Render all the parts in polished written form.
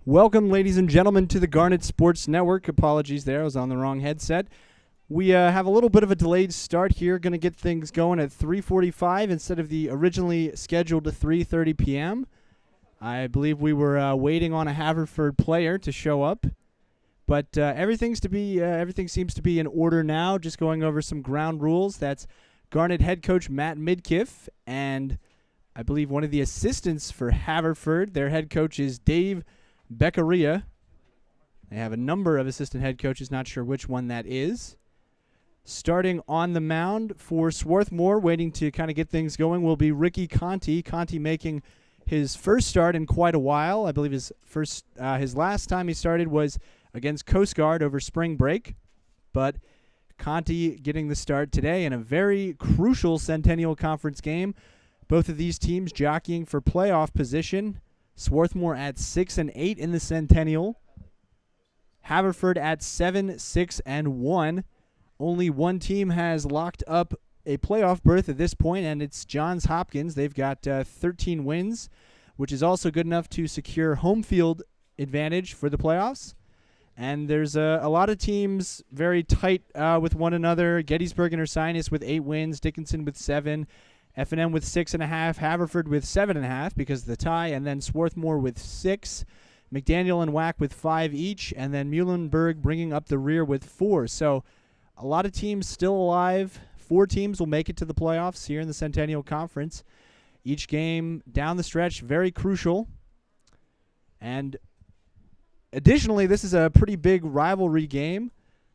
Welcome, ladies and gentlemen, to the Garnet Sports Network. Apologies there, I was on the wrong headset. We have a little bit of a delayed start here. Going to get things going at 3:45 instead of the originally scheduled 3:30 p.m. I believe we were waiting on a Haverford player to show up, but everything seems to be in order now. Just going over some ground rules. That's Garnet head coach Matt Midkiff, and I believe one of the assistants for Haverford. Their head coach is Dave Beccaria. They have a number of assistant head coaches, not sure which one that is. Starting on the mound for Swarthmore, waiting to kind of get things going, will be Ricky Conti. Conti making his first start in quite a while. I believe his last time he started was against Coast Guard over spring break. But Conti getting the start today in a very crucial Centennial Conference game. Both of these teams jockeying for playoff position. Swarthmore at 6-8 in the Centennial. Haverford at 7-6-1. Only one team has locked up a playoff berth at this point, and it's Johns Hopkins. They've got 13 wins, which is also good enough to secure home field advantage for the playoffs. And there's a lot of teams very tight with one another. Gettysburg and Ursinus with 8 wins, Dickinson with 7, F&M with 6.5, Haverford with 7.5 because of the tie, and then Swarthmore with 6, McDaniel and Wack with 5 each, and then Muhlenberg bringing up the rear with 4. So a lot of teams still alive. 4 teams will make it to the playoffs here in the Centennial Conference. Each game down the stretch, very crucial. And additionally, this is a pretty big rivalry game.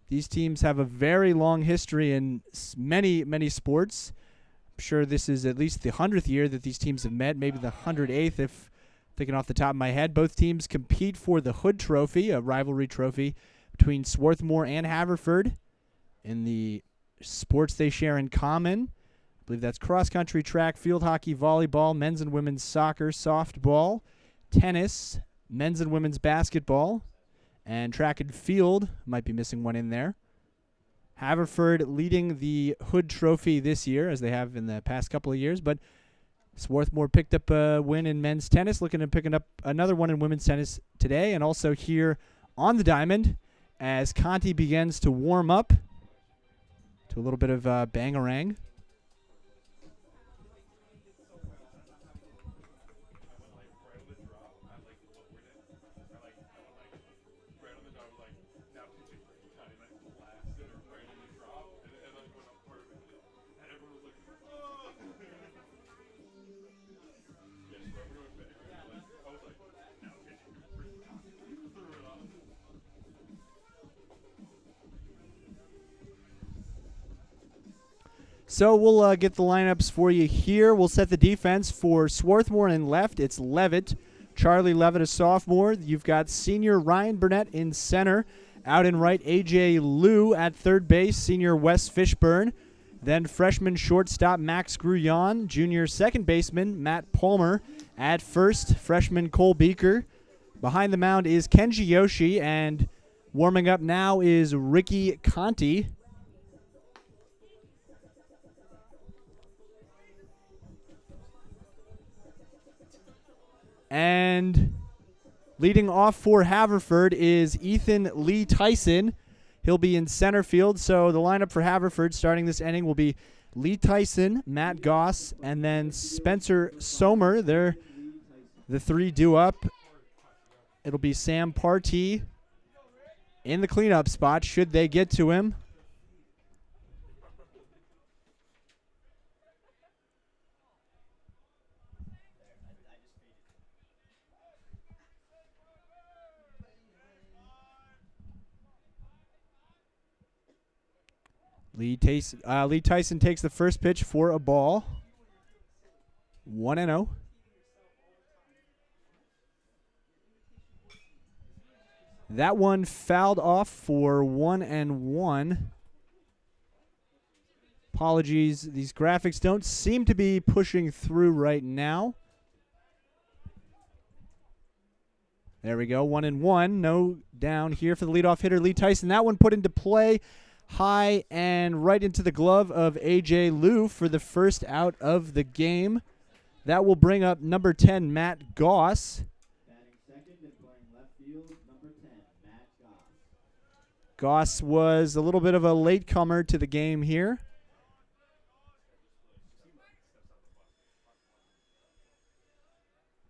These teams have a very long history in many, many sports. I'm sure this is at least the 100th year that these teams have met, maybe the 108th if thinking off the top of my head. Both teams compete for the Hood Trophy, a rivalry trophy between Swarthmore and Haverford in the sports they share in common. I believe that's cross-country, track, field hockey, volleyball, men's and women's soccer, softball, tennis, men's and women's basketball, and track and field. Might be missing one in there. Haverford leading the Hood Trophy this year, as they have in the past couple of years, but Swarthmore picked up a win in men's tennis, looking at picking up another one in women's tennis today, and also here on the diamond as Conti begins to warm up to a little bit of bangarang. So we'll get the lineups for you here. We'll set the defense for Swarthmore in left. It's Levitt, Charlie Levitt, a sophomore. You've got senior Ryan Burnett in center. Out in right, A.J. Liu at third base, senior Wes Fishburne. Then freshman shortstop Max Gruyon, junior second baseman Matt Palmer. At first, freshman Cole Beaker. Behind the mound is Kenji Yoshi, and warming up now is Ricky Conti. And leading off for Haverford is Ethan Lee Tyson. He'll be in center field. So the lineup for Haverford starting this inning will be Lee Tyson, Matt Goss, and then Spencer Somer. They're the 3 due up. It'll be Sam Partee in the cleanup spot should they get to him. Lee Tyson takes the first pitch for a ball. 1-0. That one fouled off for 1-1. Apologies, these graphics don't seem to be pushing through right now. There we go, 1-1. No down here for the leadoff hitter, Lee Tyson. That one put into play. High and right into the glove of A.J. Liu for the first out of the game. That will bring up number 10, Matt Goss. Goss was a little bit of a latecomer to the game here.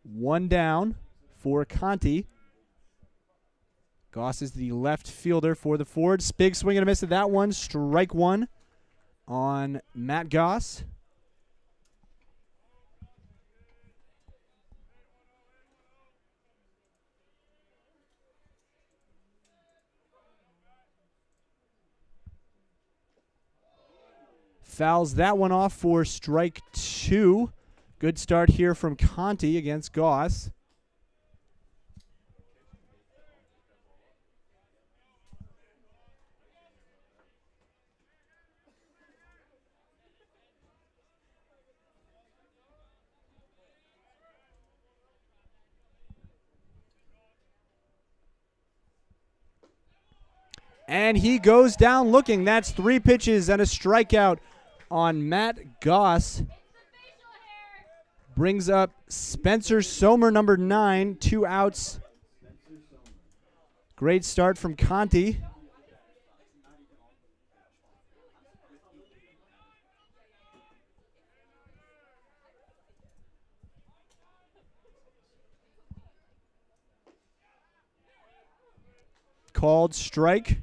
One down for Conti. Goss is the left fielder for the Fords. Big swing and a miss at that one. Strike one on Matt Goss. Fouls that one off for strike two. Good start here from Conti against Goss. And he goes down looking. That's 3 pitches and a strikeout on Matt Goss. Brings up Spencer Sommer, number 9, 2 outs. Great start from Conti. Called strike.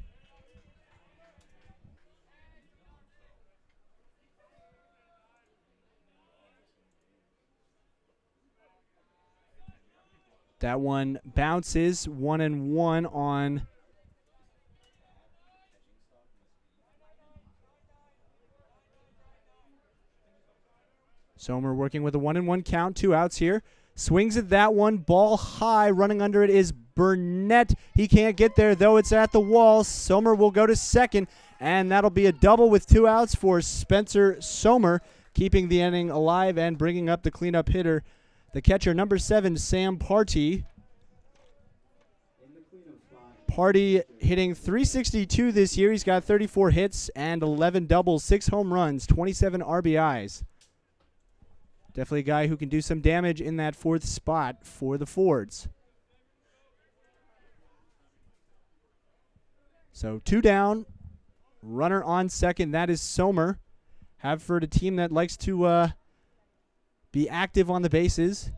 That one bounces 1-1 on Sommer working with a 1-1 count, 2 outs here. Swings at that one, ball high, running under it is Burnett. He can't get there, though it's at the wall. Sommer will go to second, and that'll be a double with 2 outs for Spencer Sommer, keeping the inning alive and bringing up the cleanup hitter, the catcher, number 7, Sam Party. Party hitting .362 this year. He's got 34 hits and 11 doubles, 6 home runs, 27 RBIs. Definitely a guy who can do some damage in that 4th spot for the Fords. So 2 down, runner on second. That is Sommer. Haverford, a team that likes to be active on the bases.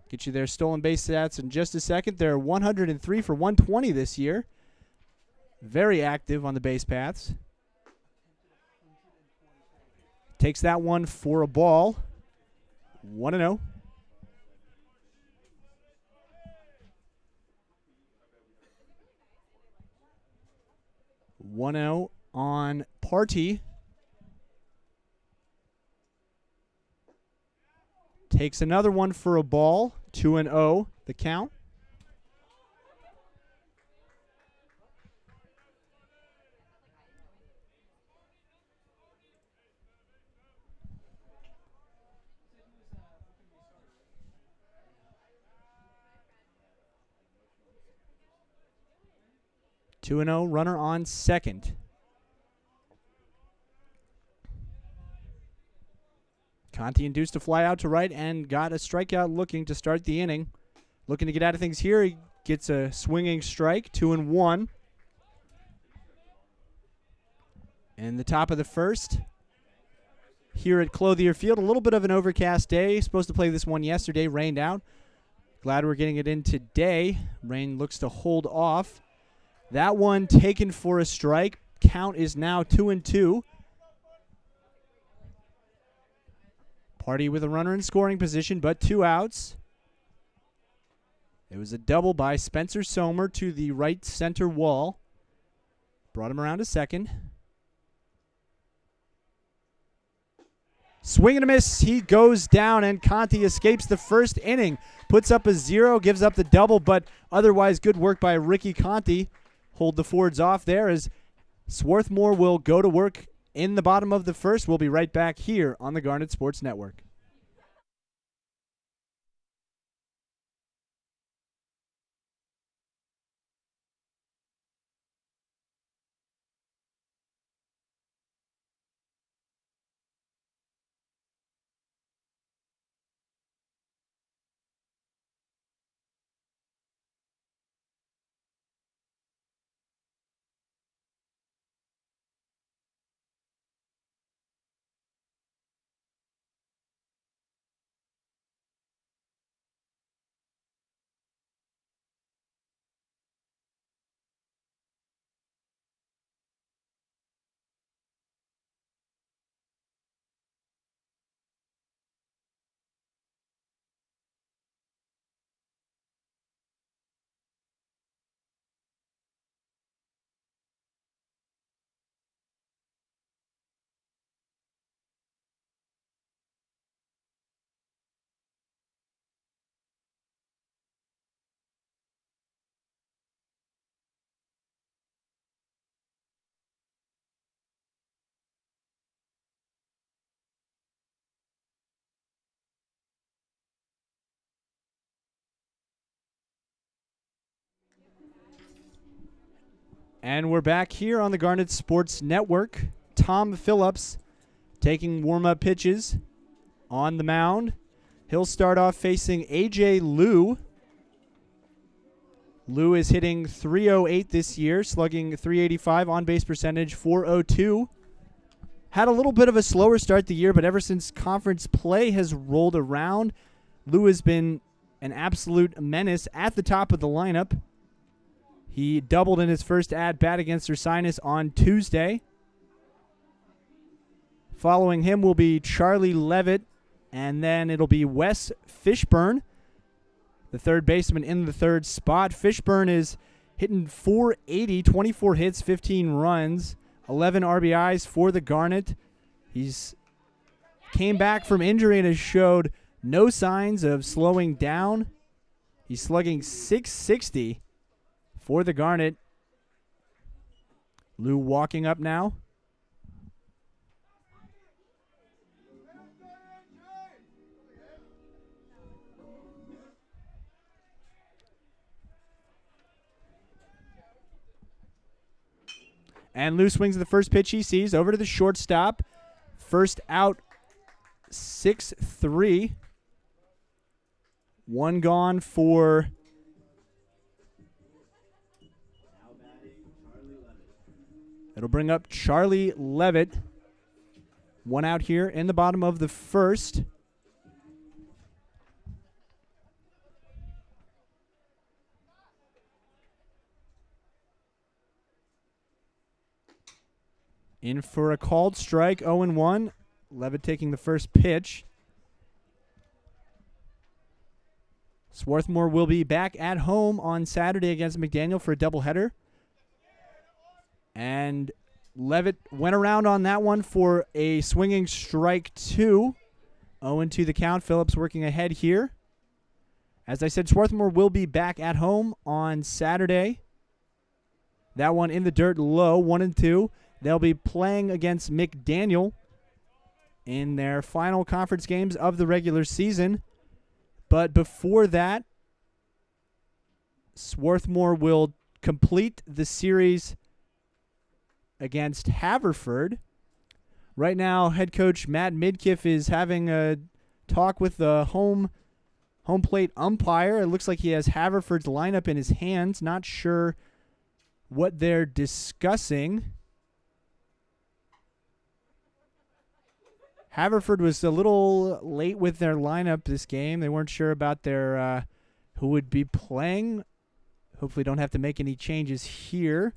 Get you their stolen base stats in just a second. They're 103 for 120 this year. Very active on the base paths. Takes that one for a ball. 1-0. On Party. Takes another one for a ball. 2-0 the count. Runner on second. Conti induced a fly out to right and got a strikeout looking to start the inning. Looking to get out of things here. He gets a swinging strike, 2-1. In the top of the first. Here at Clothier Field, a little bit of an overcast day. Supposed to play this one yesterday, rained out. Glad we're getting it in today. Rain looks to hold off. That one taken for a strike. Count is now 2-2. Party with a runner in scoring position, but 2 outs. It was a double by Spencer Sommer to the right center wall. Brought him around to second. Swing and a miss. He goes down, and Conti escapes the first inning. Puts up a 0, gives up the double, but otherwise good work by Ricky Conti. Hold the Fords off there as Swarthmore will go to work in the bottom of the first. We'll be right back here on the Garnet Sports Network. And we're back here on the Garnet Sports Network. Tom Phillips taking warm-up pitches on the mound. He'll start off facing A.J. Liu. Liu is hitting .308 this year, slugging .385, on-base percentage .402. Had a little bit of a slower start the year, but ever since conference play has rolled around, Liu has been an absolute menace at the top of the lineup. He doubled in his first at-bat against Ursinus on Tuesday. Following him will be Charlie Levitt, and then it'll be Wes Fishburne, the third baseman in the third spot. Fishburne is hitting .480, 24 hits, 15 runs, 11 RBIs for the Garnet. He's came back from injury and has showed no signs of slowing down. He's slugging .660 for the Garnet. Liu walking up now. And Liu swings at the first pitch he sees, over to the shortstop. First out, 6-3. One gone for it'll bring up Charlie Levitt. One out here in the bottom of the first. In for a called strike, 0-1. Levitt taking the first pitch. Swarthmore will be back at home on Saturday against McDaniel for a doubleheader. And Levitt went around on that one for a swinging strike 2. 0-2 the count. Phillips working ahead here. As I said, Swarthmore will be back at home on Saturday. That one in the dirt low, 1-2. They'll be playing against McDaniel in their final conference games of the regular season. But before that, Swarthmore will complete the series against Haverford. Right now, head coach Matt Midkiff is having a talk with the home plate umpire. It looks like he has Haverford's lineup in his hands. Not sure what they're discussing. Haverford was a little late with their lineup this game. They weren't sure about their who would be playing. Hopefully don't have to make any changes here.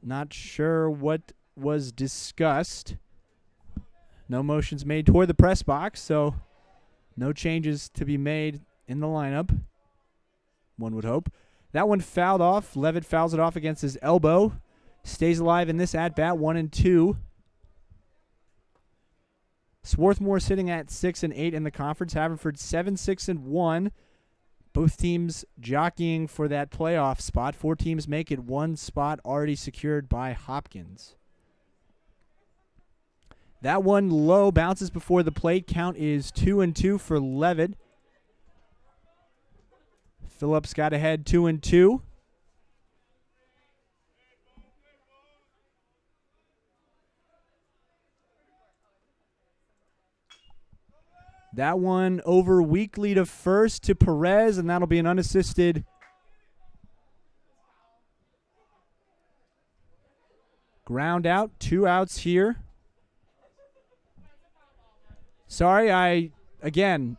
Not sure what was discussed. No motions made toward the press box, so no changes to be made in the lineup, one would hope. That one fouled off. Levitt fouls it off against his elbow. Stays alive in this at-bat, 1-2. Swarthmore sitting at 6-8 in the conference. Haverford 7-6-1. Both teams jockeying for that playoff spot. 4 teams make it, 1 spot already secured by Hopkins. That one low, bounces before the plate. Count is 2-2 for Levitt. Phillips got ahead 2-2. That one over weakly to first to Perez, and that'll be an unassisted ground out. 2 outs here. Sorry, again,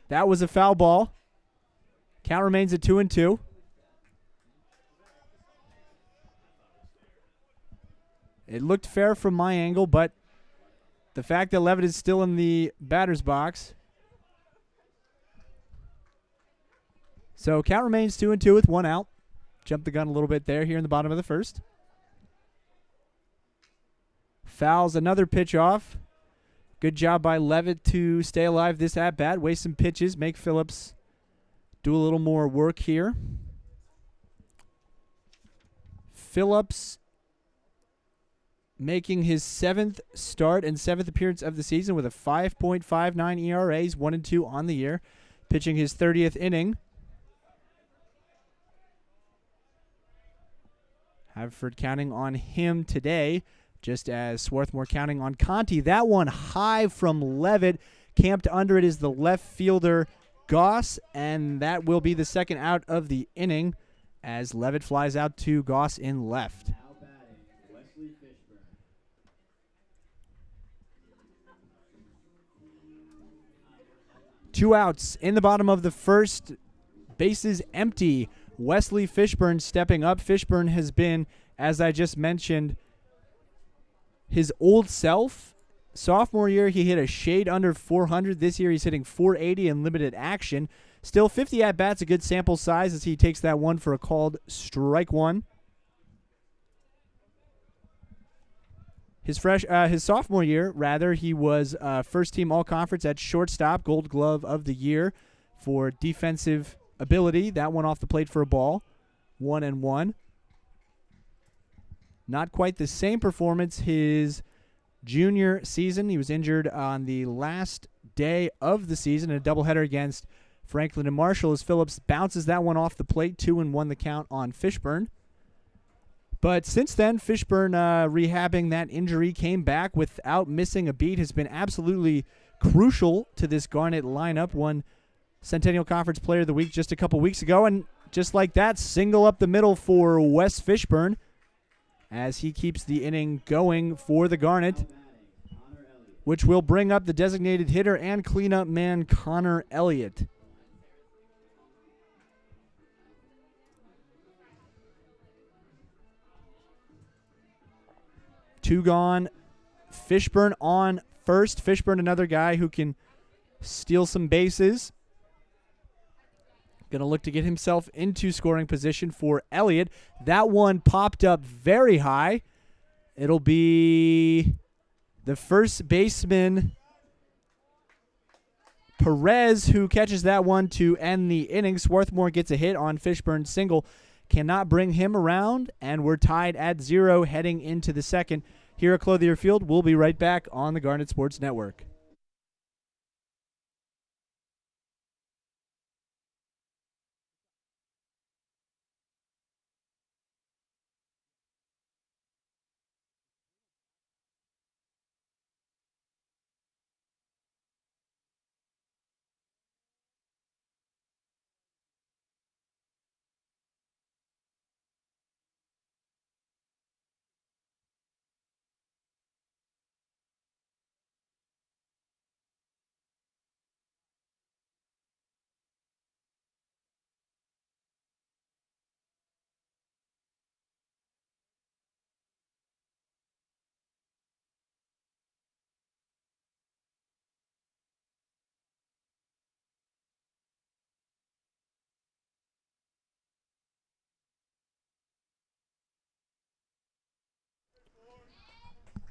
that was a foul ball. Count remains at 2-2. It looked fair from my angle, but the fact that Levitt is still in the batter's box. So count remains 2-2 with 1 out. Jumped the gun a little bit there here in the bottom of the first. Fouls another pitch off. Good job by Levitt to stay alive this at-bat. Waste some pitches. Make Phillips do a little more work here. Phillips making his 7th start and 7th appearance of the season with a 5.59 ERA. He's 1-2 on the year. Pitching his 30th inning. Haverford counting on him today, just as Swarthmore counting on Conti. That one high from Levitt. Camped under it is the left fielder, Goss, and that will be the second out of the inning as Levitt flies out to Goss in left. Two outs in the bottom of the first. Bases empty. Wesley Fishburne stepping up. Fishburne has been, as I just mentioned, his old self. Sophomore year, he hit a shade under 400. This year, he's hitting 480 in limited action. Still 50 at-bats, a good sample size as he takes that one for a called strike one. His sophomore year, rather, he was first-team All-Conference at shortstop, Gold Glove of the Year for defensive ability. That one off the plate for a ball, 1-1. Not quite the same performance his junior season. He was injured on the last day of the season in a doubleheader against Franklin and Marshall as Phillips bounces that one off the plate, 2-1 the count on Fishburne. But since then, Fishburne rehabbing that injury, came back without missing a beat, has been absolutely crucial to this Garnet lineup. Won Centennial Conference Player of the Week just a couple weeks ago, and just like that, single up the middle for Wes Fishburne as he keeps the inning going for the Garnet, which will bring up the designated hitter and cleanup man Connor Elliott. Two gone. Fishburne on first. Fishburne, another guy who can steal some bases. Going to look to get himself into scoring position for Elliott. That one popped up very high. It'll be the first baseman, Perez, who catches that one to end the inning. Swarthmore gets a hit on Fishburne's single. Cannot bring him around, and we're tied at 0 heading into the second. Here at Clothier Field, we'll be right back on the Garnet Sports Network.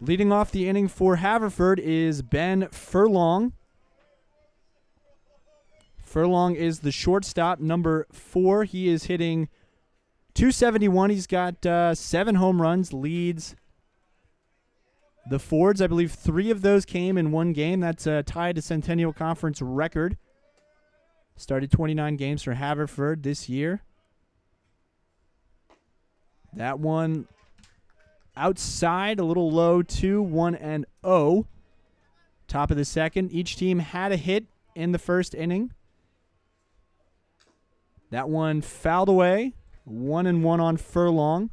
Leading off the inning for Haverford is Ben Furlong. Furlong is the shortstop, number 4. He is hitting .271. He's got 7 home runs, leads the Fords. I believe 3 of those came in one game. That's tied to Centennial Conference record. Started 29 games for Haverford this year. That one outside, a little low, 2-1-0. Top of the second. Each team had a hit in the first inning. That one fouled away. 1-1 on Furlong.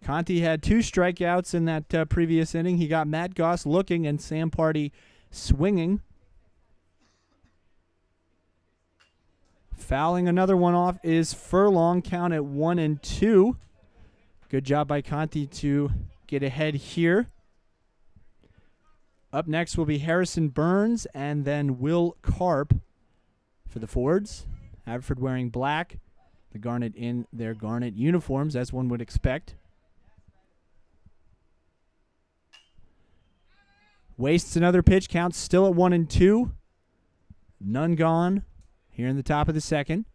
Conti had 2 strikeouts in that previous inning. He got Matt Goss looking and Sam Party swinging. Fouling another one off is Furlong. Count at 1-2. Good job by Conti to get ahead here. Up next will be Harrison Burns and then Will Karp for the Fords. Haverford wearing black. The Garnet in their Garnet uniforms, as one would expect. Wastes another pitch. Counts still at 1-2. None gone here in the top of the second.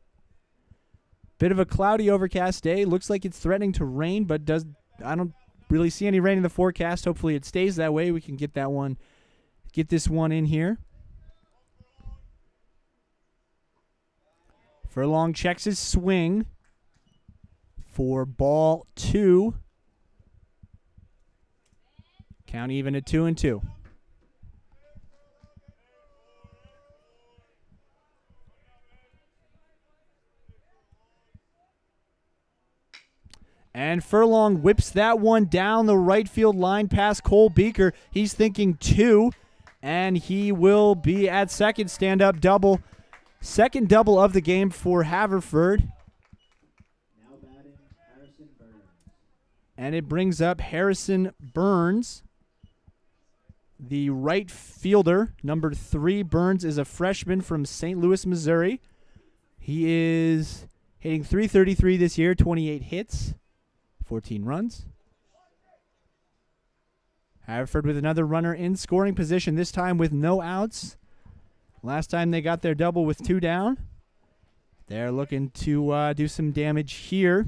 Bit of a cloudy, overcast day. Looks like it's threatening to rain, but I don't really see any rain in the forecast. Hopefully it stays that way. We can get this one in here. Furlong checks his swing for ball 2. Count even at 2-2. And Furlong whips that one down the right field line past Cole Beaker. He's thinking 2, and he will be at second. Stand-up double. Second double of the game for Haverford. Now batting, Harrison Burns. And it brings up Harrison Burns, the right fielder. Number 3, Burns is a freshman from St. Louis, Missouri. He is hitting .333 this year, 28 hits. 14 runs. Haverford with another runner in scoring position, this time with no outs. Last time they got their double with 2 down. They're looking to do some damage here.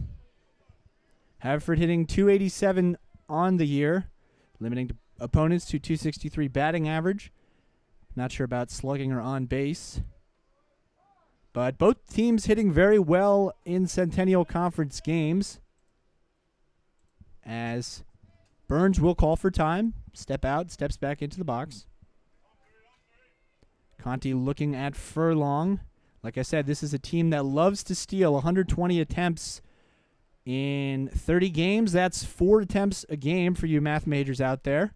Haverford hitting .287 on the year, limiting opponents to .263 batting average. Not sure about slugging or on base. But both teams hitting very well in Centennial Conference games. As Burns will call for time, step out, steps back into the box. Conti looking at Furlong. Like I said, this is a team that loves to steal. 120 attempts in 30 games. That's 4 attempts a game for you math majors out there.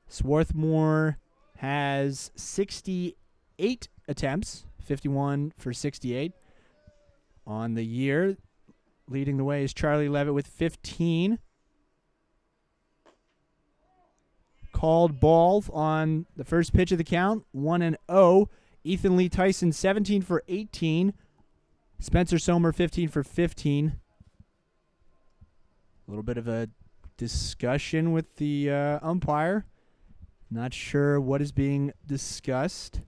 Swarthmore has 68 attempts. 51 for 68 on the year. Leading the way is Charlie Levitt with 15. Called ball on the first pitch of the count, 1-0. Ethan Lee Tyson, 17 for 18. Spencer Sommer, 15 for 15. A little bit of a discussion with the umpire. Not sure what is being discussed.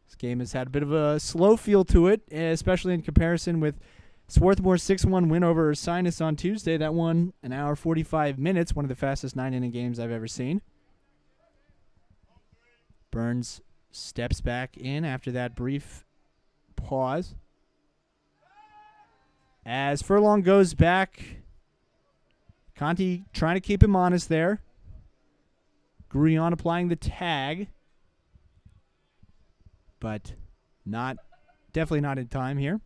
This game has had a bit of a slow feel to it, especially in comparison with Swarthmore's 6-1 win over Sinus on Tuesday. That won an hour 45 minutes, one of the fastest 9-inning games I've ever seen. Burns steps back in after that brief pause. As Furlong goes back, Conti trying to keep him honest there. Grullon applying the tag. But definitely not in time here.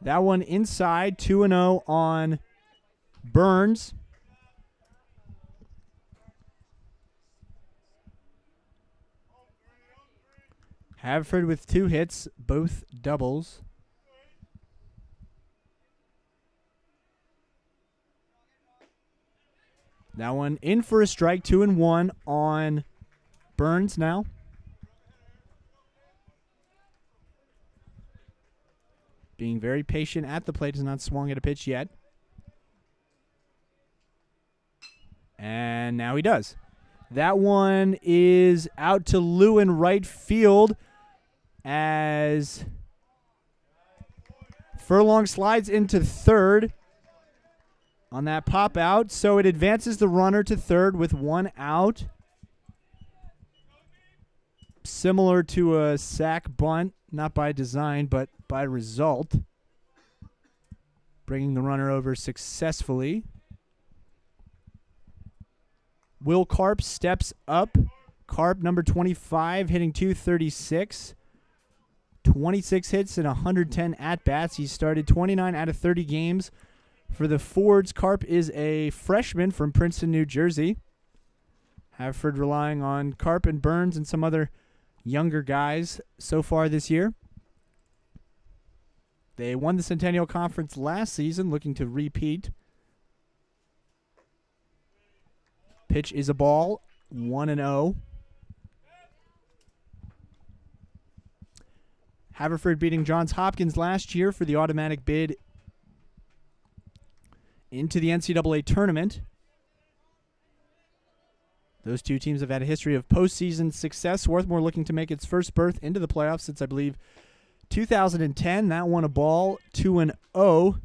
That one inside, 2-0 on Burns. Haverford with 2 hits, both doubles. That one in for a strike, 2-1 on Burns now. Being very patient at the plate, has not swung at a pitch yet. And now he does. That one is out to Lou in right field as Furlong slides into third on that pop out, so it advances the runner to third with 1 out. Similar to a sack bunt, not by design, but by result. Bringing the runner over successfully. Will Karp steps up. Karp, number 25, hitting .236. 26 hits and 110 at-bats. He started 29 out of 30 games for the Fords. Karp is a freshman from Princeton, New Jersey. Haverford relying on Karp and Burns and some other younger guys so far this year. They won the Centennial Conference last season, looking to repeat. Pitch is a ball, 1-0. Haverford beating Johns Hopkins last year for the automatic bid into the NCAA tournament. Those two teams have had a history of postseason success. Swarthmore looking to make its first berth into the playoffs since, I believe, 2010, that one a ball, 2-0.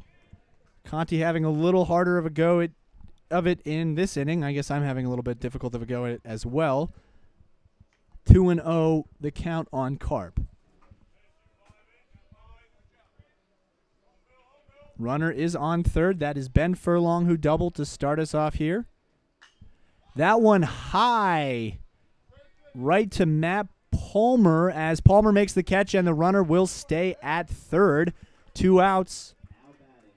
Conti having a little harder of a go of it in this inning. I guess I'm having a little bit difficult of a go at it as well. 2-0, the count on Carp. Runner is on third. That is Ben Furlong who doubled to start us off here. That one high, right to Matt Palmer as Palmer makes the catch, and the runner will stay at third. 2 outs. Now batting,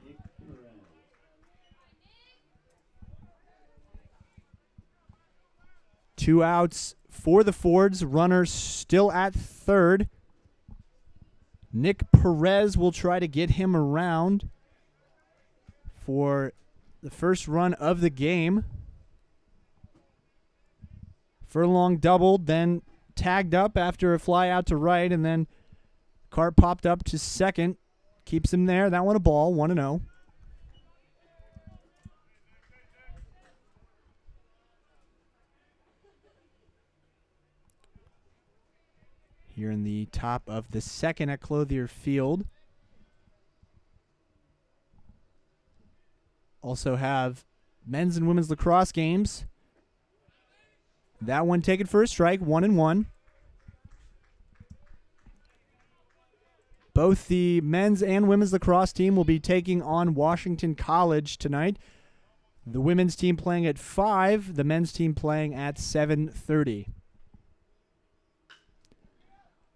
Nick Perez. 2 outs for the Fords. Runner still at third. Nick Perez will try to get him around for the first run of the game. Furlong doubled, then tagged up after a fly out to right, and then Carp popped up to second. Keeps him there. That one a ball, 1-0. Here in the top of the second at Clothier Field. Also have men's and women's lacrosse games. That one taken for a strike, 1-1. Both the men's and women's lacrosse team will be taking on Washington College tonight. The women's team playing at 5, the men's team playing at 7:30.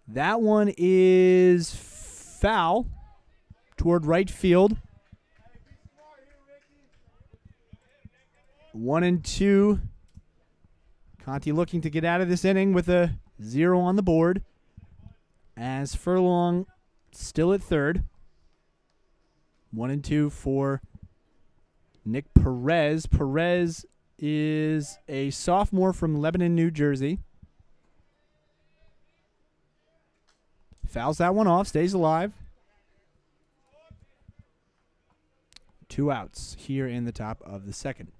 That one is foul toward right field. 1-2. Conti looking to get out of this inning with a 0 on the board. As Furlong still at third. 1-2 for Nick Perez. Perez is a sophomore from Lebanon, New Jersey. Fouls that one off, stays alive. 2 outs here in the top of the second.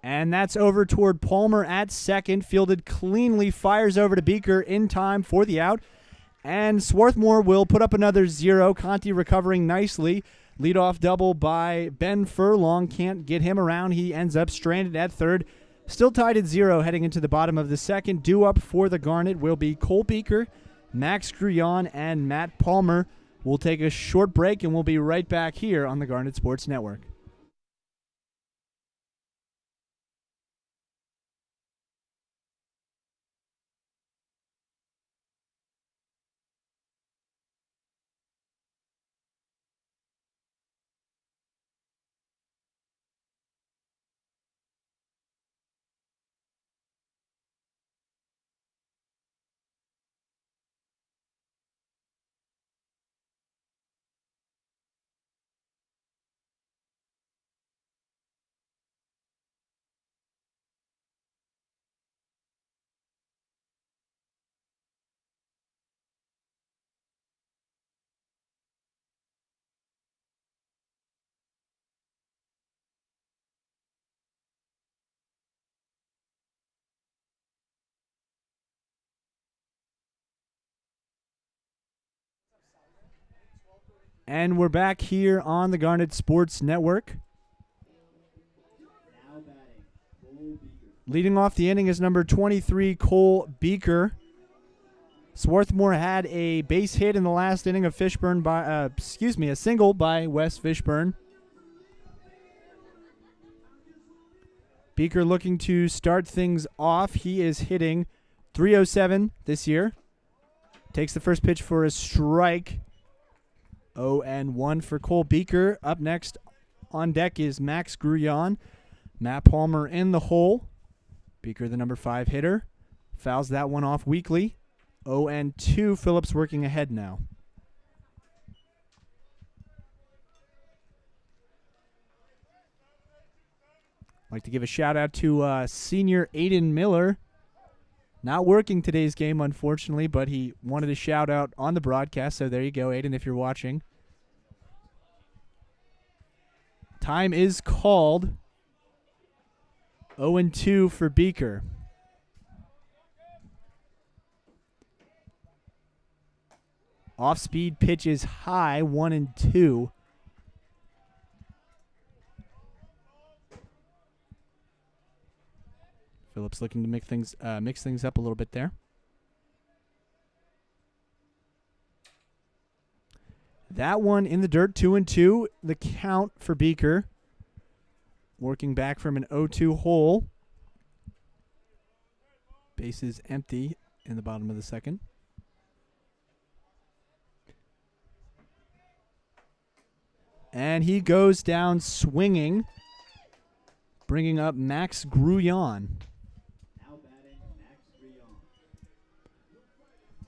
And that's over toward Palmer at second. Fielded cleanly, fires over to Beaker in time for the out. And Swarthmore will put up another 0. Conti recovering nicely. Leadoff double by Ben Furlong. Can't get him around. He ends up stranded at third. Still tied at 0 heading into the bottom of the second. Due up for the Garnet will be Cole Beaker, Max Gruyon, and Matt Palmer. We'll take a short break, and we'll be right back here on the Garnet Sports Network. And we're back here on the Garnet Sports Network. Now batting, Cole Beaker. Leading off the inning is number 23, Cole Beaker. Swarthmore had a base hit in the last inning of Fishburne by, a single by Wes Fishburne. Beaker looking to start things off. He is hitting .307 this year. Takes the first pitch for a strike. 0-1 for Cole Beaker. Up next on deck is Max Gruyon. Matt Palmer in the hole. Beaker, the number 5 hitter. Fouls that one off weakly. 0-2. Phillips working ahead now. I'd like to give a shout out to senior Aiden Miller, Not working today's game, unfortunately, but he wanted a shout-out on the broadcast, so there you go, Aiden, if you're watching. Time is called. 0-2 for Beaker. Off-speed pitch is high, 1-2. Phillips looking to mix things up a little bit there. That one in the dirt, 2-2. The count for Beaker. Working back from an 0-2 hole. Bases empty in the bottom of the second. And he goes down swinging, bringing up Max Grullon. Now batting, Max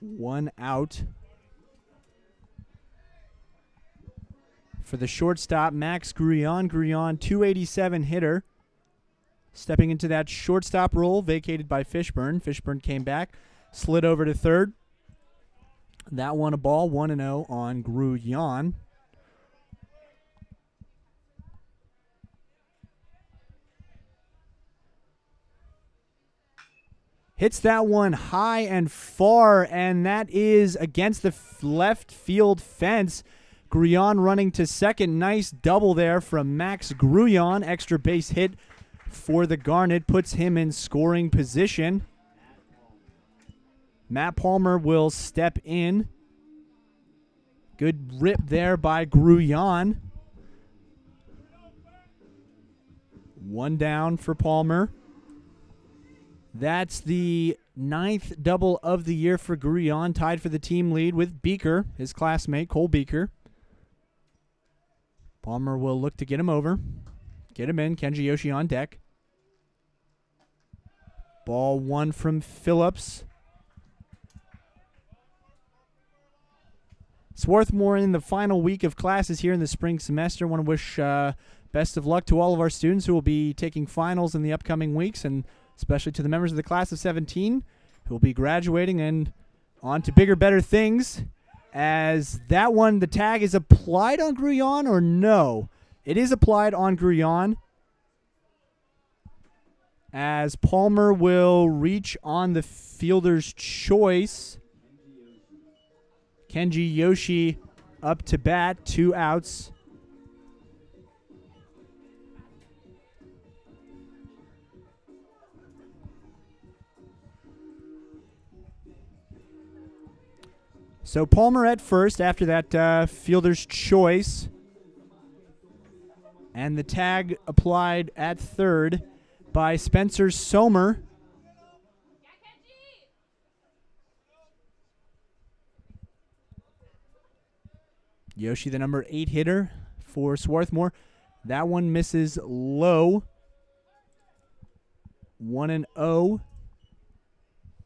Grullon. 1 out. For the shortstop, Max Grullon. Grullon, 287 hitter. Stepping into that shortstop role, vacated by Fishburne. Fishburne came back, slid over to third. That one a ball, 1-0 on Grullon. Hits that one high and far, and that is against the left field fence. Grullon running to second. Nice double there from Max Grullon. Extra base hit for the Garnet. Puts him in scoring position. Matt Palmer will step in. Good rip there by Grullon. 1 down for Palmer. That's the 9th double of the year for Grullon, tied for the team lead with Beaker, his classmate, Cole Beaker. Palmer will look to get him over. Get him in. Kenji Yoshi on deck. Ball 1 from Phillips. Swarthmore in the final week of classes here in the spring semester. Want to wish best of luck to all of our students who will be taking finals in the upcoming weeks, and especially to the members of the class of 17 who will be graduating and on to bigger, better things. As that one, the tag is applied on Grullon or no? It is applied on Grullon. As Palmer will reach on the fielder's choice. Kenji Yoshi up to bat, 2 outs. So Palmer at first after that fielder's choice. And the tag applied at third by Spencer Sommer. Yoshi, the number 8 hitter for Swarthmore. That one misses low. 1-0.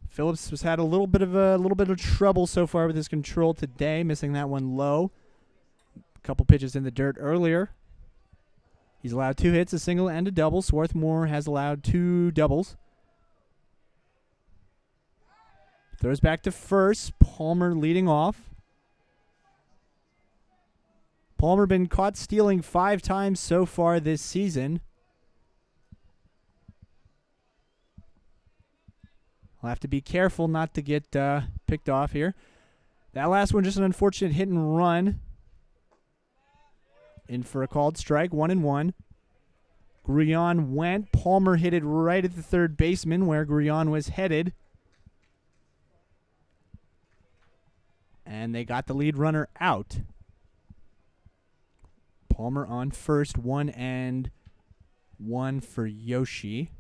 Phillips has had a little bit of trouble so far with his control today, missing that one low. A couple pitches in the dirt earlier. He's allowed 2 hits, a single and a double. Swarthmore has allowed 2 doubles. Throws back to first. Palmer leading off. Palmer been caught stealing 5 times so far this season. I'll have to be careful not to get picked off here. That last one, just an unfortunate hit and run. In for a called strike, 1-1. Grullon went. Palmer hit it right at the third baseman where Grullon was headed. And they got the lead runner out. Palmer on first, 1-1 for Yoshi.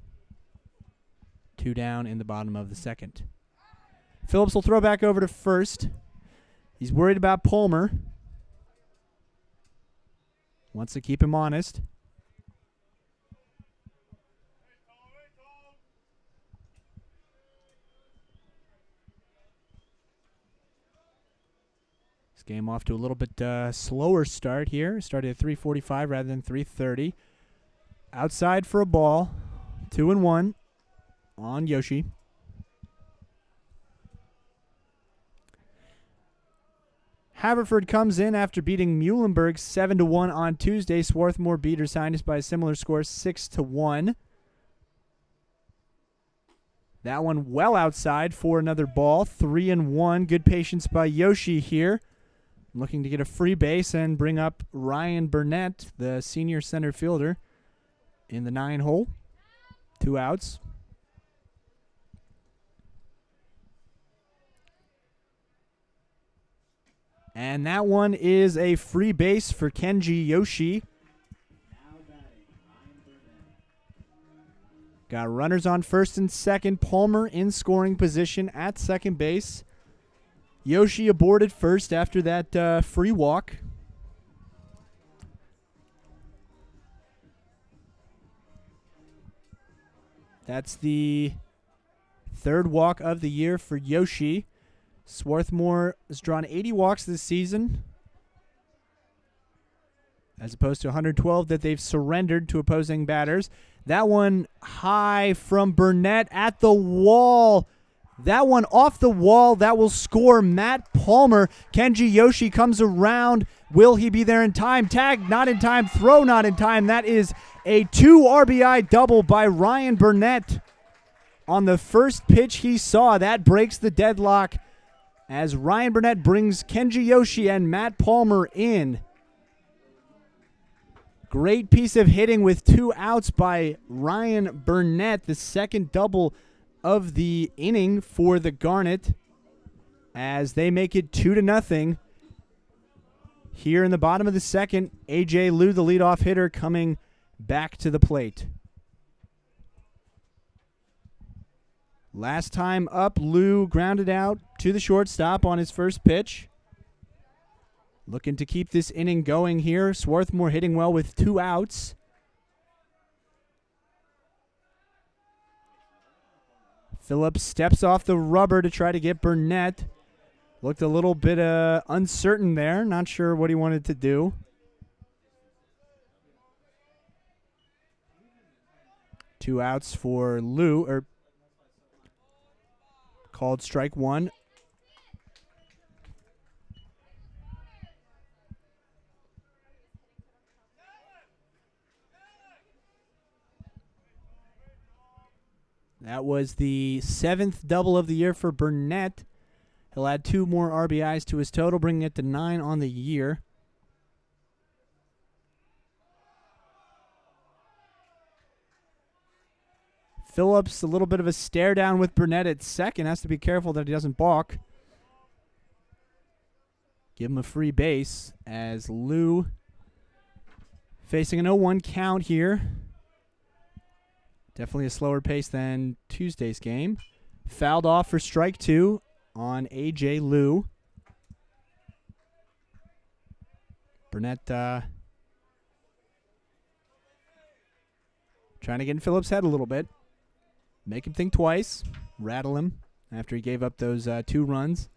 2 down in the bottom of the second. Phillips will throw back over to first. He's worried about Palmer. Wants to keep him honest. This game off to a little bit slower start here. Started at 3:45 rather than 3:30. Outside for a ball. 2-1 on Yoshi. Haverford comes in after beating Muhlenberg 7-1 on Tuesday. Swarthmore beat Her Highness by a similar score, 6-1. That one well outside for another ball, 3-1. Good patience by Yoshi here. Looking to get a free base and bring up Ryan Burnett, the senior center fielder, in the 9-hole. 2 outs. And that one is a free base for Kenji Yoshi. Now batting, Ryan Burnett. Got runners on first and second. Palmer in scoring position at second base. Yoshi aborted first after that free walk. That's the third walk of the year for Yoshi. Swarthmore has drawn 80 walks this season, as opposed to 112 that they've surrendered to opposing batters. That one high from Burnett at the wall. That one off the wall. That will score Matt Palmer. Kenji Yoshi comes around. Will he be there in time? Tag not in time. Throw not in time. That is a 2 RBI double by Ryan Burnett. On the first pitch he saw, that breaks the deadlock as Ryan Burnett brings Kenji Yoshi and Matt Palmer in. Great piece of hitting with 2 outs by Ryan Burnett, the second double of the inning for the Garnet, as they make it 2-0. Here in the bottom of the second, A.J. Liu, the leadoff hitter, coming back to the plate. Last time up, Liu grounded out to the shortstop on his first pitch. Looking to keep this inning going here. Swarthmore hitting well with 2 outs. Phillips steps off the rubber to try to get Burnett. Looked a little bit uncertain there. Not sure what he wanted to do. Two outs for Liu, called strike one. That was the 7th double of the year for Burnett. He'll add 2 more RBIs to his total, bringing it to 9 on the year. Phillips, a little bit of a stare down with Burnett at second. Has to be careful that he doesn't balk. Give him a free base as Liu facing an 0-1 count here. Definitely a slower pace than Tuesday's game. Fouled off for strike 2 on A.J. Liu. Burnett trying to get in Phillips' head a little bit. Make him think twice. Rattle him after he gave up those 2 runs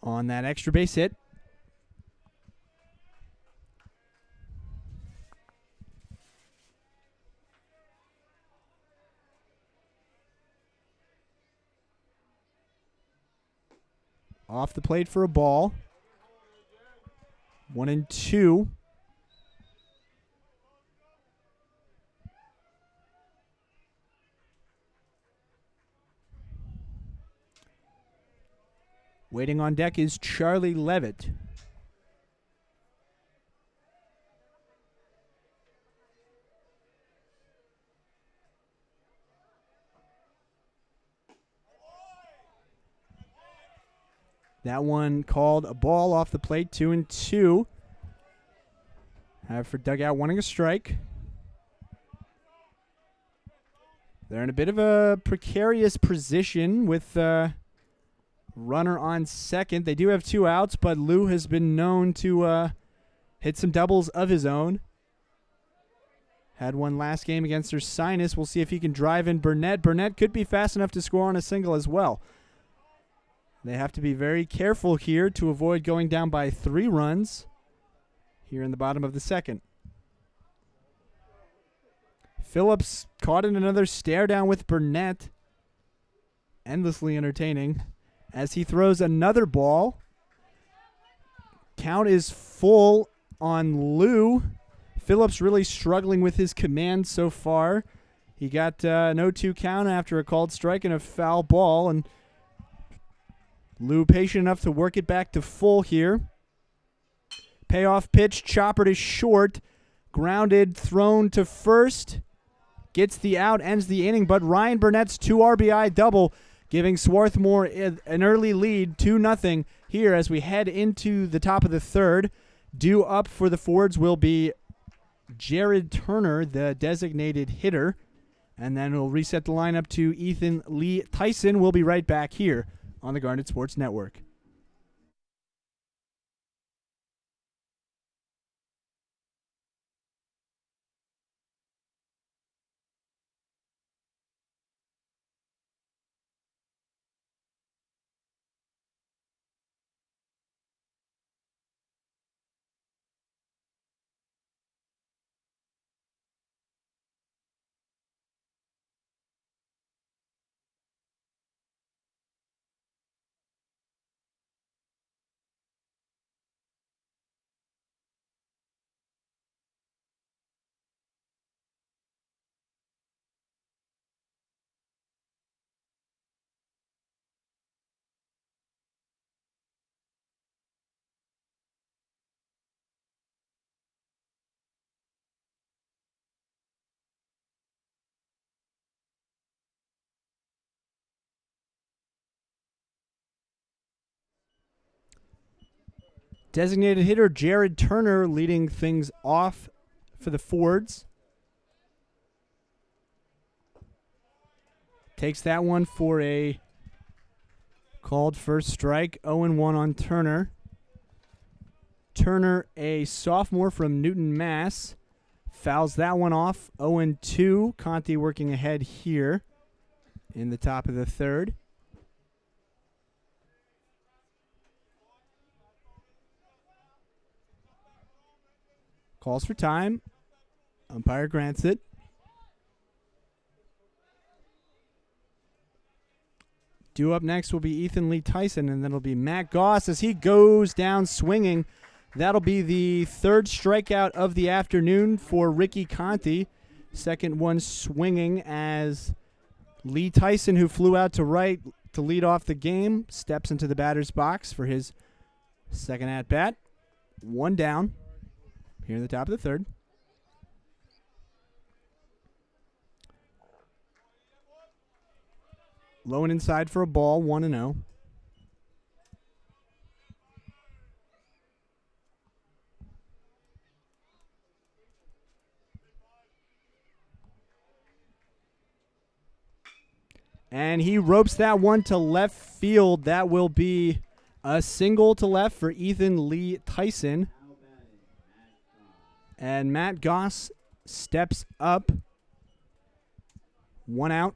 on that extra base hit. Off the plate for a ball. 1-2. Waiting on deck is Charlie Levitt. That one called a ball off the plate, 2-2. Haverford dugout wanting a strike. They're in a bit of a precarious position with runner on second. They do have 2 outs, but Liu has been known to hit some doubles of his own. Had one last game against Her Highness. We'll see if he can drive in Burnett. Burnett could be fast enough to score on a single as well. They have to be very careful here to avoid going down by 3 runs here in the bottom of the second. Phillips caught in another stare down with Burnett. Endlessly entertaining as he throws another ball. Count is full on Lou. Phillips really struggling with his command so far. He got an 0-2 count after a called strike and a foul ball, and Lou patient enough to work it back to full here. Payoff pitch, chopper to short, grounded, thrown to first. Gets the out, ends the inning, but Ryan Burnett's 2 RBI double, giving Swarthmore an early lead, 2-0 here as we head into the top of the third. Due up for the Fords will be Jared Turner, the designated hitter. And then we'll reset the lineup to Ethan Lee Tyson. We'll be right back here on the Garnet Sports Network. Designated hitter Jared Turner leading things off for the Fords. Takes that one for a called first strike. 0-1 on Turner. Turner, a sophomore from Newton, Mass. Fouls that one off. 0-2. Conti working ahead here in the top of the third. Calls for time. Umpire grants it. Due up next will be Ethan Lee Tyson, and then it'll be Matt Goss as he goes down swinging. That'll be the third strikeout of the afternoon for Ricky Conti. Second one swinging as Lee Tyson, who flew out to right to lead off the game, steps into the batter's box for his second at-bat. One down here in the top of the third. Low and inside for a ball, 1-0. And he ropes that one to left field. That will be a single to left for Ethan Lee Tyson. And Matt Goss steps up. One out.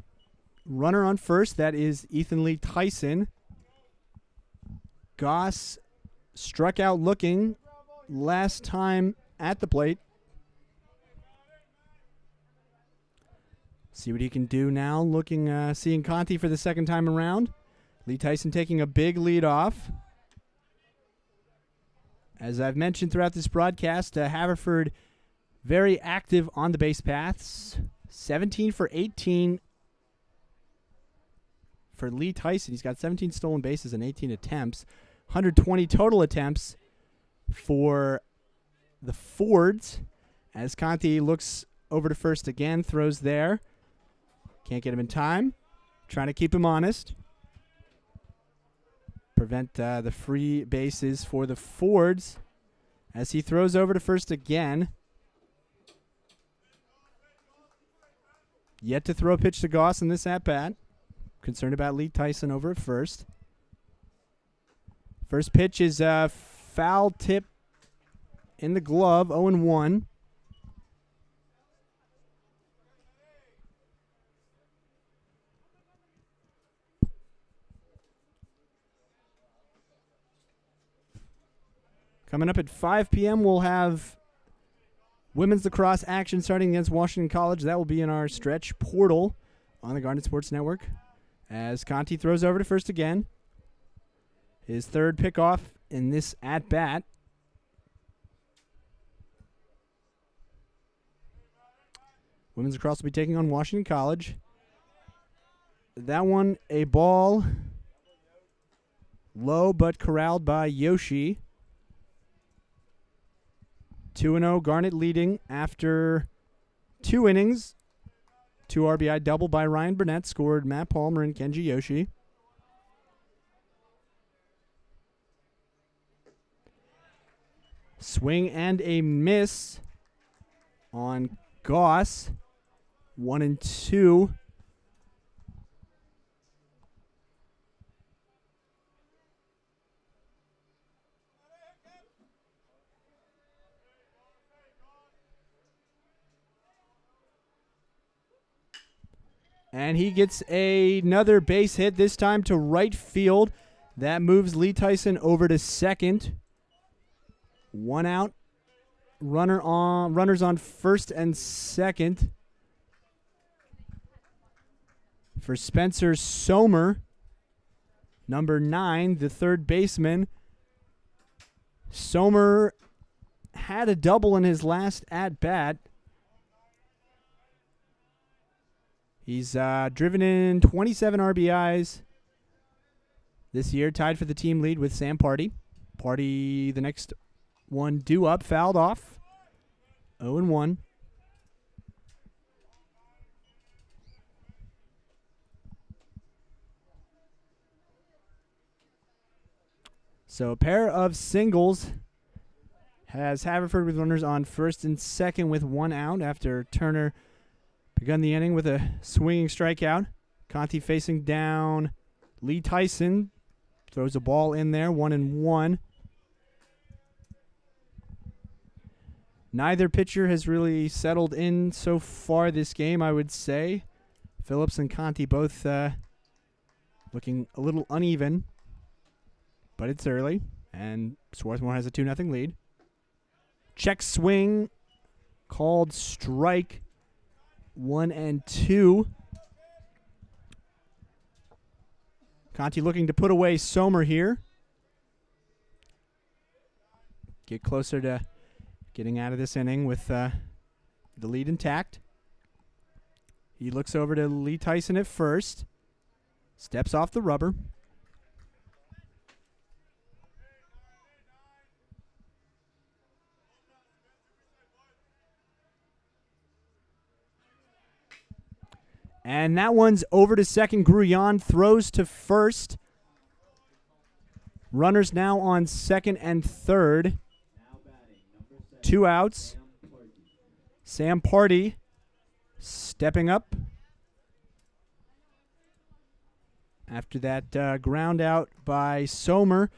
Runner on first. That is Ethan Lee Tyson. Goss struck out looking last time at the plate. See what he can do now. Seeing Conti for the second time around. Lee Tyson taking a big lead off. As I've mentioned throughout this broadcast, Haverford very active on the base paths. 17 for 18 for Lee Tyson. He's got 17 stolen bases and 18 attempts. 120 total attempts for the Fords. As Conti looks over to first again, throws there. Can't get him in time. Trying to keep him honest. Prevent the free bases for the Fords as he throws over to first again. Yet to throw a pitch to Goss in this at-bat. Concerned about Lee Tyson over at first. First pitch is a foul tip in the glove, 0-1. Coming up at 5 p.m., we'll have women's lacrosse action starting against Washington College. That will be in our stretch portal on the Garnet Sports Network. As Conti throws over to first again. His third pickoff in this at-bat. Women's lacrosse will be taking on Washington College. That one, a ball low but corralled by Yoshi. 2-0 Garnet leading after 2 innings. 2 RBI double by Ryan Burnett scored Matt Palmer and Kenji Yoshi. Swing and a miss on Goss. 1-2. And he gets another base hit, this time to right field. That moves Lee Tyson over to second. 1 out. Runners on first and second. For Spencer Somer, number 9, the third baseman. Somer had a double in his last at-bat. He's driven in 27 RBIs this year, tied for the team lead with Sam Party. Party, the next one due up, fouled off. 0-1. So a pair of singles has Haverford with runners on first and second with 1 out after Turner begun the inning with a swinging strikeout. Conti facing down Lee Tyson. Throws a ball in there, 1-1. Neither pitcher has really settled in so far this game, I would say. Phillips and Conti both looking a little uneven. But it's early, and Swarthmore has a 2-0 lead. Check swing, called strike. 1-2. Conti looking to put away Somer here. Get closer to getting out of this inning with the lead intact. He looks over to Lee Tyson at first. Steps off the rubber. And that one's over to second. Gruyan throws to first. Runners now on second and third. 2 outs. Sam Party stepping up. After that ground out by Somer.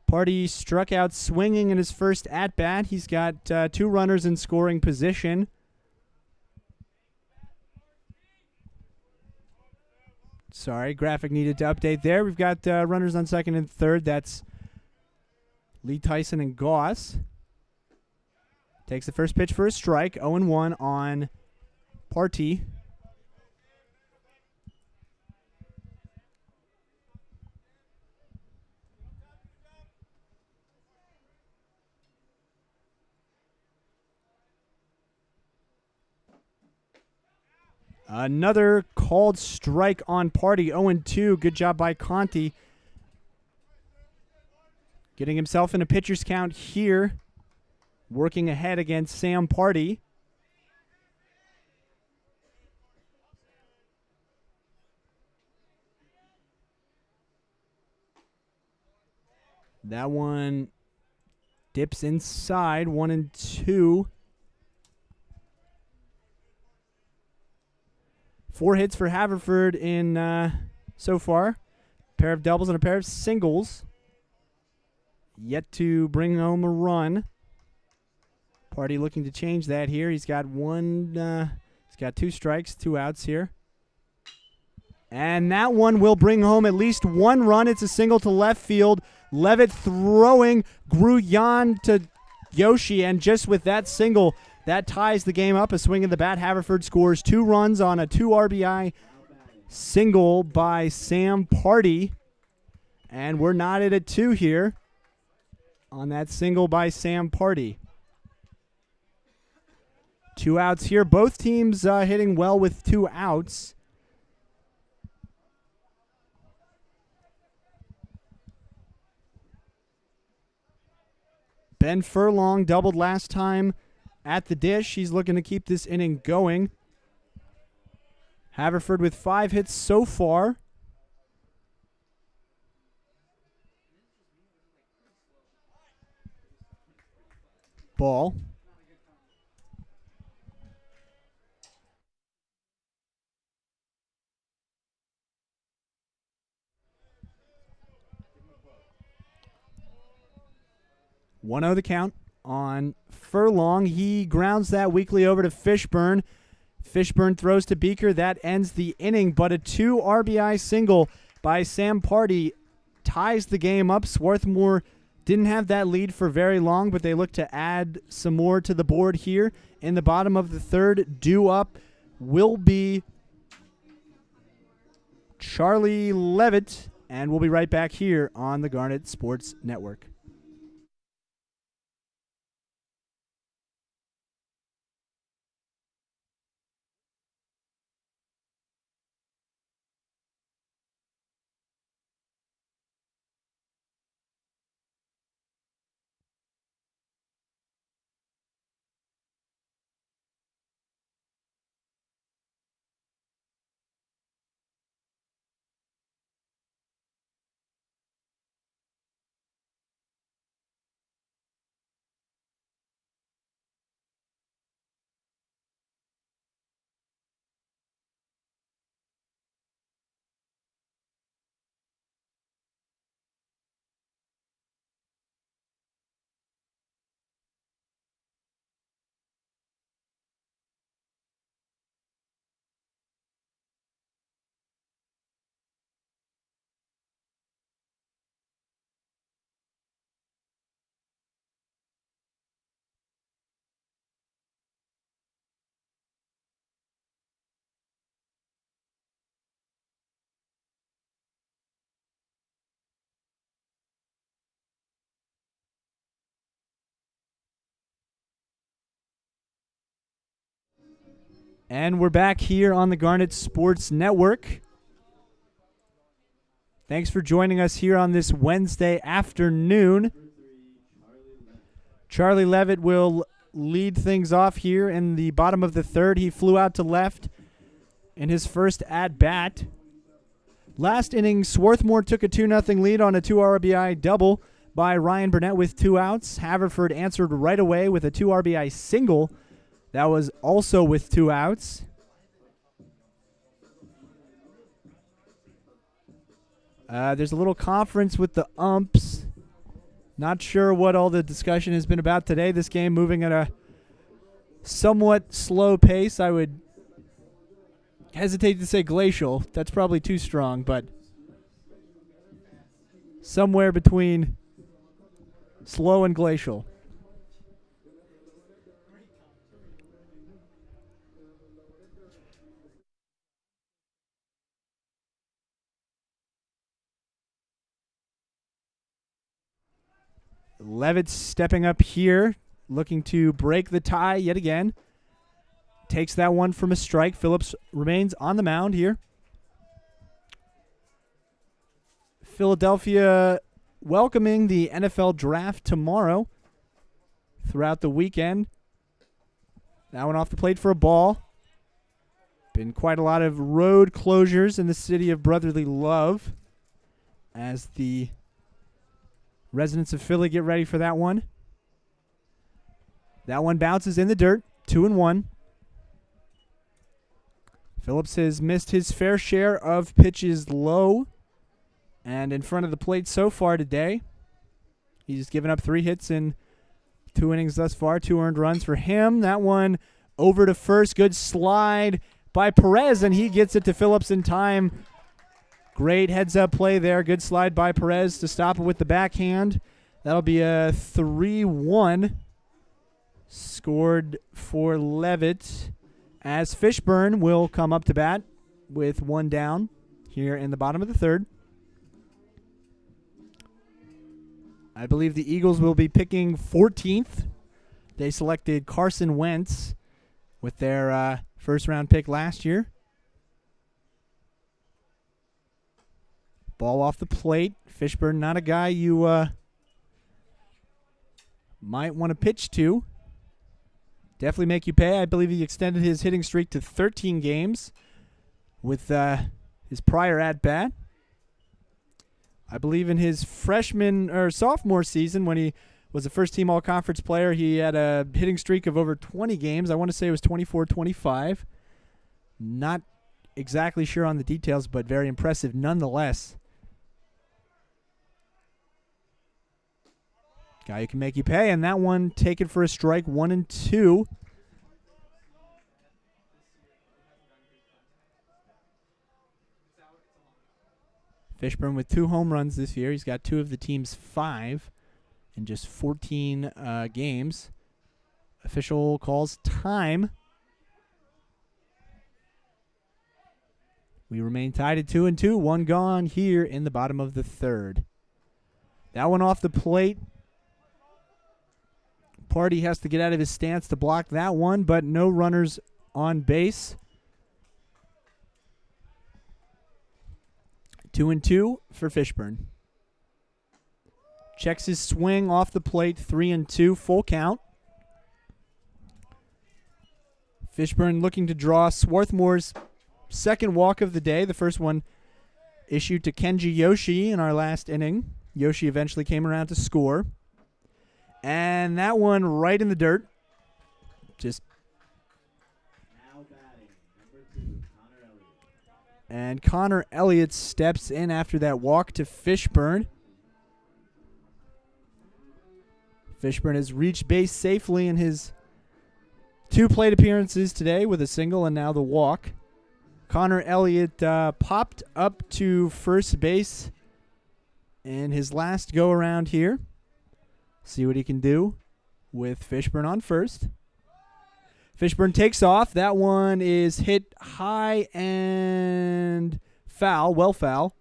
Party struck out swinging in his first at-bat. He's got 2 runners in scoring position. Sorry, graphic needed to update there. We've got runners on second and third. That's Lee Tyson and Goss. Takes the first pitch for a strike. 0-1 on Party. Another called strike on Party. 0-2. Good job by Conti. Getting himself in a pitcher's count here. Working ahead against Sam Party. That one dips inside. 1-2. 4 hits for Haverford in so far. A pair of doubles and a pair of singles. Yet to bring home a run. Party looking to change that here. He's got 2 strikes, 2 outs here. And that one will bring home at least 1 run. It's a single to left field. Levitt throwing Gruyan to Yoshi, and just with that single, that ties the game up. A swing of the bat. Haverford scores 2 runs on a 2 RBI single by Sam Party. And we're knotted at 2 here on that single by Sam Party. 2 outs here. Both teams hitting well with 2 outs. Ben Furlong doubled last time at the dish. He's looking to keep this inning going. Haverford with 5 hits so far. Ball. One 0 the count on Furlong. He grounds that weakly over to Fishburne. Fishburne throws to Beaker. That ends the inning, but a 2 RBI single by Sam Party ties the game up. Swarthmore didn't have that lead for very long, but they look to add some more to the board here. In the bottom of the third, due up will be Charlie Levitt, and we'll be right back here on the Garnet Sports Network. And we're back here on the Garnet Sports Network. Thanks for joining us here on this Wednesday afternoon. Charlie Levitt will lead things off here in the bottom of the third. He flew out to left in his first at-bat. Last inning, Swarthmore took a 2-0 lead on a 2 RBI double by Ryan Burnett with 2 outs. Haverford answered right away with a 2 RBI single. That was also with 2 outs. There's a little conference with the umps. Not sure what all the discussion has been about today. This game moving at a somewhat slow pace. I would hesitate to say glacial. That's probably too strong, but somewhere between slow and glacial. Levitt stepping up here, looking to break the tie yet again. Takes that one from a strike. Phillips remains on the mound here. Philadelphia welcoming the NFL draft tomorrow throughout the weekend. That one off the plate for a ball. Been quite a lot of road closures in the city of brotherly love as the residents of Philly get ready for that one. That one bounces in the dirt, 2-1. Phillips has missed his fair share of pitches low and in front of the plate so far today. He's given up 3 hits in 2 innings thus far, 2 earned runs for him. That one over to first. Good slide by Perez, and he gets it to Phillips in time. Great heads-up play there. Good slide by Perez to stop it with the backhand. That'll be a 3-1 scored for Levitt as Fishburne will come up to bat with 1 down here in the bottom of the third. I believe the Eagles will be picking 14th. They selected Carson Wentz with their first-round pick last year. Ball off the plate. Fishburne, not a guy you might want to pitch to. Definitely make you pay. I believe he extended his hitting streak to 13 games with his prior at-bat. I believe in his freshman or sophomore season when he was a first-team all-conference player, he had a hitting streak of over 20 games. I want to say it was 24-25. Not exactly sure on the details, but very impressive nonetheless. Guy who can make you pay, and that one taken for a strike, 1-2. Fishburne with 2 home runs this year. He's got 2 of the team's 5 in just 14 games. Official calls time. We remain tied at 2-2. 1 gone here in the bottom of the 3rd. That one off the plate. Party has to get out of his stance to block that one, but no runners on base. 2-2 for Fishburne. Checks his swing off the plate, 3-2, full count. Fishburne looking to draw Swarthmore's second walk of the day. The first one issued to Kenji Yoshi in our last inning. Yoshi eventually came around to score. And that one right in the dirt. Just Now batting, number 2, Connor Elliott. And Connor Elliott steps in after that walk to Fishburne. Fishburne has reached base safely in his 2 plate appearances today with a single and now the walk. Connor Elliott popped up to first base in his last go-around here. See what he can do with Fishburne on first. Fishburne takes off. That one is hit high and foul, well foul.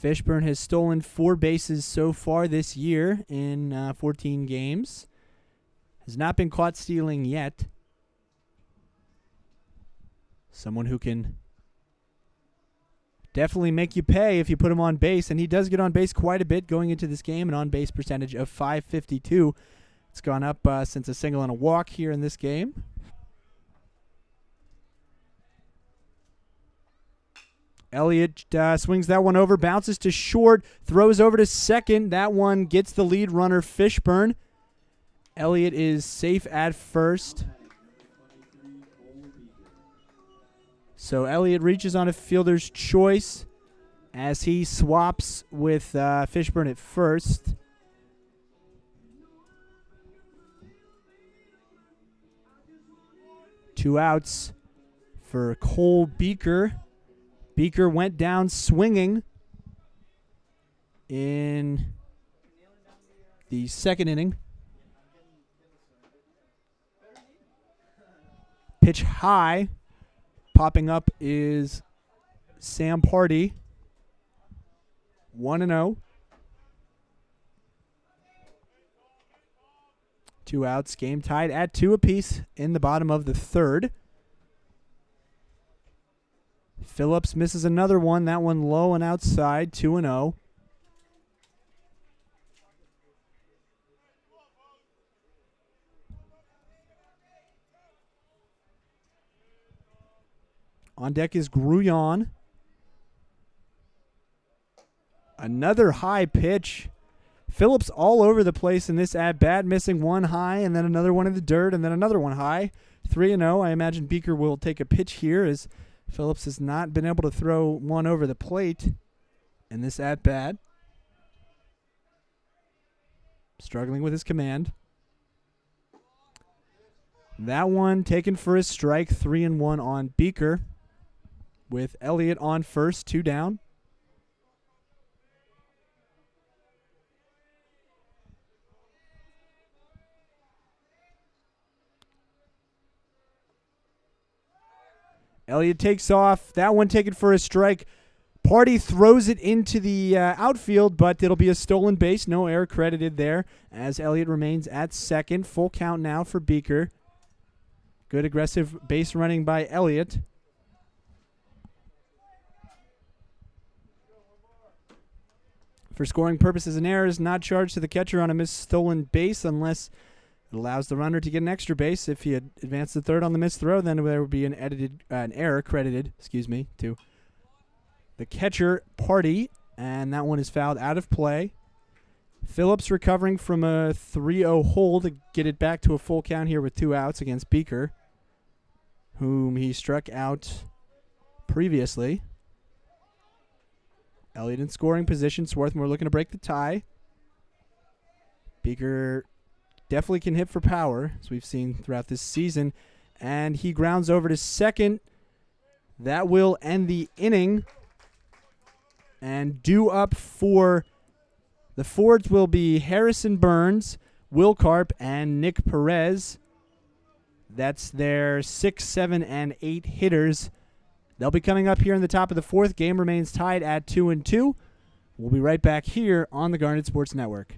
Fishburne has stolen 4 bases so far this year in 14 games. Has not been caught stealing yet. Someone who can definitely make you pay if you put him on base, and he does get on base quite a bit going into this game, an on-base percentage of .552. It's gone up since a single and a walk here in this game. Elliott swings that one over, bounces to short, throws over to second. That one gets the lead runner, Fishburne. Elliott is safe at first. So Elliott reaches on a fielder's choice as he swaps with Fishburne at first. Two outs for Cole Beaker. Beaker went down swinging in the second inning. Pitch high. Popping up is Sam Party. 1-0. 2 outs. Game tied at 2 apiece in the bottom of the 3rd. Phillips misses another one. That one low and outside. 2-0. On deck is Grullon. Another high pitch. Phillips all over the place in this at-bat, missing one high and then another one in the dirt and then another one high. 3-0. I imagine Beaker will take a pitch here as Phillips has not been able to throw one over the plate in this at-bat. Struggling with his command. That one taken for a strike, 3-1 on Beaker. With Elliott on first, 2 down. Elliott takes off. That one taken for a strike. Party throws it into the outfield, but it'll be a stolen base. No error credited there as Elliott remains at second. Full count now for Beaker. Good aggressive base running by Elliott. For scoring purposes, an error is not charged to the catcher on a missed stolen base unless it allows the runner to get an extra base. If he had advanced to third on the missed throw, then there would be an error credited, to the catcher, Party, and that one is fouled out of play. Phillips recovering from a 3-0 hold to get it back to a full count here with 2 outs against Beaker, whom he struck out previously. Elliott in scoring position. Swarthmore looking to break the tie. Beaker definitely can hit for power, as we've seen throughout this season. And he grounds over to second. That will end the inning. And due up for the Fords will be Harrison Burns, Will Karp, and Nick Perez. That's their 6, 7, and 8 hitters. They'll be coming up here in the top of the 4th. Game remains tied at 2-2. We'll be right back here on the Garnet Sports Network.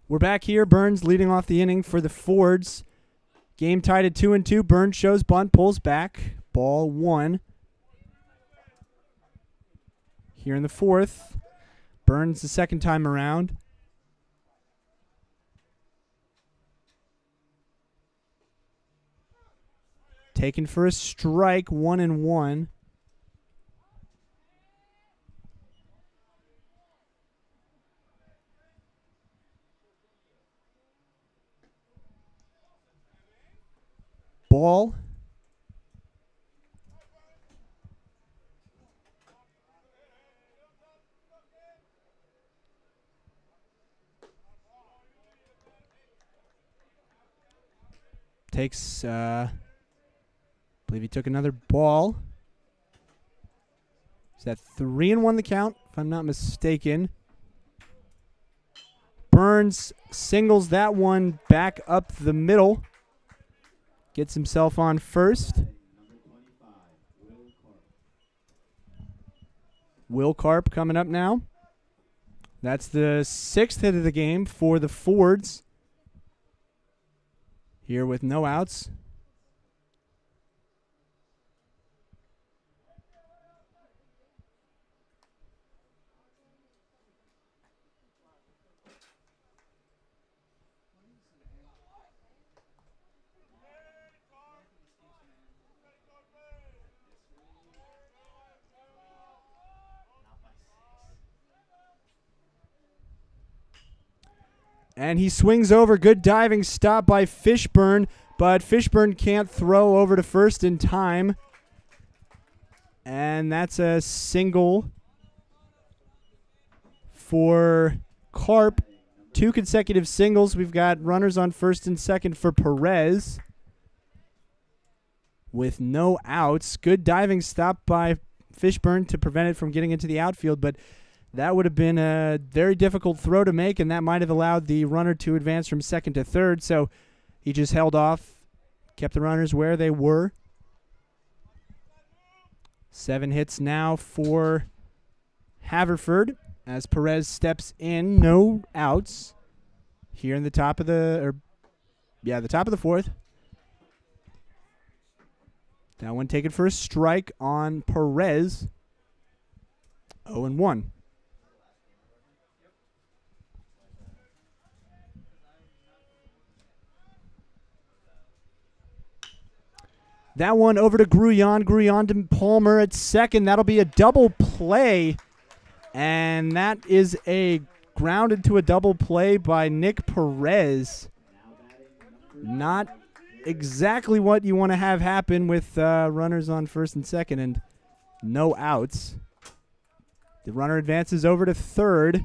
We're back here. Burns leading off the inning for the Fords. Game tied at 2-2. Burns shows bunt, pulls back. Ball 1. Here in the 4th. Burns the second time around. Taken for a strike, 1-1. Ball. Takes, I believe he took another ball. Is that 3-1 the count, if I'm not mistaken? Burns singles that one back up the middle. Gets himself on first. Will Karp coming up now. That's the 6th hit of the game for the Fords. Here with no outs. And he swings over. Good diving stop by Fishburne, but Fishburne can't throw over to first in time. And that's a single for Karp 2 consecutive singles. We've got runners on first and second for Perez with no outs. Good diving stop by Fishburne to prevent it from getting into the outfield, but that would have been a very difficult throw to make, and that might have allowed the runner to advance from second to third, so he just held off, kept the runners where they were. 7 hits now for Haverford as Perez steps in. No outs here in the top of the fourth. That one taken for a strike on Perez. 0-1. That one over to Grullon. Grullon to Palmer at second. That'll be a double play. And that is a grounded to a double play by Nick Perez. Not exactly what you want to have happen with runners on first and second and no outs. The runner advances over to third.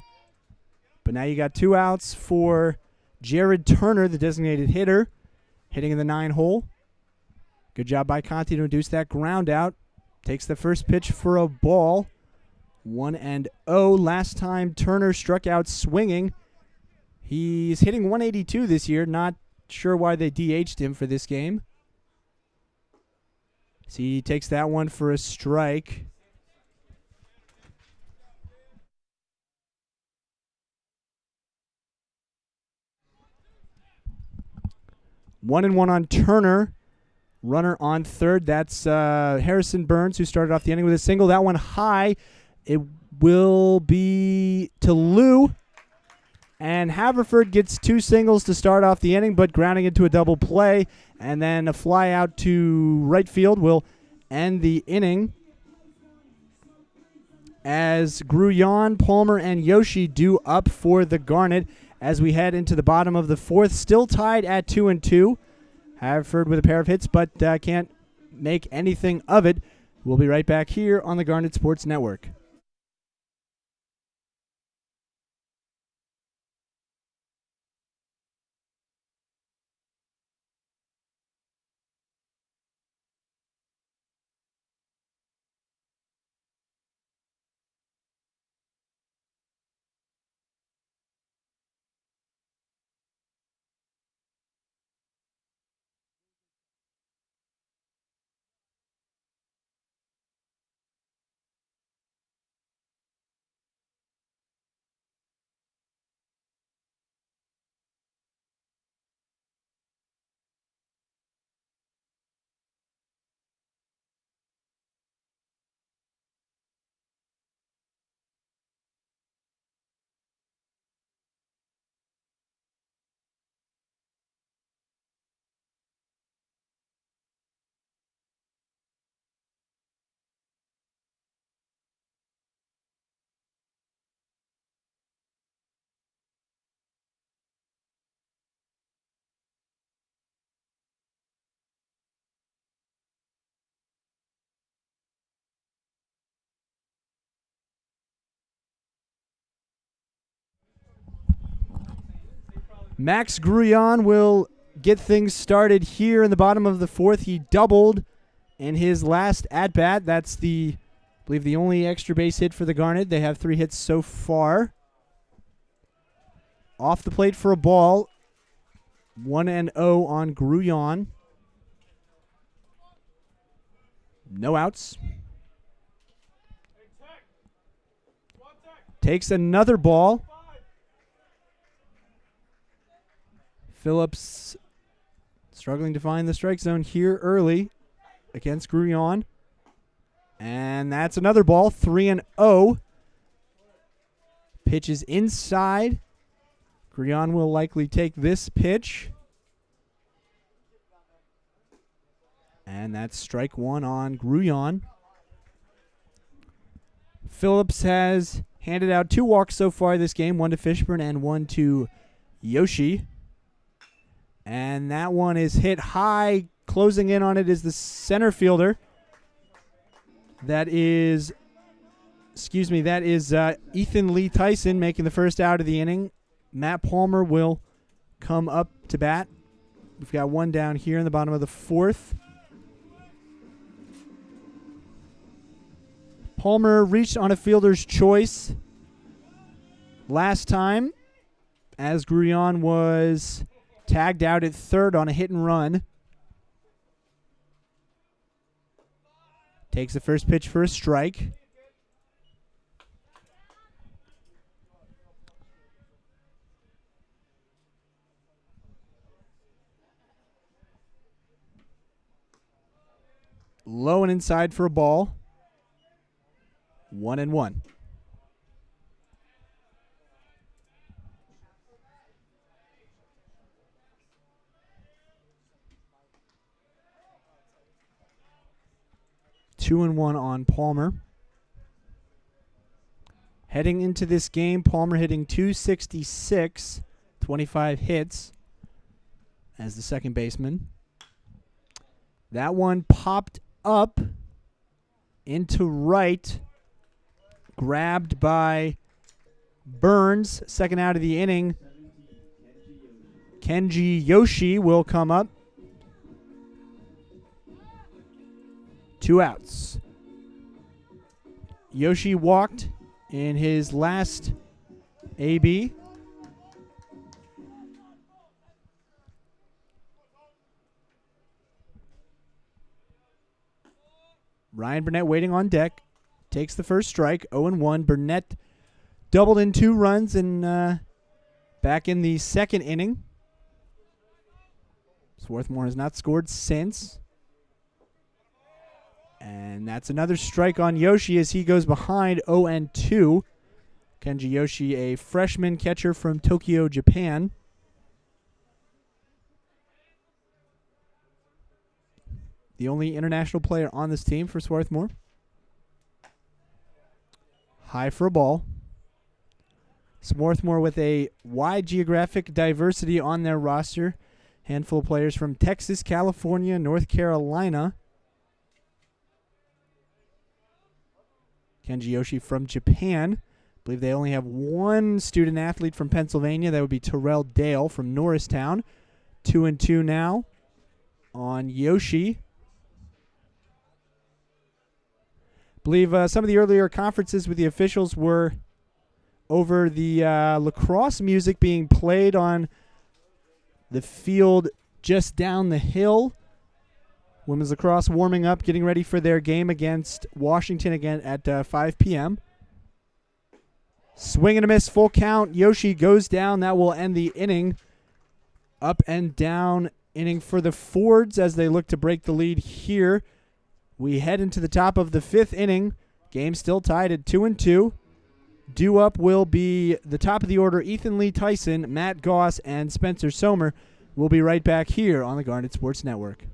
But now you got 2 outs for Jared Turner, the designated hitter, hitting in the 9 hole. Good job by Conti to induce that ground out. Takes the first pitch for a ball. 1-0. Last time Turner struck out swinging. He's hitting 182 this year. Not sure why they DH'd him for this game. So he takes that one for a strike. One and one on Turner. Runner on third. That's Harrison Burns, who started off the inning with a single. That one high. It will be to Lou. And Haverford gets 2 singles to start off the inning, but grounding into a double play. And then a fly out to right field will end the inning. As Grullon, Palmer, and Yoshi do up for the Garnet as we head into the bottom of the fourth. Still tied at 2-2. Haverford with a pair of hits, but can't make anything of it. We'll be right back here on the Garnet Sports Network. Max Grullon will get things started here in the bottom of the fourth. He doubled in his last at-bat. That's I believe the only extra base hit for the Garnet. They have 3 hits so far. Off the plate for a ball. 1-0 on Grullon. No outs. Takes another ball. Phillips struggling to find the strike zone here early against Grullon. And that's another ball, 3-0. Pitch is inside. Grullon will likely take this pitch. And that's strike 1 on Grullon. Phillips has handed out 2 walks so far this game, 1 to Fishburne and 1 to Yoshi. And that one is hit high. Closing in on it is the center fielder. That is Ethan Lee Tyson making the first out of the inning. Matt Palmer will come up to bat. We've got one down here in the bottom of the fourth. Palmer reached on a fielder's choice last time as Grullon was tagged out at third on a hit and run. Takes the first pitch for a strike. Low and inside for a ball. 1-1. Two and one on Palmer. Heading into this game, Palmer hitting .266, 25 hits as the second baseman. That one popped up into right, grabbed by Burns. Second out of the inning. Kenji Yoshi will come up. 2 outs. Yoshi walked in his last AB. Ryan Burnett waiting on deck. Takes the first strike, 0-1. Burnett doubled in 2 runs and back in the second inning. Swarthmore has not scored since. And that's another strike on Yoshi as he goes behind 0-2. Kenji Yoshi, a freshman catcher from Tokyo, Japan. The only international player on this team for Swarthmore. High for a ball. Swarthmore with a wide geographic diversity on their roster. Handful of players from Texas, California, North Carolina. Kenji Yoshi from Japan. I believe they only have one student athlete from Pennsylvania. That would be Terrell Dale from Norristown. 2-2 now on Yoshi. Believe some of the earlier conferences with the officials were over the lacrosse music being played on the field just down the hill. Women's lacrosse warming up, getting ready for their game against Washington again at 5 p.m. Swing and a miss, full count. Yoshi goes down. That will end the inning. Up and down inning for the Fords as they look to break the lead here. We head into the top of the 5th inning. Game still tied at 2-2. Due up will be the top of the order, Ethan Lee Tyson, Matt Goss, and Spencer Sommer. We'll be right back here on the Garnet Sports Network.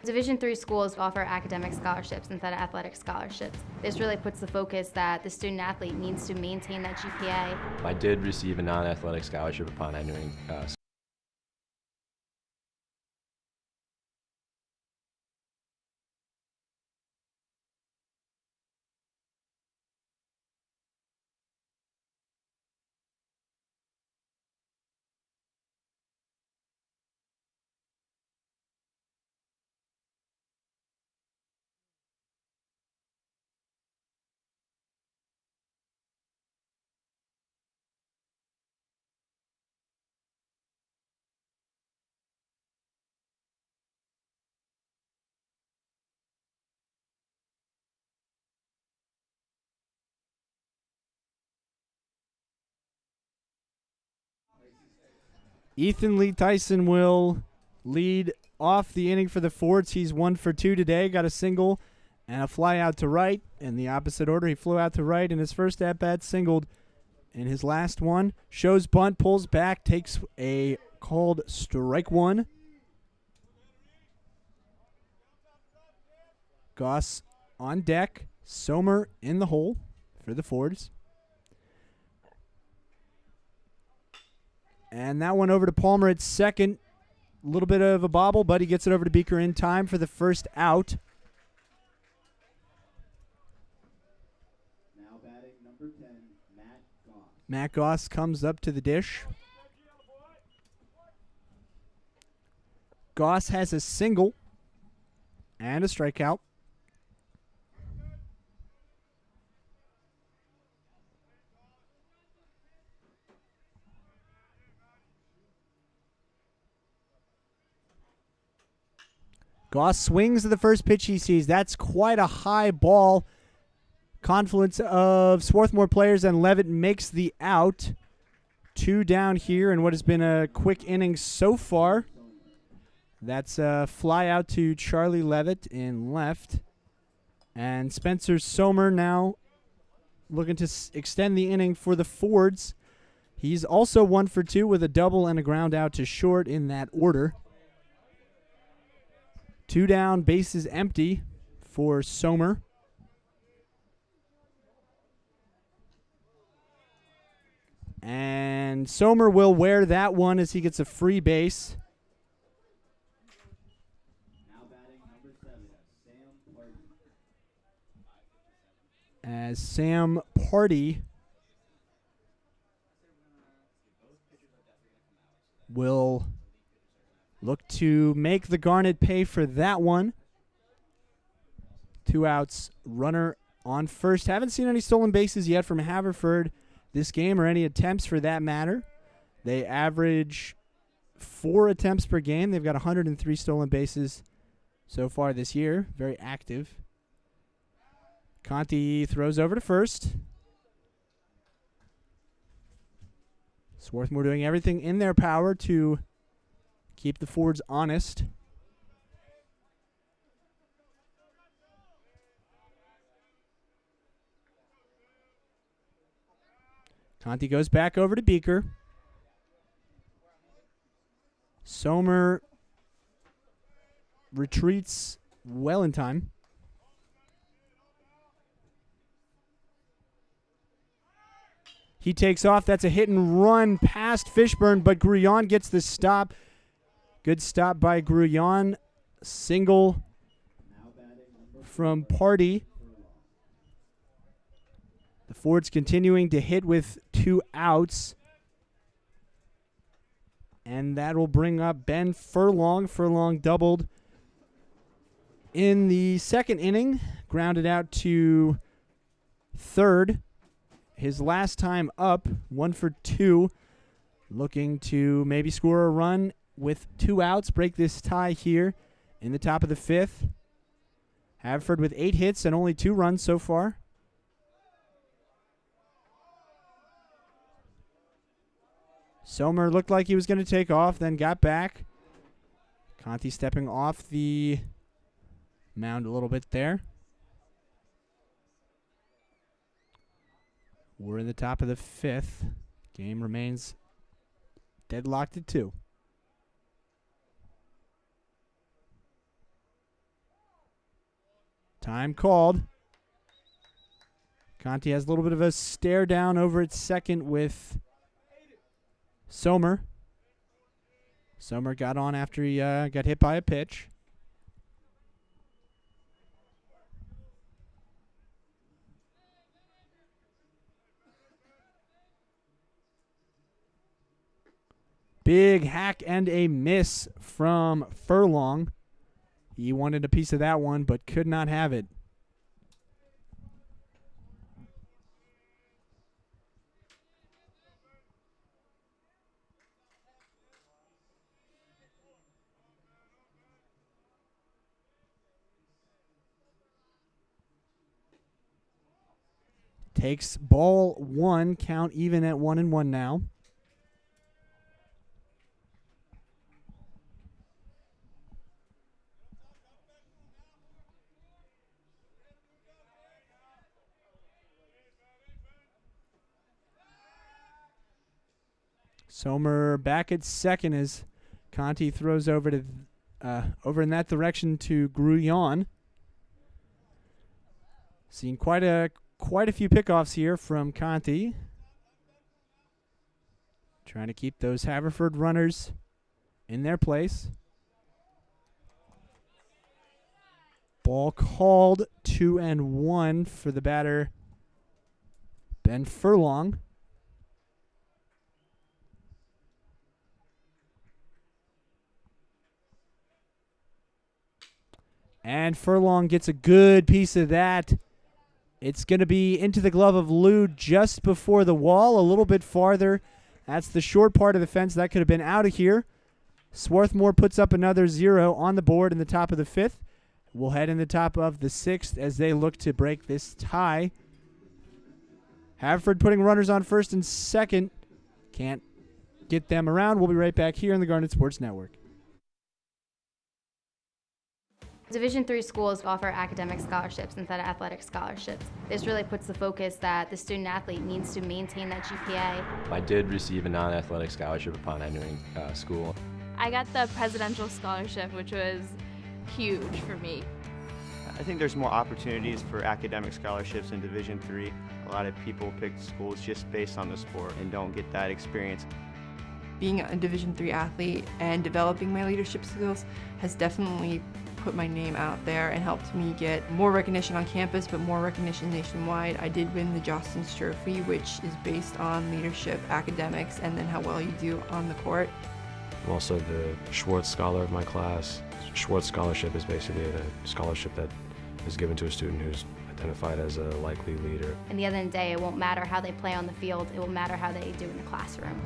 Division III schools offer academic scholarships instead of athletic scholarships. This really puts the focus that the student athlete needs to maintain that GPA. I did receive a non-athletic scholarship upon entering Ethan Lee Tyson will lead off the inning for the Fords. He's 1 for 2 today. Got a single and a fly out to right. In the opposite order, he flew out to right in his first at-bat, singled in his last one. Shows bunt, pulls back, takes a called strike one. Goss on deck. Sommer in the hole for the Fords. And that one over to Palmer at second. A little bit of a bobble, but he gets it over to Beaker in time for the first out. Now batting number 10, Matt Goss. Matt Goss comes up to the dish. Goss has a single and a strikeout. Goss swings at the first pitch he sees. That's quite a high ball. Confluence of Swarthmore players, and Levitt makes the out. 2 down here in what has been a quick inning so far. That's a fly out to Charlie Levitt in left. And Spencer Sommer now looking to extend the inning for the Fords. He's also 1 for 2 with a double and a ground out to short in that order. 2 down, bases empty for Sommer. And Sommer will wear that one as he gets a free base. Now batting number 7, Sam Party. As Sam Party will look to make the Garnet pay for that one. 2 outs, runner on first. Haven't seen any stolen bases yet from Haverford this game, or any attempts for that matter. They average 4 attempts per game. They've got 103 stolen bases so far this year. Very active. Conti throws over to first. Swarthmore doing everything in their power to keep the Fords honest. Conti goes back over to Beaker. Sommer retreats well in time. He takes off. That's a hit and run past Fishburne, but Grullon gets the stop. Good stop by Grullon. Single from Party. The Fords continuing to hit with 2 outs. And that will bring up Ben Furlong. Furlong doubled in the second inning. Grounded out to third. His last time up, 1 for 2. Looking to maybe score a run with 2 outs. Break this tie here in the top of the 5th. Haverford with 8 hits and only 2 runs so far. Sommer looked like he was going to take off, then got back. Conti stepping off the mound a little bit there. We're in the top of the 5th. Game remains deadlocked at 2. Time called. Conti has a little bit of a stare down over at second with Sommer. Sommer got on after he got hit by a pitch. Big hack and a miss from Furlong. He wanted a piece of that one, but could not have it. Takes ball 1, count even at 1-1 now. Sommer back at second as Conti throws over to over in that direction to Grullon. Seen quite a few pickoffs here from Conti. Trying to keep those Haverford runners in their place. Ball called, 2-1 for the batter, Ben Furlong. And Furlong gets a good piece of that. It's going to be into the glove of Lou just before the wall, a little bit farther. That's the short part of the fence. That could have been out of here. Swarthmore puts up another 0 on the board in the top of the 5th. We'll head in the top of the 6th as they look to break this tie. Haverford putting runners on first and second. Can't get them around. We'll be right back here on the Garnet Sports Network. Division III schools offer academic scholarships instead of athletic scholarships. This really puts the focus that the student athlete needs to maintain that GPA. I did receive a non-athletic scholarship upon entering school. I got the presidential scholarship, which was huge for me. I think there's more opportunities for academic scholarships in Division III. A lot of people pick schools just based on the sport and don't get that experience. Being a Division III athlete and developing my leadership skills has definitely put my name out there and helped me get more recognition on campus, but more recognition nationwide. I did win the Jostens Trophy, which is based on leadership, academics, and then how well you do on the court. I'm also the Schwartz Scholar of my class. Schwartz Scholarship is basically a scholarship that is given to a student who's identified as a likely leader. And the end of the day, it won't matter how they play on the field. It will matter how they do in the classroom.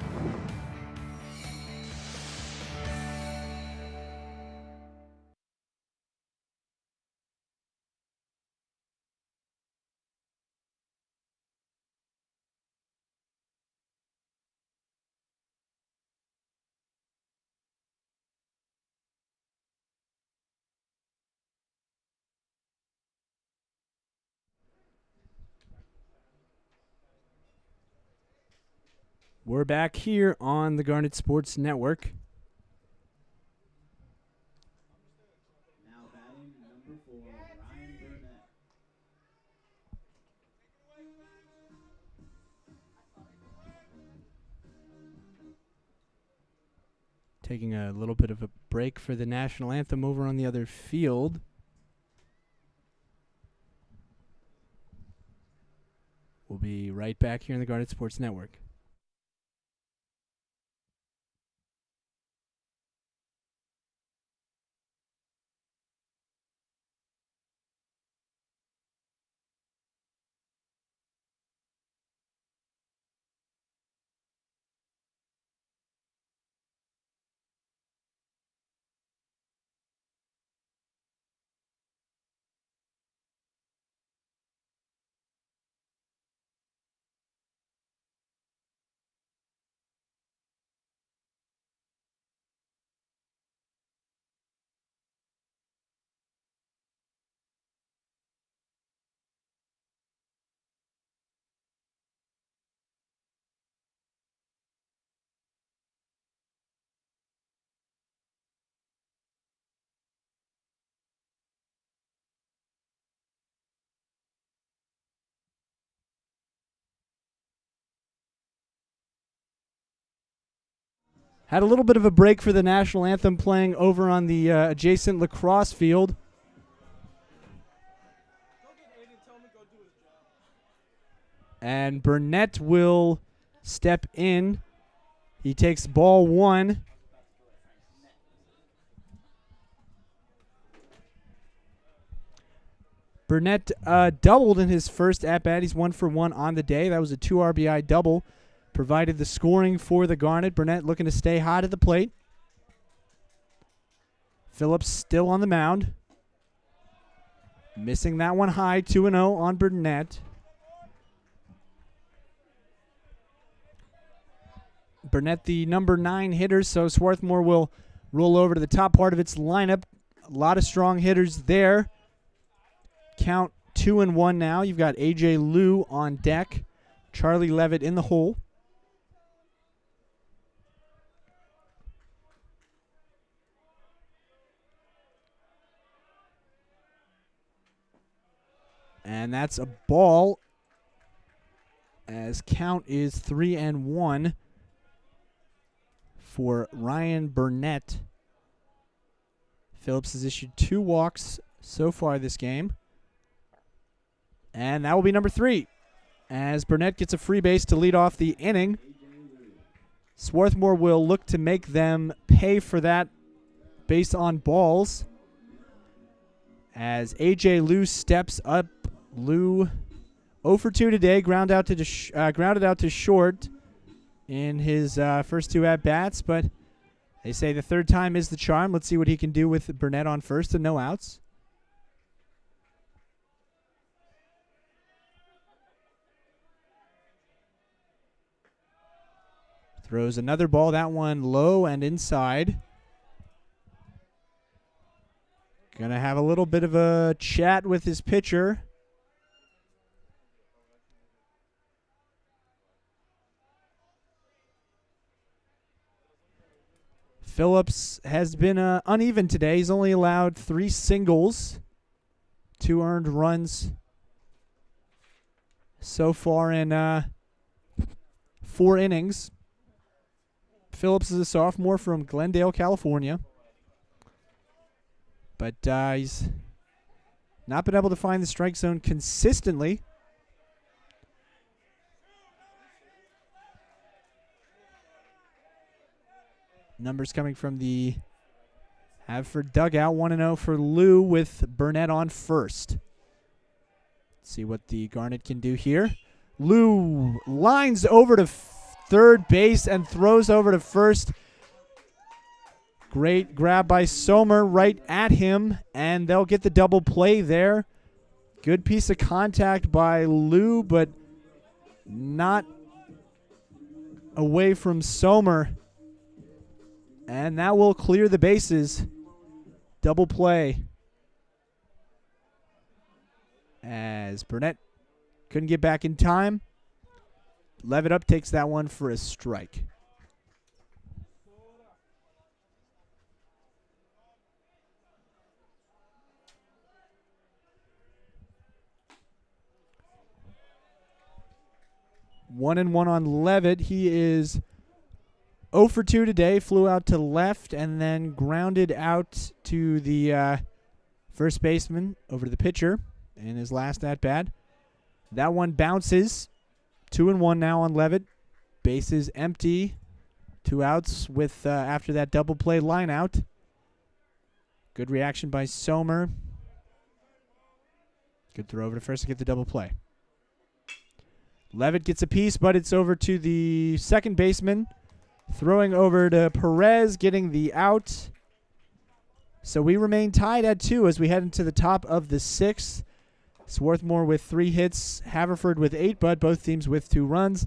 We're back here on the Garnet Sports Network. Now batting number 4, Ryan Burnett. Taking a little bit of a break for the national anthem over on the other field. We'll be right back here on the Garnet Sports Network. Had a little bit of a break for the national anthem playing over on the adjacent lacrosse field. And Burnett will step in. He takes ball 1. Burnett doubled in his first at-bat. He's 1 for 1 on the day. That was a 2 RBI double. Provided the scoring for the Garnet. Burnett looking to stay hot at the plate. Phillips still on the mound. Missing that one high, 2-0 on Burnett. Burnett, the number 9 hitter, so Swarthmore will roll over to the top part of its lineup. A lot of strong hitters there. Count 2-1 now. You've got A.J. Liu on deck. Charlie Levitt in the hole. And that's a ball, as count is 3-1 for Ryan Burnett. Phillips has issued 2 walks so far this game. And that will be number 3, as Burnett gets a free base to lead off the inning. Swarthmore will look to make them pay for that based on balls, as A.J. Liu steps up. Liu 0 for 2 today, grounded out to short in his first 2 at-bats, but they say the third time is the charm. Let's see what he can do with Burnett on first and no outs. Throws another ball, that one low and inside. Gonna have a little bit of a chat with his pitcher. Phillips has been uneven today. He's only allowed 3 singles, 2 earned runs so far in 4 innings. Phillips is a sophomore from Glendale, California. But he's not been able to find the strike zone consistently. Numbers coming from the Haverford dugout. 1-0 for Liu with Burnett on first. Let's see what the Garnet can do here. Liu lines over to third base and throws over to first. Great grab by Sommer right at him, and they'll get the double play there. Good piece of contact by Liu, but not away from Sommer. And that will clear the bases. Double play. As Burnett couldn't get back in time. Levitt up takes that one for a strike. One and one on Levitt. He is 0 for 2 today. Flew out to left and then grounded out to the first baseman over to the pitcher in his last at bat. That one bounces. 2-1 now on Levitt. Bases empty. 2 outs with after that double play line out. Good reaction by Sommer. Good throw over to first to get the double play. Levitt gets a piece, but it's over to the second baseman. Throwing over to Perez, getting the out. So we remain tied at 2 as we head into the top of the 6th. Swarthmore with 3 hits, Haverford with 8, but both teams with 2 runs.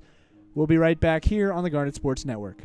We'll be right back here on the Garnet Sports Network.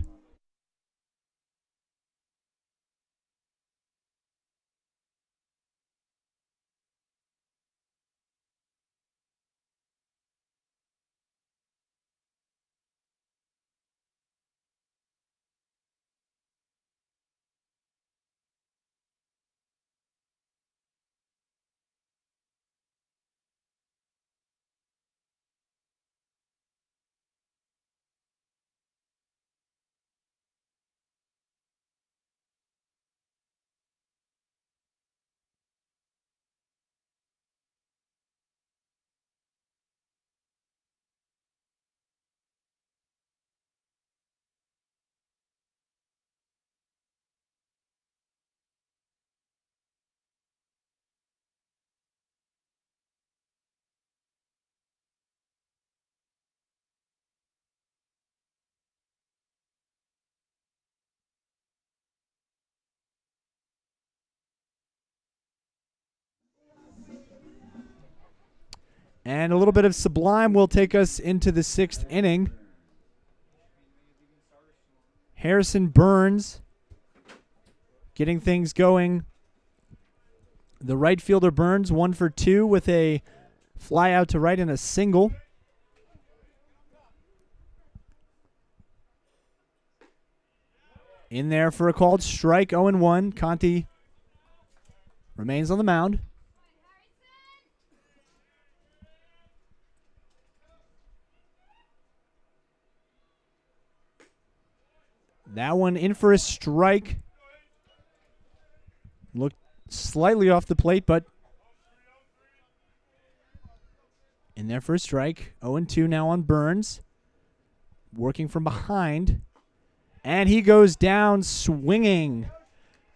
And a little bit of Sublime will take us into the 6th inning. Harrison Burns getting things going. The right fielder Burns 1 for 2 with a fly out to right and a single. In there for a called strike, 0-1. Conti remains on the mound. That one in for a strike. Looked slightly off the plate, but in there for a strike. 0-2 now on Burns. Working from behind. And he goes down swinging.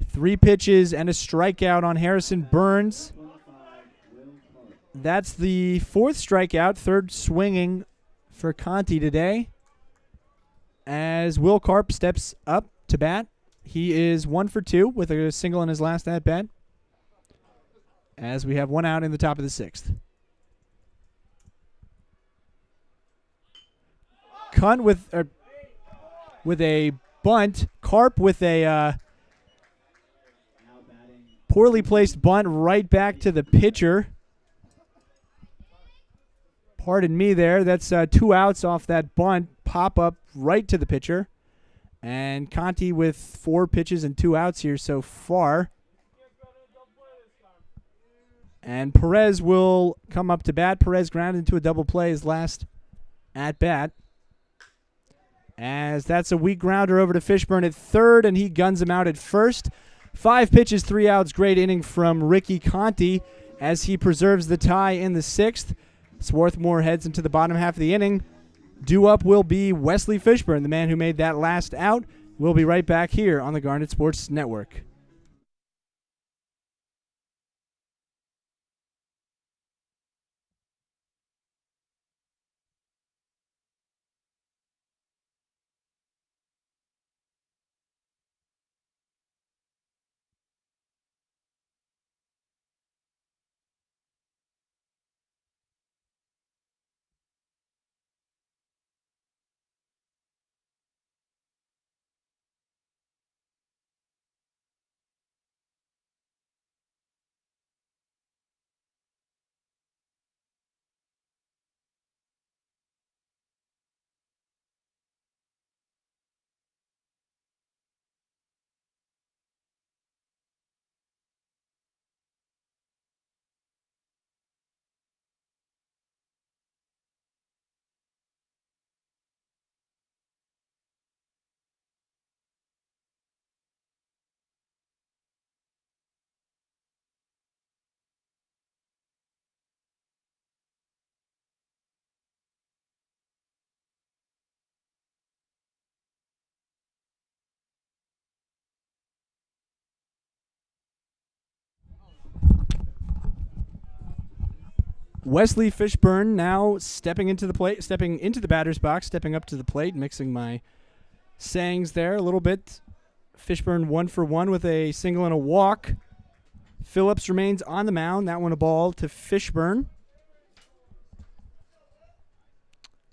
3 pitches and a strikeout on Harrison Burns. That's the 4th strikeout, 3rd swinging for Conti today. As Will Karp steps up to bat. He is 1 for 2 with a single in his last at-bat. As we have 1 out in the top of the 6th. Cunt with a bunt. Karp with a poorly placed bunt right back to the pitcher. Pardon me there. That's 2 outs off that bunt. Pop up right to the pitcher. And Conti with 4 pitches and 2 outs here so far. And Perez will come up to bat. Perez grounded into a double play his last at bat. As that's a weak grounder over to Fishburne at 3rd, and he guns him out at 1st. 5 pitches, 3 outs. Great inning from Ricky Conti as he preserves the tie in the 6th. Swarthmore heads into the bottom half of the inning. Due up will be Wesley Fishburne, the man who made that last out. We'll be right back here on the Garnet Sports Network. Wesley Fishburne now stepping into the batter's box, stepping up to the plate, mixing my sayings there a little bit. Fishburne 1 for 1 with a single and a walk. Phillips remains on the mound. That one a ball to Fishburne.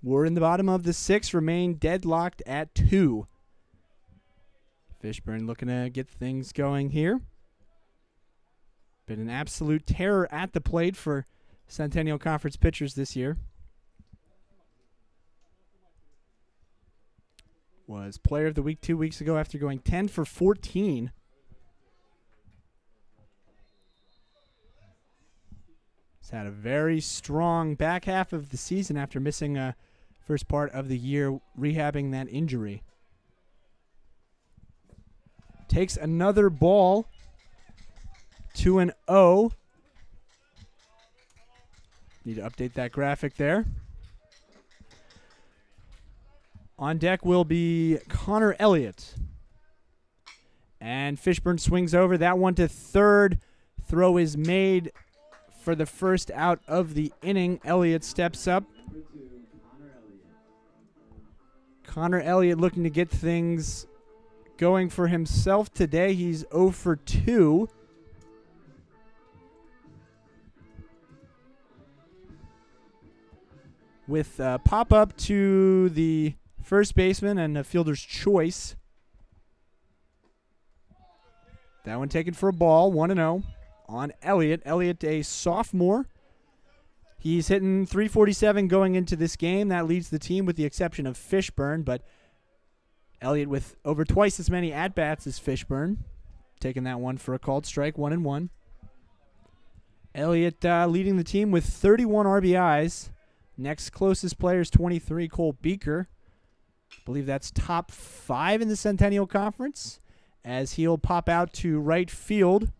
We're in the bottom of the 6th, remain deadlocked at 2. Fishburne looking to get things going here. Been an absolute terror at the plate for Centennial Conference pitchers this year. Was Player of the Week 2 weeks ago after going 10 for 14. He's had a very strong back half of the season after missing first part of the year rehabbing that injury. Takes another ball. 2-0. Need to update that graphic there. On deck will be Connor Elliott. And Fishburne swings over. That one to 3rd. Throw is made for the first out of the inning. Elliott steps up. Connor Elliott looking to get things going for himself today. He's 0 for 2. With pop-up to the first baseman and a fielder's choice. That one taken for a ball, 1-0 on Elliott. Elliott, a sophomore. He's hitting .347 going into this game. That leads the team with the exception of Fishburne, but Elliott with over twice as many at-bats as Fishburne. Taking that one for a called strike, 1-1. Elliott leading the team with 31 RBIs. Next closest player is 23, Cole Beaker. I believe that's top 5 in the Centennial Conference, as he'll pop out to right field.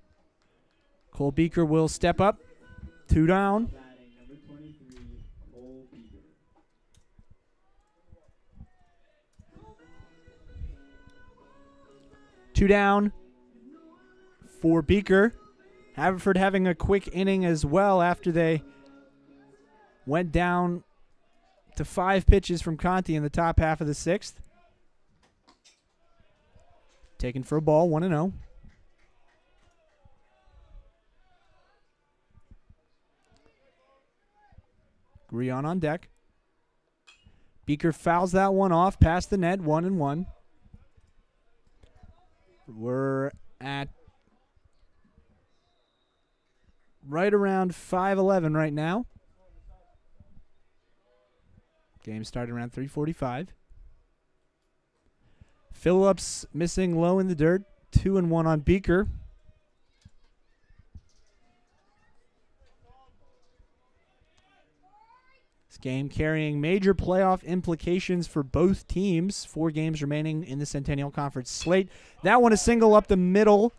Cole Beaker will step up. 2 down. Batting number 23, Cole Beaker. 2 down for Beaker. Haverford having a quick inning as well after they went down to 5 pitches from Conti in the top half of the 6th. Taken for a ball, 1-0. Grion on deck. Beaker fouls that one off past the net, 1-1. We're at right around 5:11 right now. Game started around 3:45. Phillips missing low in the dirt. 2-1 on Beaker. This game carrying major playoff implications for both teams. 4 games remaining in the Centennial Conference slate. That one a single up the middle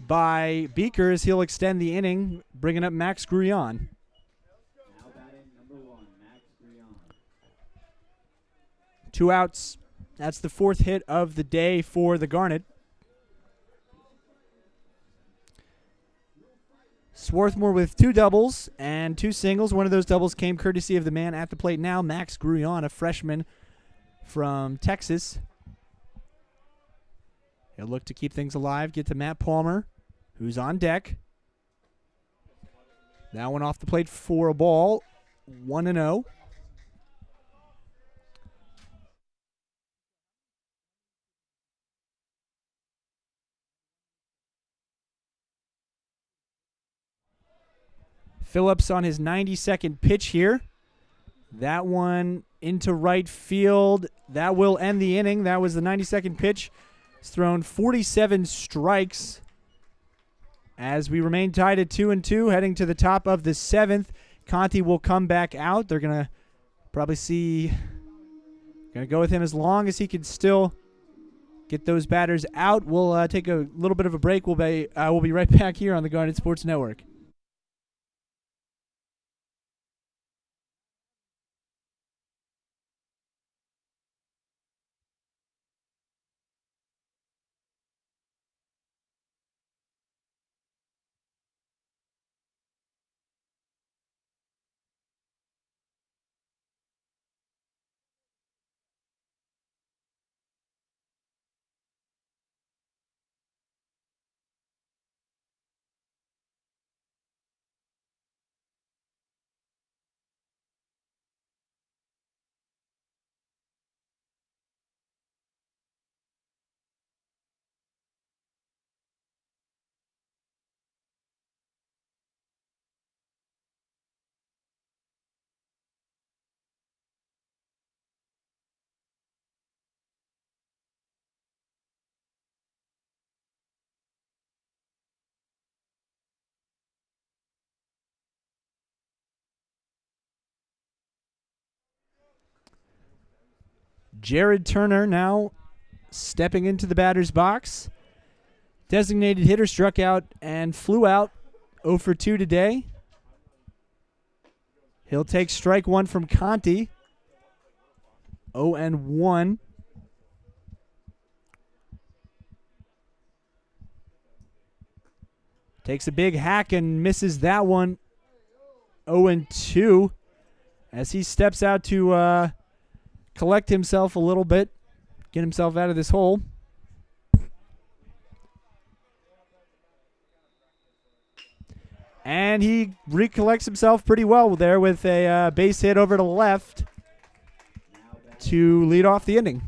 by Beaker as he'll extend the inning, bringing up Max Gruyon. Now batting number 1, Max Grion. 2 outs. That's the 4th hit of the day for the Garnet. Swarthmore with 2 doubles and 2 singles. One of those doubles came courtesy of the man at the plate now, Max Gruyon, a freshman from Texas. He'll look to keep things alive, get to Matt Palmer, who's on deck. That one off the plate for a ball, 1-0. Phillips on his 92nd pitch here. That one into right field. That will end the inning. That was the 92nd pitch. He's thrown 47 strikes as we remain tied at 2-2, heading to the top of the 7th. Conti will come back out. They're going to probably going to go with him as long as he can still get those batters out. We'll take a little bit of a break. We'll be right back here on the Garnet Sports Network. Jared Turner now stepping into the batter's box. Designated hitter struck out and flew out 0 for 2 today. He'll take strike 1 from Conti. 0-1. Takes a big hack and misses that one. 0-2 as he steps out to collect himself a little bit, get himself out of this hole. And he recollects himself pretty well there with a base hit over to the left to lead off the inning.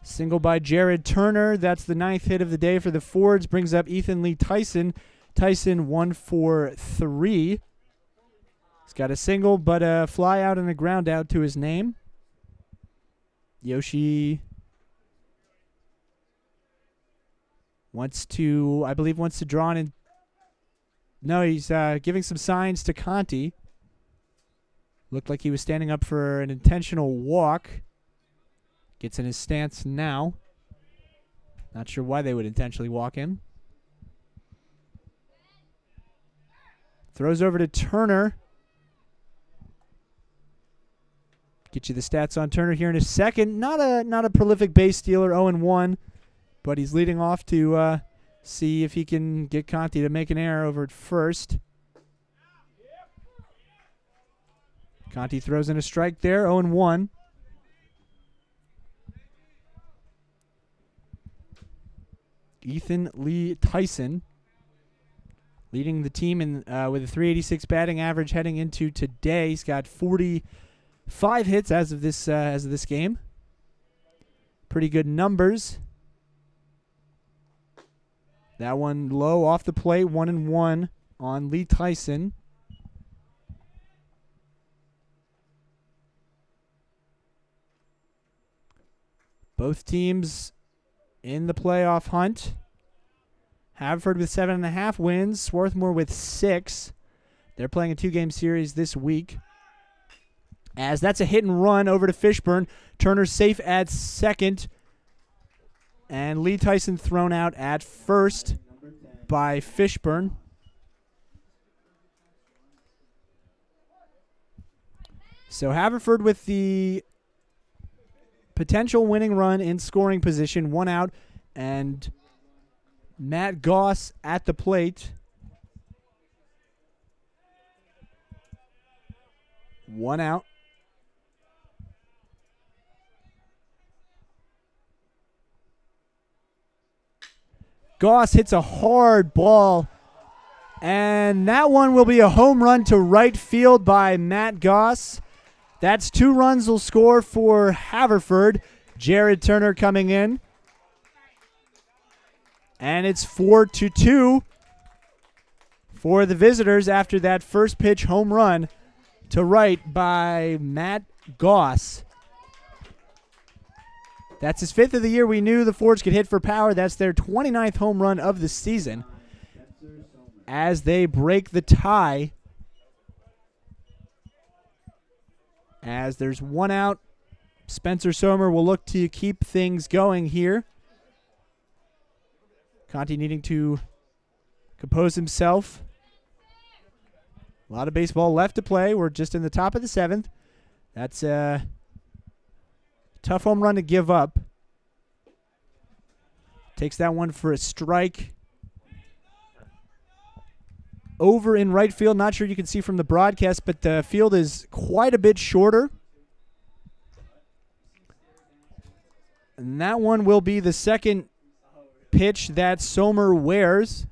Single by Jared Turner. That's the 9th hit of the day for the Fords. Brings up Ethan Lee Tyson. Tyson 1 for 3. He's got a single, but a fly out and a ground out to his name. Yoshi wants to draw in. No, he's giving some signs to Conti. Looked like he was standing up for an intentional walk. Gets in his stance now. Not sure why they would intentionally walk him. Throws over to Turner. Get you the stats on Turner here in a second. Not a prolific base stealer, 0-1, but he's leading off to see if he can get Conti to make an error over at first. Conti throws in a strike there, 0-1. Ethan Lee Tyson leading the team in with a 386 batting average heading into today. He's got 45 hits as of this game. Pretty good numbers. That one low off the plate, 1-1 on Lee Tyson. Both teams in the playoff hunt. Haverford with 7.5 wins. Swarthmore with 6. They're playing a 2-game series this week. As that's a hit and run over to Fishburne. Turner safe at second. And Lee Tyson thrown out at first by Fishburne. So Haverford with the potential winning run in scoring position, 1 out, and Matt Goss at the plate. 1 out. Goss hits a hard ball, and that one will be a home run to right field by Matt Goss. That's 2 runs will score for Haverford. Jared Turner coming in. And it's 4-2 for the visitors after that first pitch home run to right by Matt Goss. That's his 5th of the year. We knew the Forge could hit for power. That's their 29th home run of the season as they break the tie. As there's 1 out, Spencer Sommer will look to keep things going here. Conti needing to compose himself. A lot of baseball left to play. We're just in the top of the 7th. That's a tough home run to give up. Takes that one for a strike. Over in right field. Not sure you can see from the broadcast, but the field is quite a bit shorter. And that one will be the second pitch that Sommer wears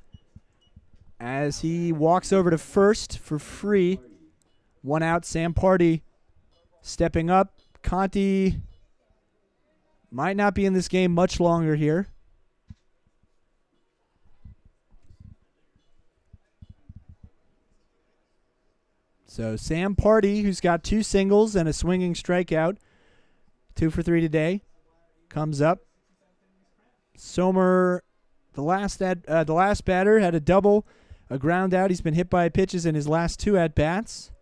as he walks over to first for free. 1 out, Sam Party stepping up. Conti might not be in this game much longer here. So Sam Party, who's got 2 singles and a swinging strikeout, 2 for 3 today, comes up. Sommer, the last batter, had a double, a ground out. He's been hit by pitches in his last 2 at-bats.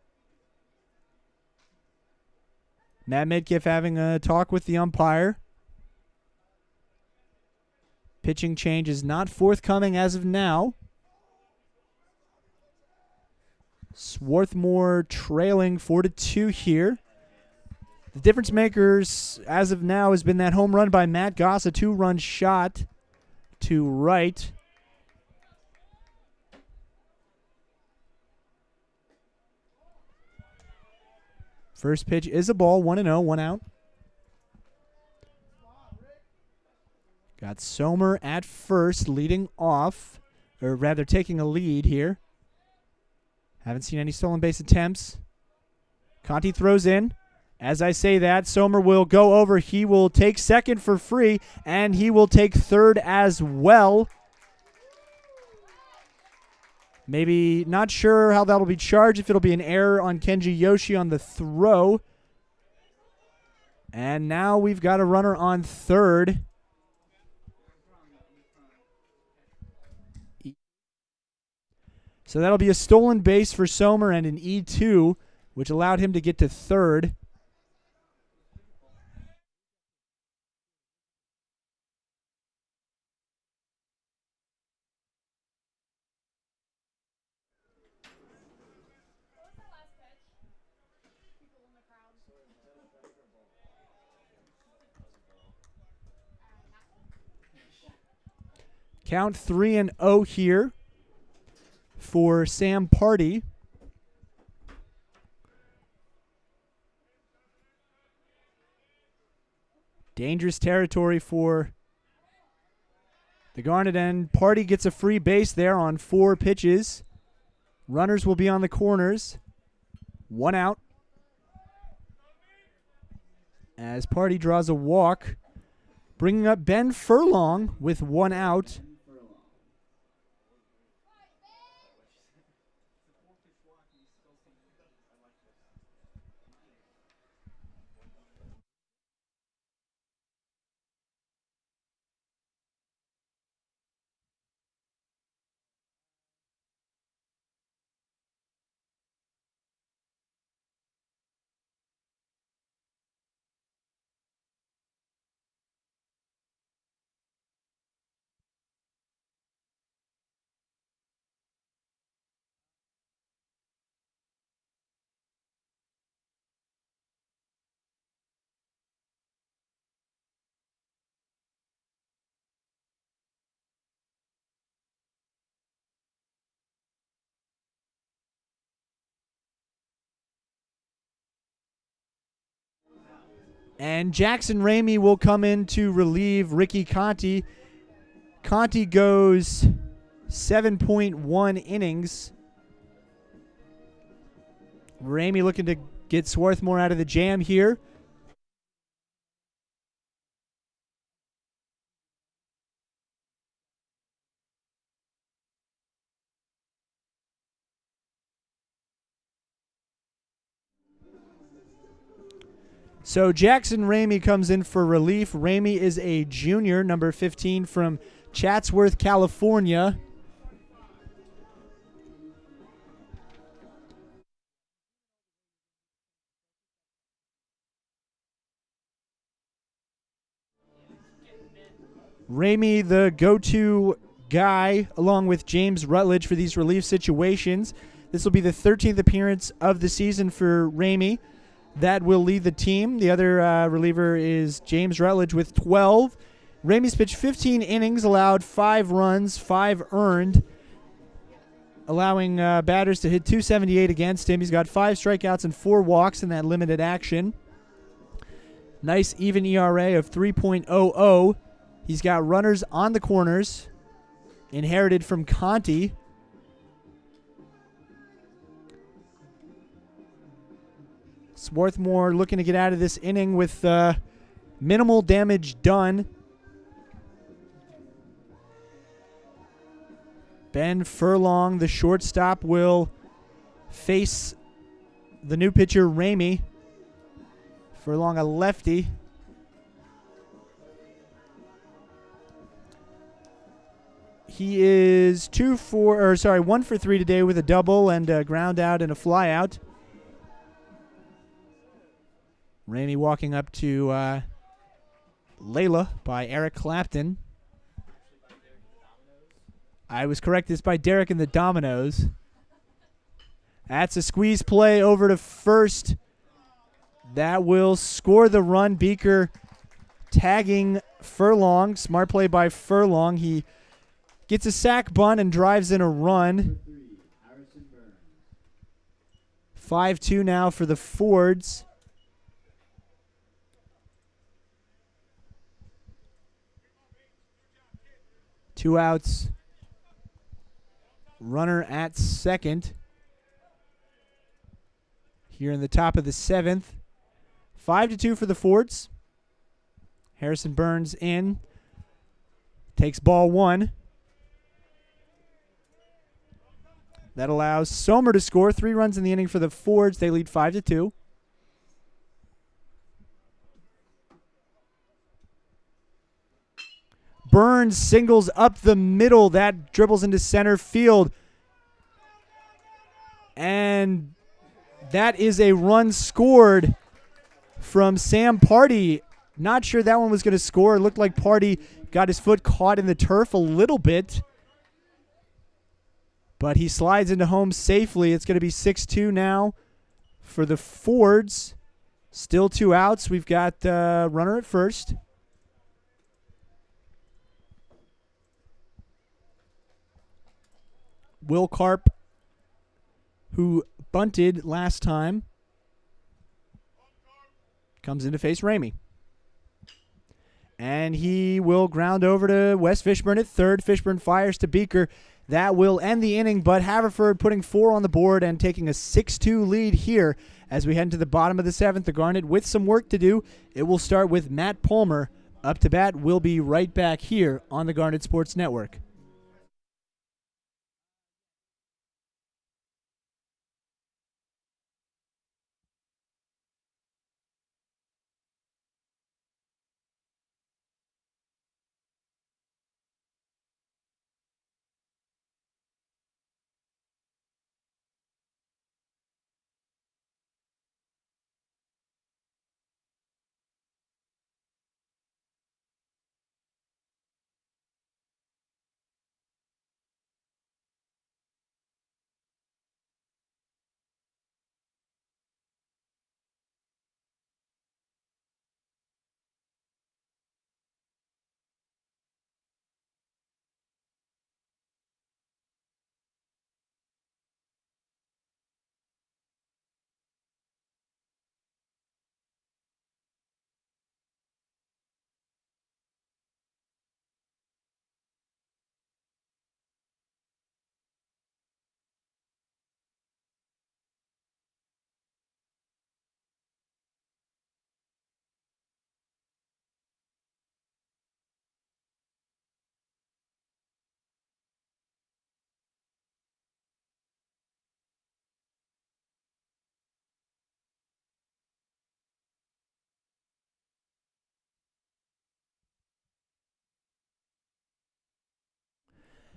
Matt Midkiff having a talk with the umpire. Pitching change is not forthcoming as of now. Swarthmore trailing 4-2 here. The difference makers as of now has been that home run by Matt Goss, a 2-run shot to right. First pitch is a ball, 1-0, 1 out. Got Sommer at first, leading off, or rather taking a lead here. Haven't seen any stolen base attempts. Conti throws in. As I say that, Sommer will go over. He will take second for free, and he will take third as well. Maybe not sure how that'll be charged, if it'll be an error on Kenji Yoshi on the throw. And now we've got a runner on third. So that'll be a stolen base for Sommer and an E2 which allowed him to get to third. Count 3-0 here for Sam Party. Dangerous territory for the Garnet end. Party gets a free base there on 4 pitches. Runners will be on the corners. 1 out. As Party draws a walk, bringing up Ben Furlong with 1 out. And Jackson Ramey will come in to relieve Ricky Conti. Conti goes 7.1 innings. Ramey looking to get Swarthmore out of the jam here. So Jackson Ramey comes in for relief. Ramey is a junior, number 15 from Chatsworth, California. Ramey, the go-to guy, along with James Rutledge for these relief situations. This will be the 13th appearance of the season for Ramey. That will lead the team. The other reliever is James Rutledge with 12. Ramey's pitched 15 innings, allowed 5 runs, 5 earned, allowing batters to hit .278 against him. He's got 5 strikeouts and 4 walks in that limited action. Nice even ERA of 3.00. He's got runners on the corners, inherited from Conti. Swarthmore looking to get out of this inning with minimal damage done. Ben Furlong, the shortstop, will face the new pitcher, Ramey. Furlong, a lefty. He is 1 for 3 today with a double and a ground out and a fly out. Ramey walking up to Layla by Eric Clapton. I was correct. It's by Derek and the Dominoes. That's a squeeze play over to first. That will score the run. Beaker tagging Furlong. Smart play by Furlong. He gets a sack bunt and drives in a run. 5-2 now for the Fords. Two outs. Runner at second. Here in the top of the 7th. 5-2 for the Fords. Harrison Burns in. Takes ball 1. That allows Sommer to score 3 runs in the inning for the Fords. They lead 5-2. Burns singles up the middle. That dribbles into center field. And That is a run scored from Sam Party. Not sure that one was going to score. It looked like Party got his foot caught in the turf a little bit. But he slides into home safely. It's going to be 6-2 now for the Fords. Still 2 outs. We've got runner at first. Will Karp, who bunted last time, comes in to face Ramey. And he will ground over to Wes Fishburne at third. Fishburne fires to Beaker. That will end the inning, but Haverford putting 4 on the board and taking a 6-2 lead here as we head into the bottom of the 7th. The Garnet with some work to do. It will start with Matt Palmer up to bat. We'll be right back here on the Garnet Sports Network.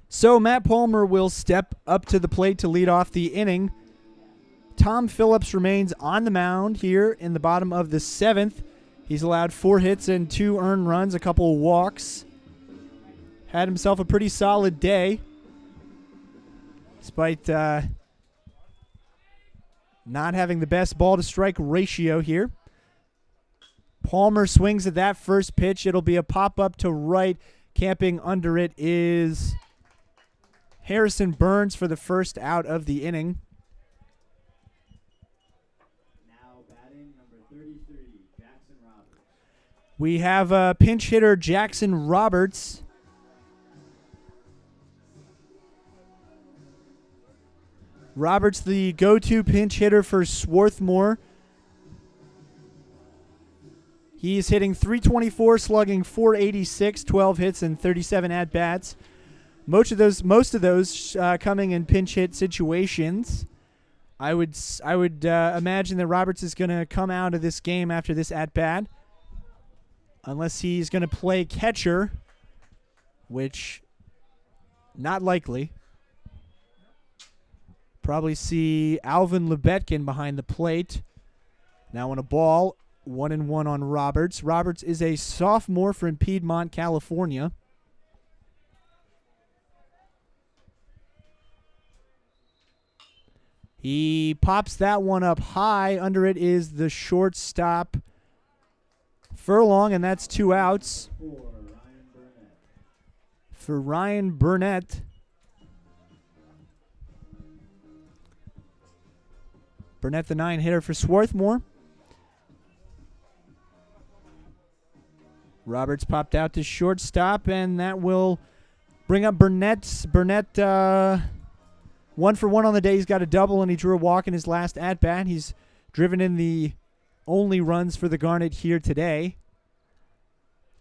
So Matt Palmer will step up to the plate to lead off the inning. Tom Phillips remains on the mound here in the bottom of the 7th. He's allowed 4 hits and 2 earned runs, a couple of walks. Had himself a pretty solid day, despite not having the best ball-to-strike ratio here. Palmer swings at that first pitch. It'll be a pop-up to right. Camping under it is Harrison Burns for the first out of the inning. Now batting number 33, Jackson Roberts. We have pinch hitter Jackson Roberts. Roberts, the go-to pinch hitter for Swarthmore. He's hitting .324, slugging .486, 12 hits and 37 at-bats. Most of those coming in pinch hit situations. I would imagine that Roberts is going to come out of this game after this at bat, unless he's going to play catcher, which not likely. Probably see Alvin Lebetkin behind the plate. Now on a ball, 1-1 on Roberts. Roberts is a sophomore from Piedmont, California. He pops that one up high. Under it is the shortstop, Furlong, and that's 2 outs for Ryan Burnett. Burnett, the 9-hitter for Swarthmore. Roberts popped out to shortstop, and that will bring up Burnett. Burnett, 1 for 1 on the day. He's got a double, and he drew a walk in his last at-bat. He's driven in the only runs for the Garnet here today.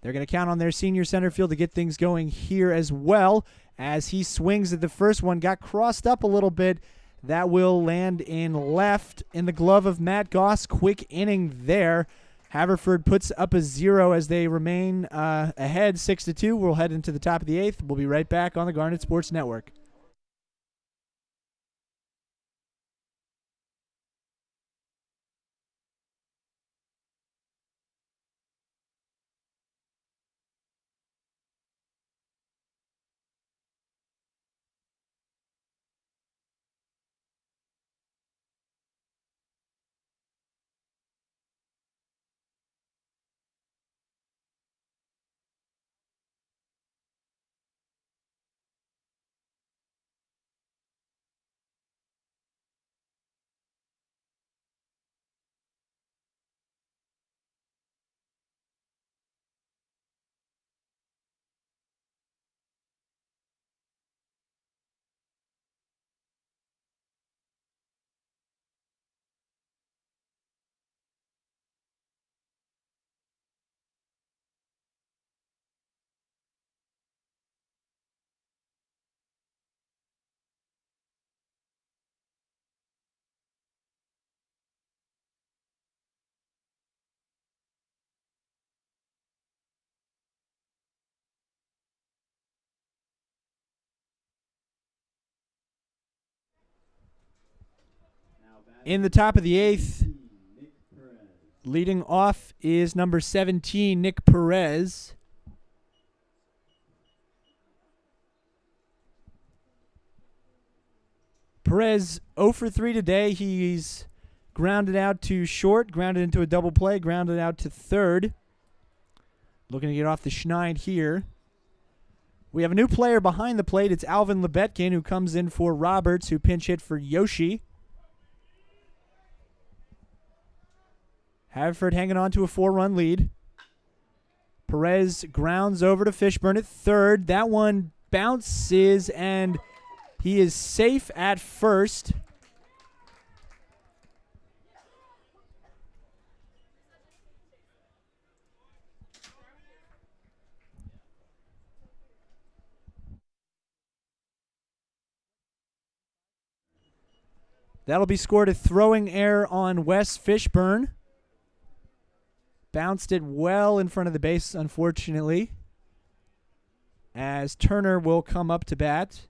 They're going to count on their senior center field to get things going here as well. As he swings at the first one, got crossed up a little bit. That will land in left in the glove of Matt Goss. Quick inning there. Haverford puts up a 0 as they remain ahead 6-2. We'll head into the top of the 8th. We'll be right back on the Garnet Sports Network. In the top of the 8th, Nick Perez. leading off is number 17, Nick Perez. Perez 0 for 3 today. He's grounded out to short, grounded into a double play, grounded out to third. Looking to get off the schneid here. We have a new player behind the plate. It's Alvin Lebetkin, who comes in for Roberts, who pinch hit for Yoshi. Haverford hanging on to a 4-run lead. Perez grounds over to Fishburne at third. That one bounces, and he is safe at first. That'll be scored a throwing error on Wes Fishburne. Bounced it well in front of the base, unfortunately, as Turner will come up to bat.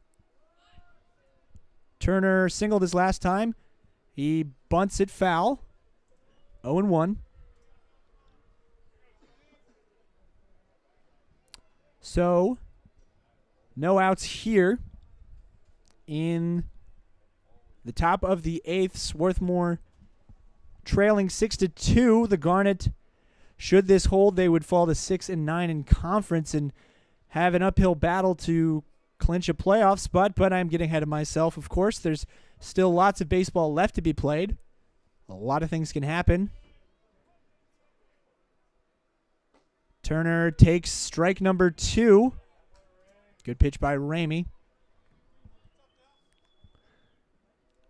Turner singled his last time. He bunts it foul. 0-1. So, no outs here in the top of the 8th. Swarthmore trailing 6-2. The Garnet, should this hold, they would fall to 6-9 in conference and have an uphill battle to clinch a playoff spot, but I'm getting ahead of myself, of course. There's still lots of baseball left to be played. A lot of things can happen. Turner takes strike number 2. Good pitch by Ramey.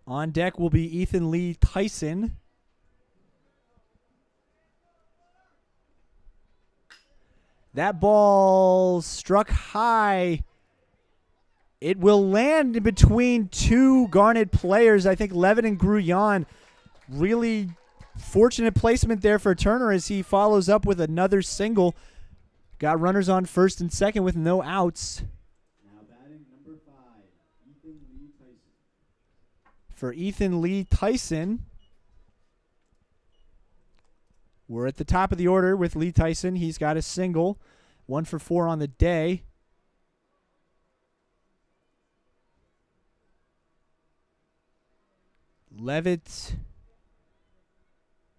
On deck will be Ethan Lee Tyson. That ball struck high. It will land in between two Garnet players. I think Levitt and Gruyan. Really fortunate placement there for Turner as he follows up with another single. Got runners on first and second with no outs. Now batting number 5, Ethan Lee Tyson. For Ethan Lee Tyson, we're at the top of the order with Lee Tyson. He's got a single, 1 for 4 on the day. Levitt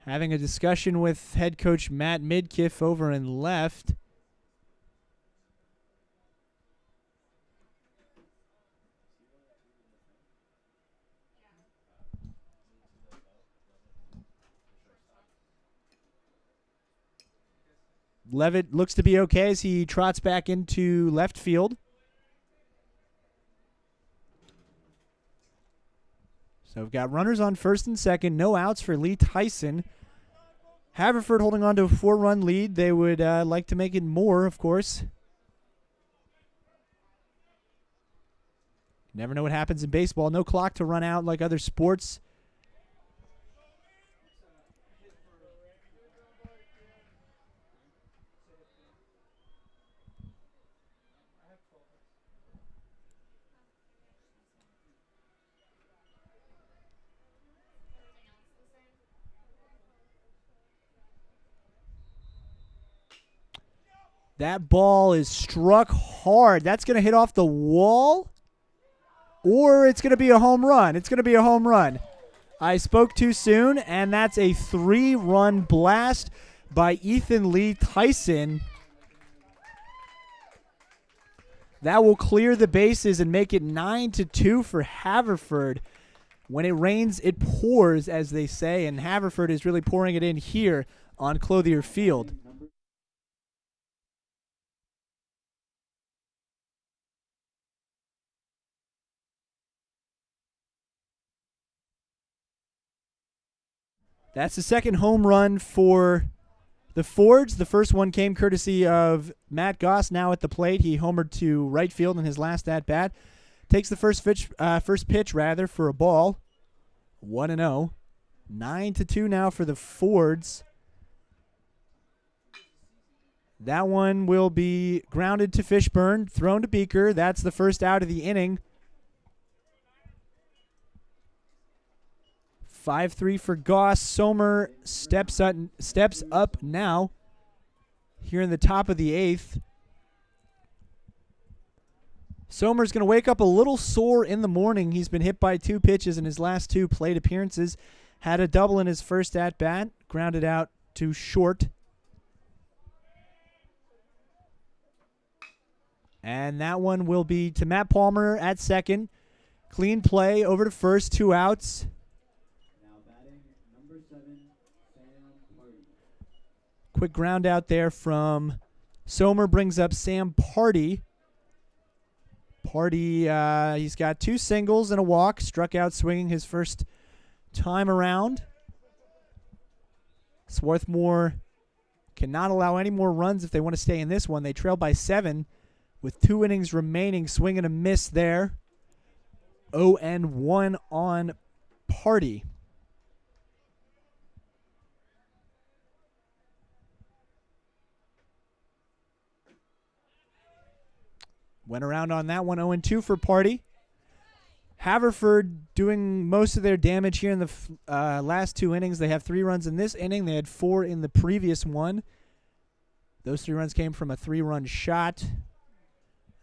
having a discussion with head coach Matt Midkiff over in left. Levitt looks to be okay as he trots back into left field. So we've got runners on first and second, no outs for Lee Tyson. Haverford holding on to a 4-run lead. They would like to make it more, of course. Never know what happens in baseball. No clock to run out like other sports. That ball is struck hard. That's going to hit off the wall, or it's going to be a home run. It's going to be a home run. I spoke too soon, and that's a 3-run blast by Ethan Lee Tyson. That will clear the bases and make it 9-2 for Haverford. When it rains, it pours, as they say, and Haverford is really pouring it in here on Clothier Field. That's the second home run for the Fords. The first one came courtesy of Matt Goss, now at the plate. He homered to right field in his last at-bat. Takes the first pitch for a ball. 1-0. 9-2 now for the Fords. That one will be grounded to Fishburne, thrown to Beaker. That's the first out of the inning. 5-3 for Goss. Somer steps up now here in the top of the 8th. Somer's going to wake up a little sore in the morning. He's been hit by 2 pitches in his last 2 plate appearances. Had a double in his first at-bat. Grounded out to short. And that one will be to Matt Palmer at second. Clean play over to first, 2 outs. Now batting number 7, Sam Party. Quick ground out there from Somer, brings up Sam Party. Party, he's got 2 singles and a walk. Struck out swinging his first time around. Swarthmore cannot allow any more runs if they want to stay in this one. They trail by 7 with 2 innings remaining. Swing and a miss there. 0-1 on Party. Went around on that one, 0-2 for Party. Haverford doing most of their damage here in the last 2 innings. They have 3 runs in this inning. They had 4 in the previous one. Those 3 runs came from a 3-run shot.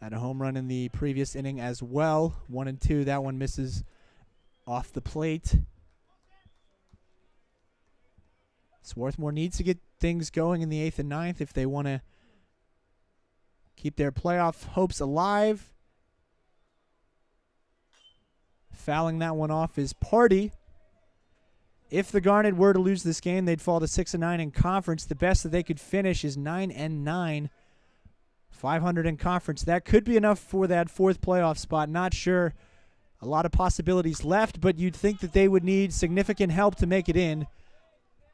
Had a home run in the previous inning as well. 1 and 2. That one misses off the plate. Swarthmore needs to get things going in the 8th and 9th if they want to keep their playoff hopes alive. Fouling that one off is Party. If the Garnet were to lose this game, they'd fall to 6-9 in conference. The best that they could finish is 9-9. 500 in conference. That could be enough for that 4th playoff spot. Not sure. A lot of possibilities left, but you'd think that they would need significant help to make it in.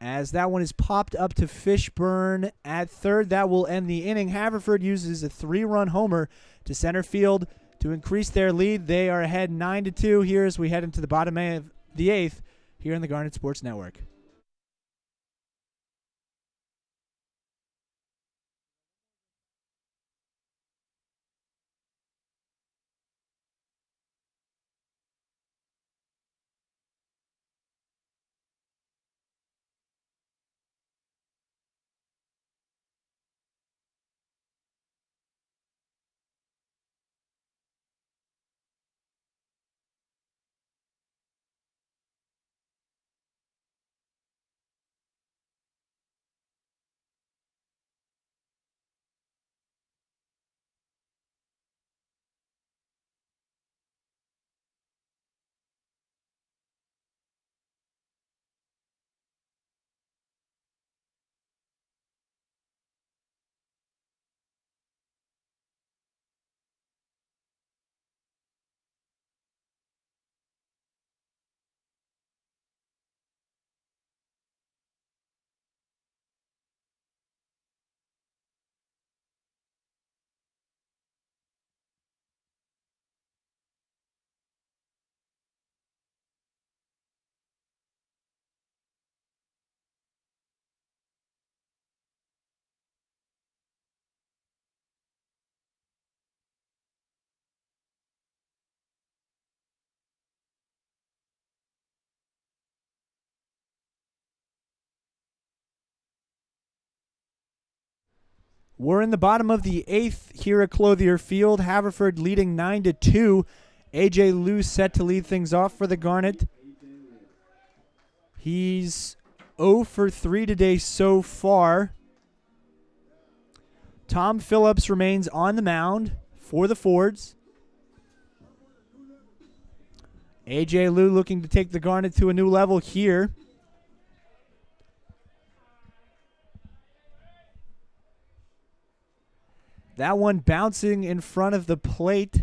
As that one is popped up to Fishburne at third. That will end the inning. Haverford uses a 3-run homer to center field to increase their lead. They are ahead 9-2 here as we head into the bottom of the 8th here on the Garnet Sports Network. We're in the bottom of the 8th here at Clothier Field. Haverford leading 9-2. A.J. Liu set to lead things off for the Garnet. He's 0 for 3 today so far. Tom Phillips remains on the mound for the Fords. A.J. Liu looking to take the Garnet to a new level here. That one bouncing in front of the plate.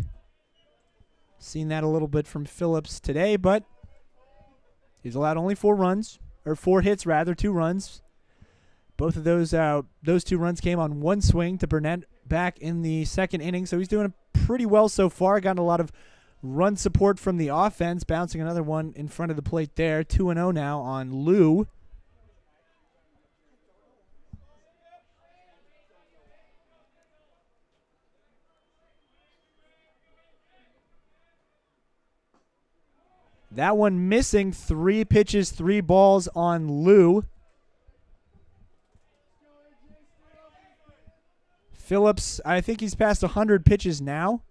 Seen that a little bit from Phillips today, but he's allowed only 4 runs, or 4 hits rather, 2 runs. Both of those 2 runs came on 1 swing to Burnett back in the 2nd inning, so he's doing pretty well so far. Gotten a lot of run support from the offense, bouncing another one in front of the plate there. 2-0 now on Liu. That one missing. 3 pitches, 3 balls on Lou. Phillips, I think he's past 100 pitches now.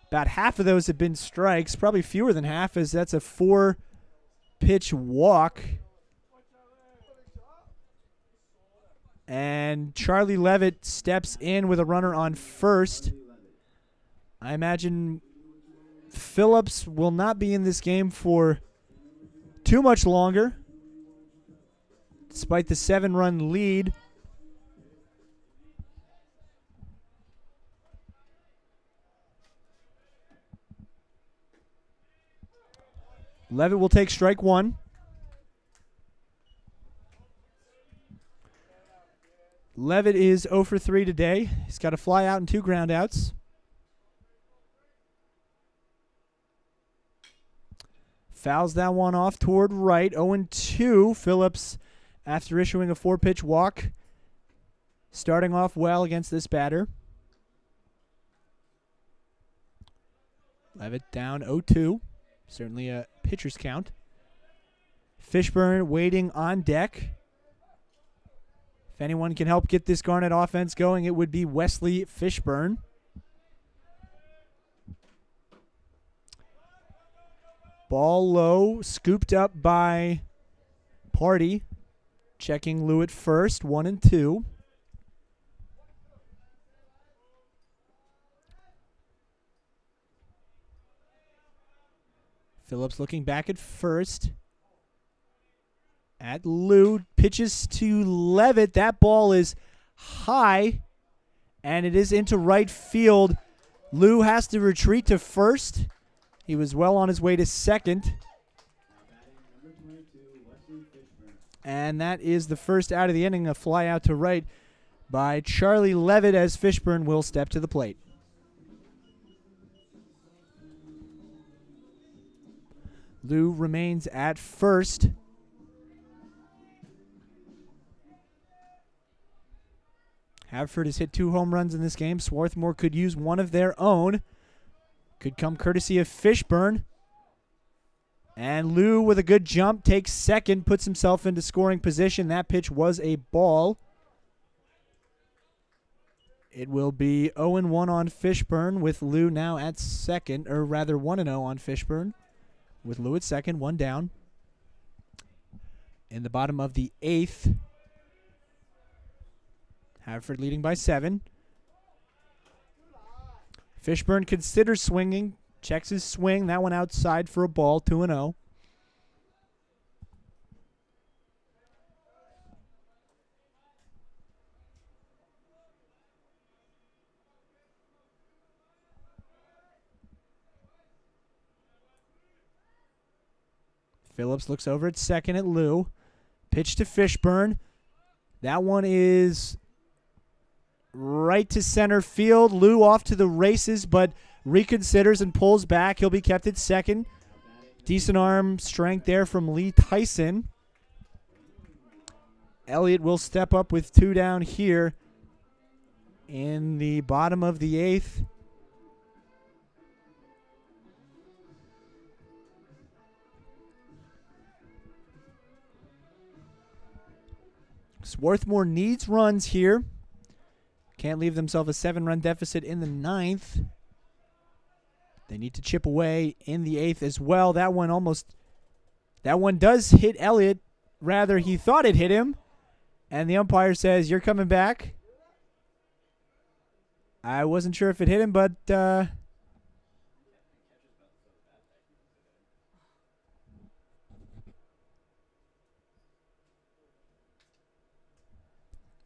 About half of those have been strikes, probably fewer than half, as that's a 4-pitch walk. And Charlie Levitt steps in with a runner on first. I imagine Phillips will not be in this game for too much longer, despite the 7-run lead. Levitt will take strike 1. Levitt is 0 for 3 today. He's got a fly out and 2 ground outs. Fouls that one off toward right. 0-2. Phillips, after issuing a 4-pitch walk, starting off well against this batter. Levitt down 0-2. Certainly a pitcher's count. Fishburne waiting on deck. If anyone can help get this Garnet offense going, it would be Wesley Fishburne. Ball low, scooped up by Party. Checking Lou at first, 1-2. Phillips looking back at first. At Lou, pitches to Levitt. That ball is high, and it is into right field. Lou has to retreat to first. He was well on his way to second. And that is the first out of the inning, a fly out to right by Charlie Levitt, as Fishburne will step to the plate. Lou remains at first. Haverford has hit 2 home runs in this game. Swarthmore could use one of their own. Could come courtesy of Fishburne. And Lou, with a good jump, takes second, puts himself into scoring position. That pitch was a ball. It will be 0-1 on Fishburne, with Lou now at second, or rather 1-0 on Fishburne, with Lou at second, 1 down. In the bottom of the 8th, Haverford leading by 7. Fishburne considers swinging, checks his swing. That one outside for a ball, 2-0. Phillips looks over at second at Lou. Pitch to Fishburne. That one is right to center field. Lou off to the races, but reconsiders and pulls back. He'll be kept at second. Decent arm strength there from Lee Tyson. Elliott will step up with 2 down here in the bottom of the 8th. Swarthmore needs runs here. Can't leave themselves a 7-run deficit in the 9th. They need to chip away in the 8th as well. That one does hit Elliott. Rather, he thought it hit him. And the umpire says, "You're coming back." I wasn't sure if it hit him, but we're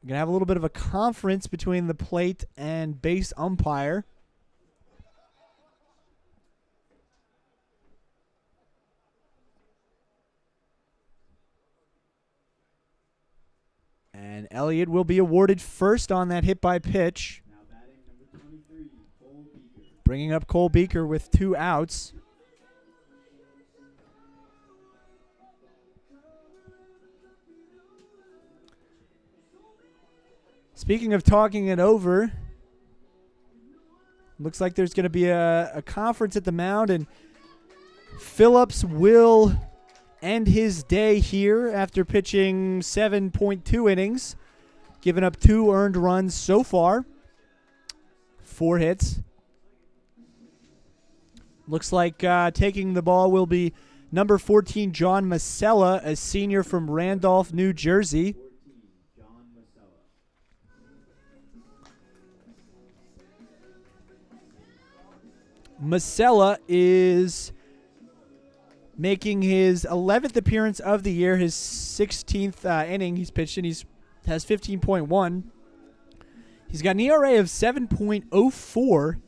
going to have a little bit of a conference between the plate and base umpire. And Elliott will be awarded first on that hit by pitch. Now batting number 23, Cole Beaker. Bringing up Cole Beaker with 2 outs. Speaking of talking it over, looks like there's going to be a conference at the mound, and Phillips will end his day here after pitching 7.2 innings, giving up 2 earned runs so far, 4 hits. Looks like taking the ball will be number 14, John Masella, a senior from Randolph, New Jersey. John Masella. Masella is making his 11th appearance of the year, his 16th inning he's pitched in. He has 15.1. He's got an ERA of 7.04,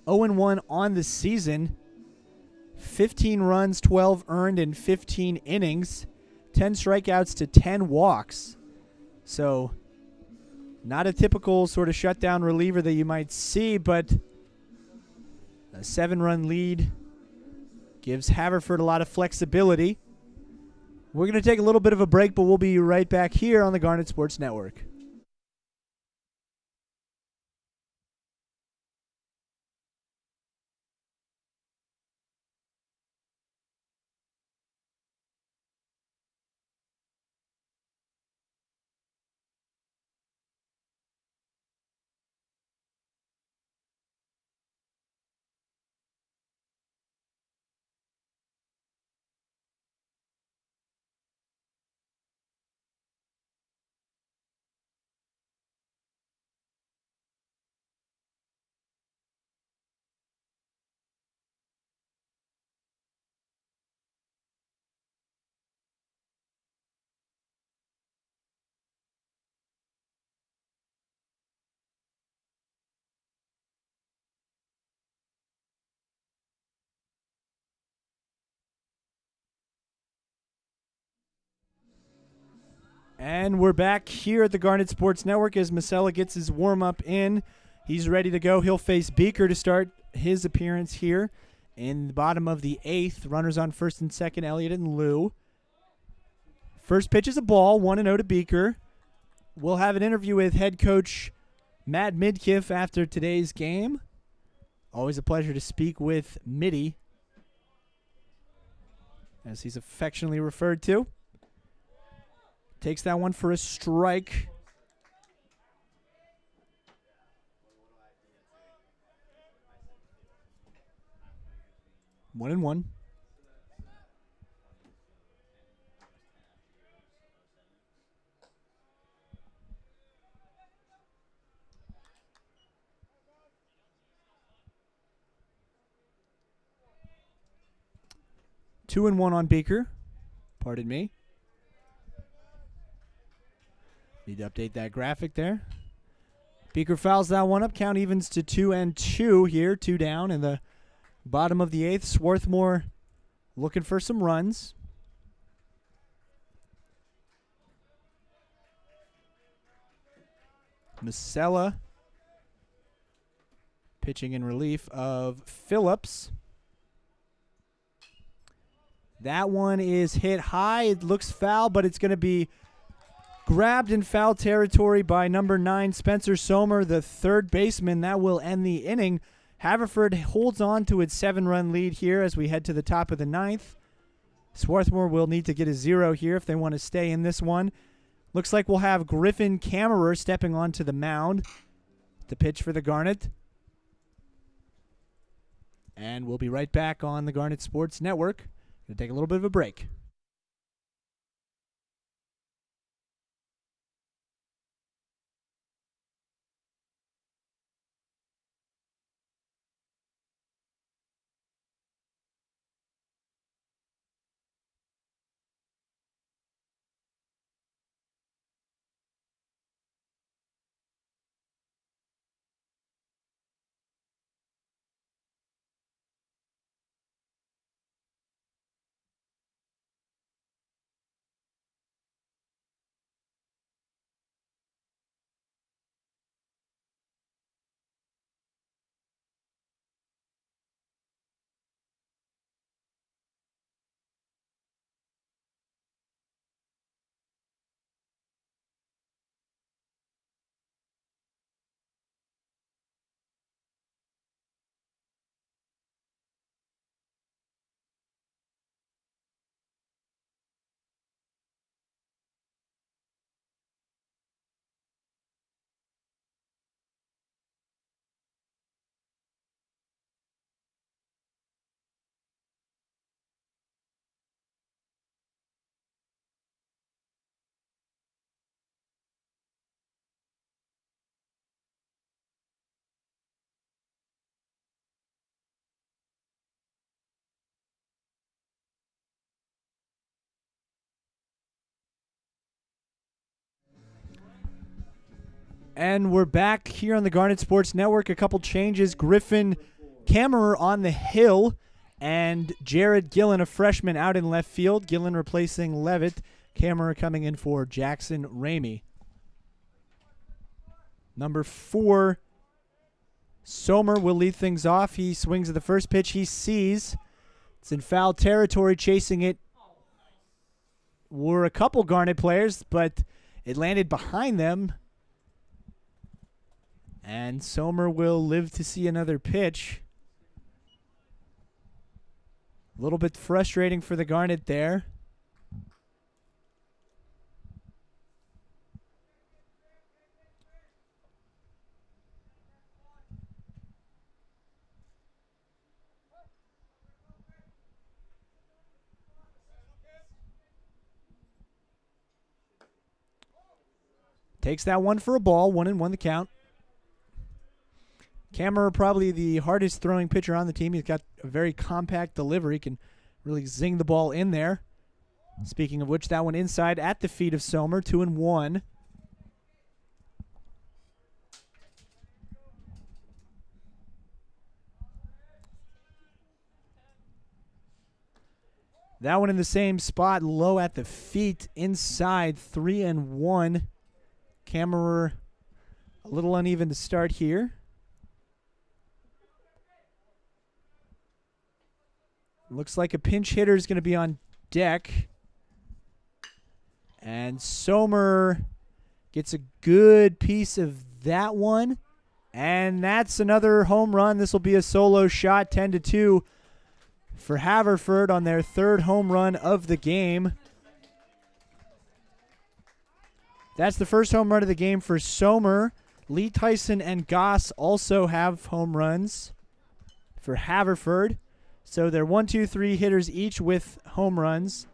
0-1 on the season. 15 runs, 12 earned in 15 innings, 10 strikeouts to 10 walks. So not a typical sort of shutdown reliever that you might see, but a 7-run lead gives Haverford a lot of flexibility. We're going to take a little bit of a break, but we'll be right back here on the Garnet Sports Network. And we're back here at the Garnet Sports Network as Masella gets his warm-up in. He's ready to go. He'll face Beaker to start his appearance here in the bottom of the 8th. Runners on first and second, Elliott and Lou. First pitch is a ball, 1-0 to Beaker. We'll have an interview with head coach Matt Midkiff after today's game. Always a pleasure to speak with Mitty, as he's affectionately referred to. Takes that one for a strike. One and one. Two and one on Beaker. Pardon me. Need to update that graphic there. Beaker fouls that one up. Count evens to 2-2 here. 2 down in the bottom of the 8th. Swarthmore looking for some runs. Masella pitching in relief of Phillips. That one is hit high. It looks foul, but it's going to be grabbed in foul territory by number 9, Spencer Somer, the third baseman. That will end the inning. Haverford holds on to its 7-run lead here as we head to the top of the 9th. Swarthmore will need to get a 0 here if they want to stay in this one. Looks like we'll have Griffin Kammerer stepping onto the mound to pitch for the Garnet. And we'll be right back on the Garnet Sports Network. Going to take a little bit of a break. And we're back here on the Garnet Sports Network. A couple changes. Griffin Kammerer on the hill, and Jared Gillen, a freshman, out in left field. Gillen replacing Levitt. Kammerer coming in for Jackson Ramey. Number 4, Sommer will lead things off. He swings at the first pitch he sees. It's in foul territory. Chasing it were a couple Garnet players, but it landed behind them. And Sommer will live to see another pitch. A little bit frustrating for the Garnet there. Takes that one for a ball. 1-1 the count. Kammerer probably the hardest throwing pitcher on the team. He's got a very compact delivery. Can really zing the ball in there. Speaking of which, that one inside at the feet of Sommer. 2-1. That one in the same spot, low at the feet, inside. 3-1. Kammerer a little uneven to start here. Looks like a pinch hitter is going to be on deck. And Sommer gets a good piece of that one. And that's another home run. This will be a solo shot, 10-2 for Haverford on their 3rd home run of the game. That's the first home run of the game for Sommer. Lee Tyson and Goss also have home runs for Haverford. So they're 1, 2, 3 hitters each with home runs.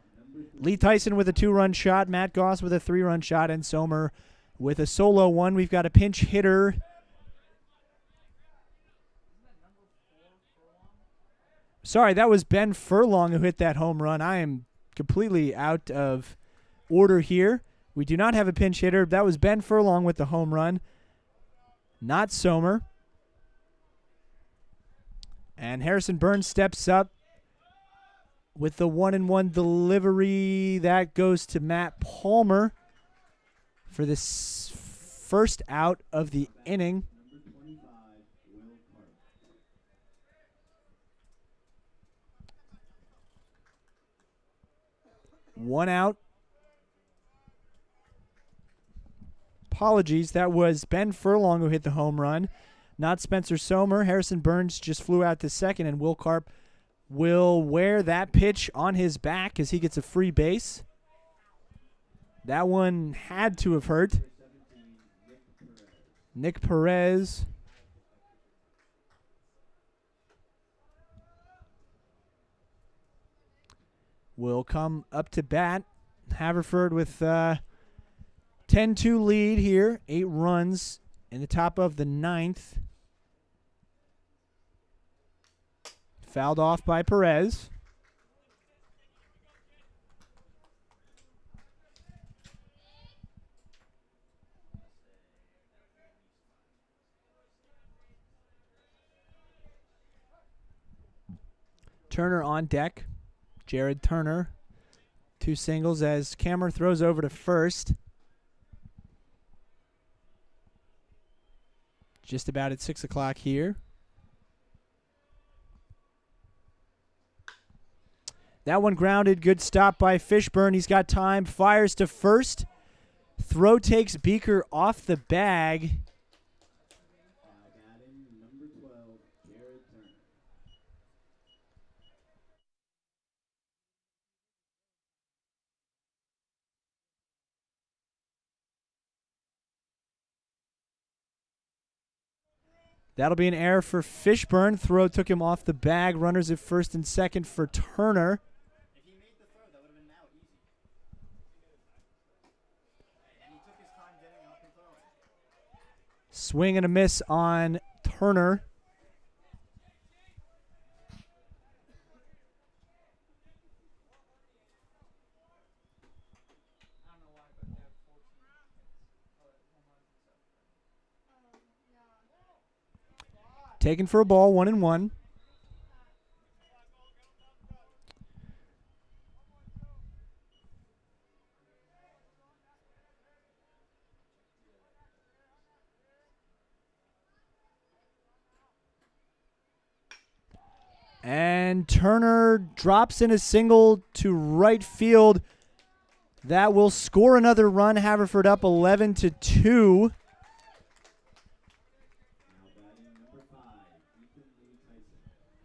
Lee Tyson with a 2-run shot, Matt Goss with a 3-run shot, and Sommer with a solo one. We've got a pinch hitter. Sorry, that was Ben Furlong who hit that home run. I am completely out of order here. We do not have a pinch hitter. That was Ben Furlong with the home run, not Sommer. And Harrison Burns steps up with the 1-1 delivery. That goes to Matt Palmer for this first out of the inning. One out. Apologies, that was Ben Furlong who hit the home run, not Spencer Sommer. Harrison Burns just flew out to second, and Will Karp will wear that pitch on his back as he gets a free base. That one had to have hurt. Nick Perez. Will come up to bat. Haverford with 10-2 lead here. 8 runs in the top of the 9th. Fouled off by Perez. Turner on deck. Jared Turner. 2 singles as Kammerer throws over to first. Just about at 6 o'clock here. That one grounded. Good stop by Fishburne. He's got time. Fires to first. Throw takes Beaker off the bag. That'll be an error for Fishburne. Throw took him off the bag. Runners at first and second for Turner. If he made the throw, that would have been now easy. And he took his time getting up and throwing. Swing and a miss on Turner. taken for a ball, 1-1. And Turner drops in a single to right field. That will score another run. Haverford up 11-2.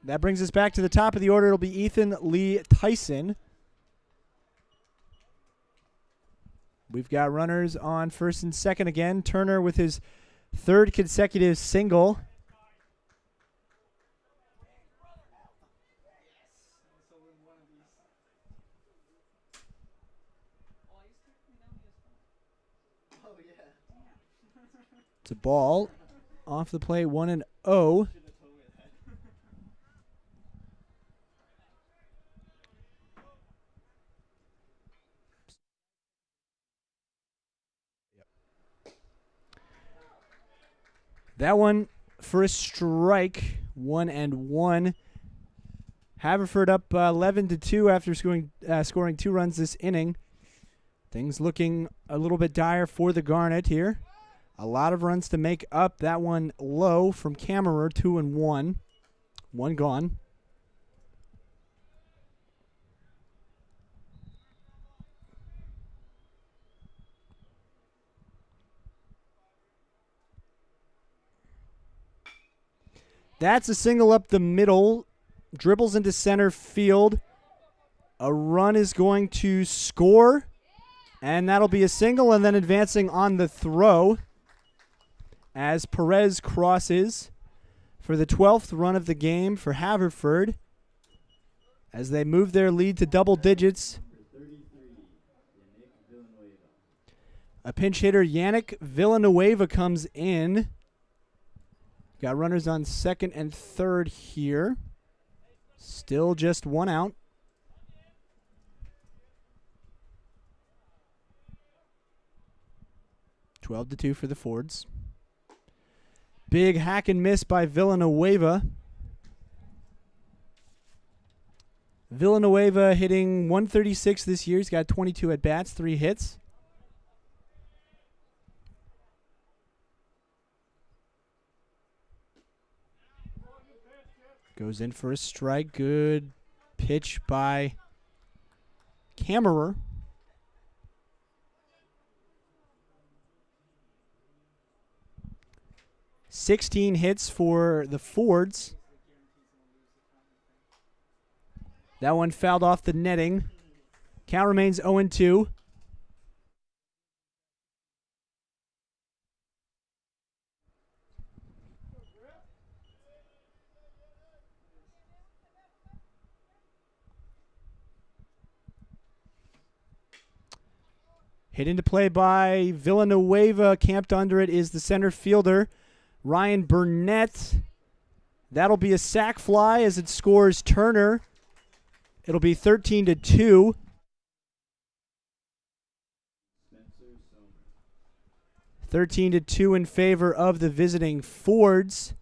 That brings us back to the top of the order. It'll be Ethan Lee Tyson. We've got runners on first and second again. Turner with his third consecutive single. It's a ball off the plate, 1-0. That one for a strike, 1-1. Haverford up 11-2 after scoring 2 runs this inning. Things looking a little bit dire for the Garnet here. A lot of runs to make up. That one low from Kammerer, 2-1. One gone. That's a single up the middle. Dribbles into center field. A run is going to score. And that'll be a single, and then advancing on the throw as Perez crosses for the 12th run of the game for Haverford as they move their lead to double digits. A pinch hitter, Yannick Villanueva, comes in. Got runners on second and third here. Still just 1 out. Twelve to 2 for the Fords. Big hack and miss by Villanueva. Villanueva hitting 136 this year. He's got 22 at-bats, 3 hits. Goes in for a strike. Good pitch by Kammerer. 16 hits for the Fords. That one fouled off the netting. Count remains 0-2. Hit into play by Villanueva. Camped under it is the center fielder, Ryan Burnett. That'll be a sac fly as it scores Turner. It'll be 13-2. 13-2 in favor of the visiting Fords.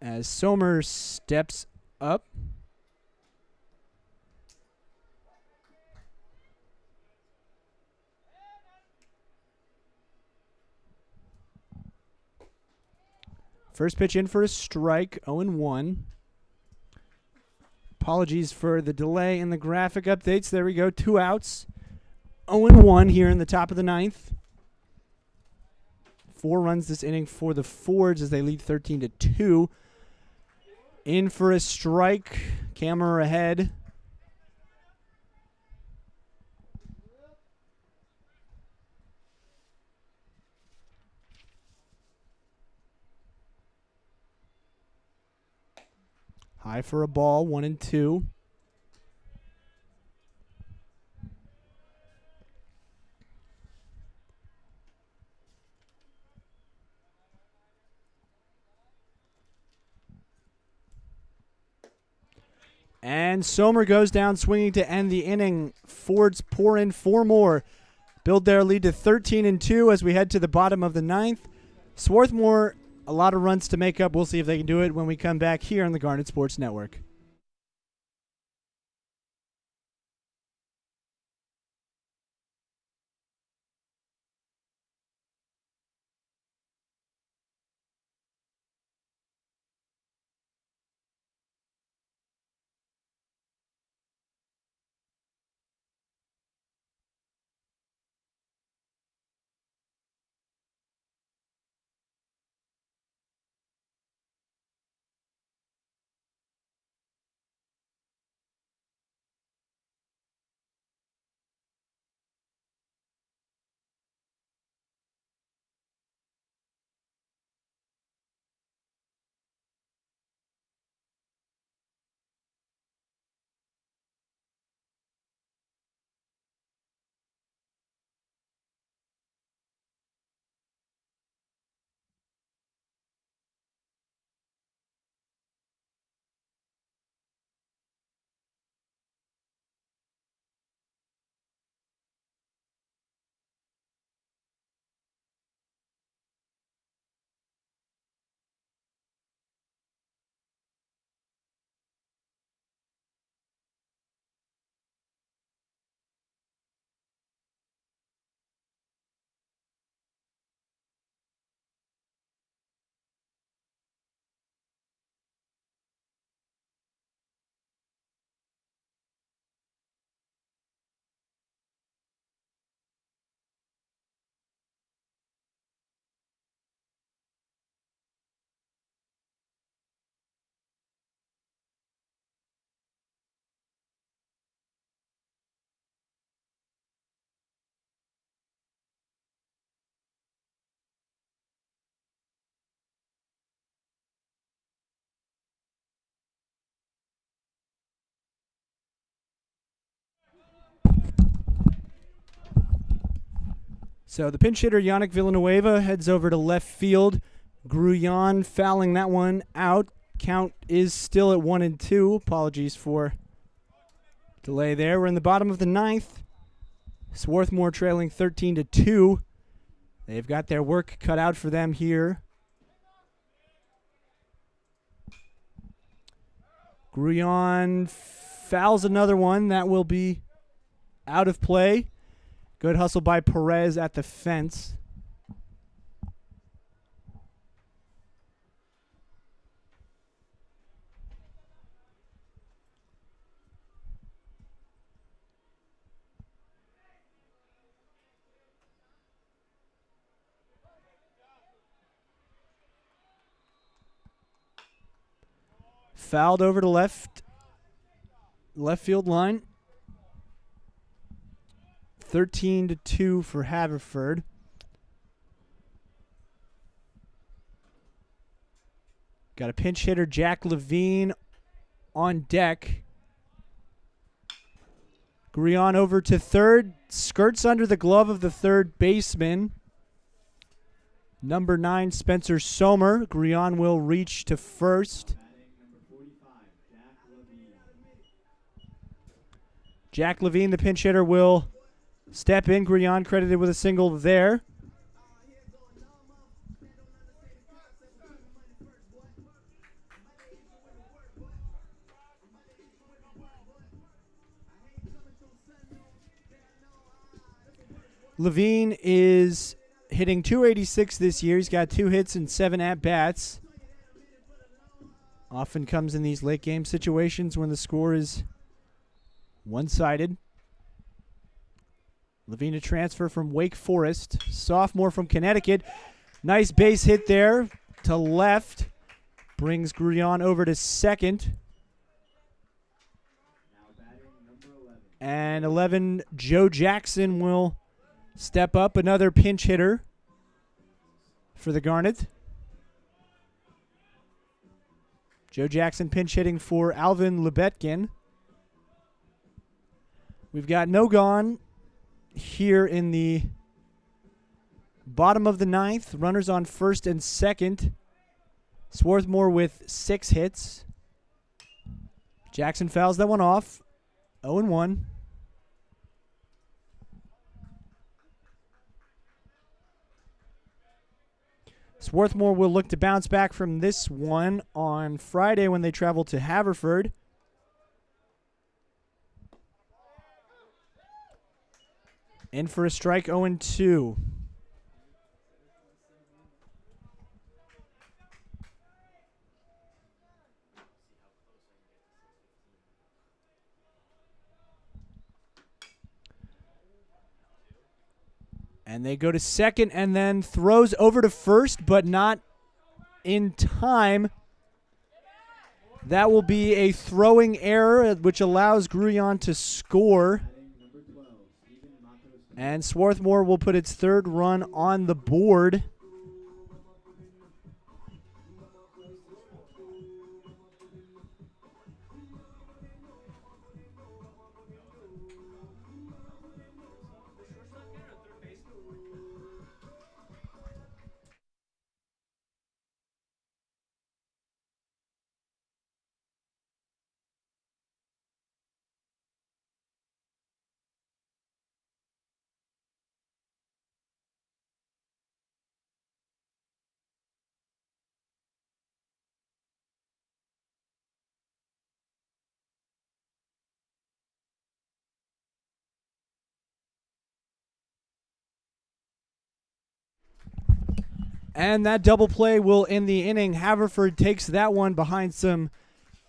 As Sommer steps up. First pitch in for a strike, 0-1. Apologies for the delay in the graphic updates. There we go, 2 outs. 0-1 here in the top of the 9th. 4 runs this inning for the Fords as they lead 13-2. In for a strike. Camera ahead. High for a ball, 1-2. And Sommer goes down swinging to end the inning. Fords pour in 4 more. Build their lead to 13-2 as we head to the bottom of the 9th. Swarthmore, a lot of runs to make up. We'll see if they can do it when we come back here on the Garnet Sports Network. So the pinch hitter, Yannick Villanueva, heads over to left field. Gruyan fouling that one out. Count is still at 1-2. Apologies for delay there. We're in the bottom of the 9th. Swarthmore trailing 13-2. They've got their work cut out for them here. Gruyan fouls another one. That will be out of play. Good hustle by Perez at the fence. Fouled over to left field line. 13-2 for Haverford. Got a pinch hitter, Jack Levine, on deck. Gruyan over to third. Skirts under the glove of the third baseman. Number 9, Spencer Sommer. Gruyan will reach to first. Jack Levine, the pinch hitter, will step in. Gruyan credited with a single there. Levine is hitting .286 this year. He's got 2 hits and 7 at-bats. Often comes in these late-game situations when the score is one-sided. Levine, a transfer from Wake Forest. Sophomore from Connecticut. Nice base hit there to left. Brings Gruyan over to second. And 11, Joe Jackson will step up. Another pinch hitter for the Garnet. Joe Jackson pinch hitting for Alvin Lebetkin. We've got no gone here in the bottom of the 9th. Runners on first and second. Swarthmore with 6 hits. Jackson fouls that one off. 0-1. Swarthmore will look to bounce back from this one on Friday when they travel to Haverford. In for a strike, 0-2. And they go to second and then throws over to first, but not in time. That will be a throwing error, which allows Gruyon to score. And Swarthmore will put its third run on the board. And that double play will end the inning. Haverford takes that one behind some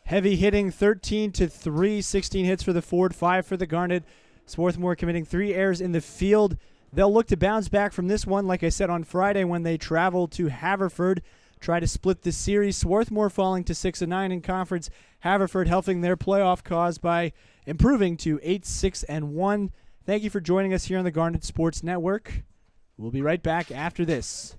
heavy hitting, 13-3, 16 hits for the Ford, 5 for the Garnet. Swarthmore committing 3 errors in the field. They'll look to bounce back from this one, like I said, on Friday when they travel to Haverford, try to split the series. Swarthmore falling to 6-9 in conference. Haverford helping their playoff cause by improving to 8-6-1. Thank you for joining us here on the Garnet Sports Network. We'll be right back after this.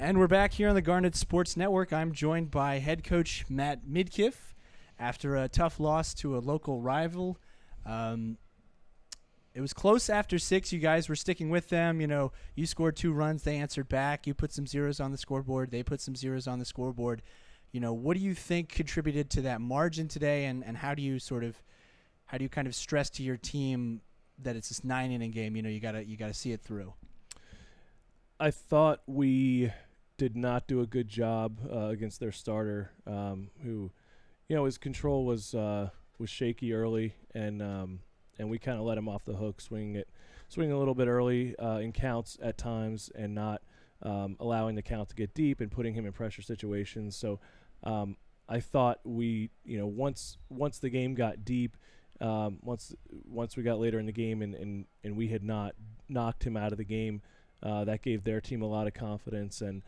And we're back here on the Garnet Sports Network. I'm joined by head coach Matt Midkiff after a tough loss to a local rival. It was close after 6. You guys were sticking with them. You know, you scored 2 runs. They answered back. You put some zeros on the scoreboard. They put some zeros on the scoreboard. You know, what do you think contributed to that margin today, and how do you kind of stress to your team that it's this 9-inning game? You know, you gotta see it through. I thought we did not do a good job against their starter, who, you know, his control was shaky early, and we kind of let him off the hook, swinging a little bit early in counts at times, and not allowing the count to get deep and putting him in pressure situations. So I thought we, you know, once the game got deep, once we got later in the game and we had not knocked him out of the game, that gave their team a lot of confidence, and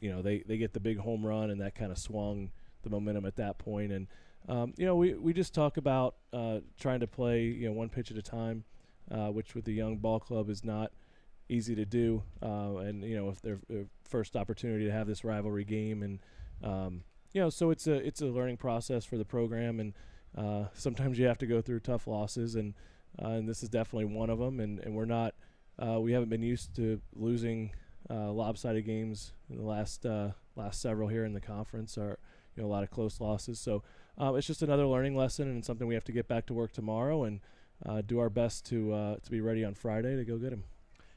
you know, they get the big home run, and that kind of swung the momentum at that point. And you know, we just talk about trying to play, you know, one pitch at a time, which with the young ball club is not easy to do. And you know, if their first opportunity to have this rivalry game, and you know, so it's a learning process for the program, and sometimes you have to go through tough losses, and this is definitely one of them. And we're not, we haven't been used to losing lopsided games in the last several here in the conference, or, you know, a lot of close losses. So it's just another learning lesson, and something we have to get back to work tomorrow and do our best to be ready on Friday to go get them.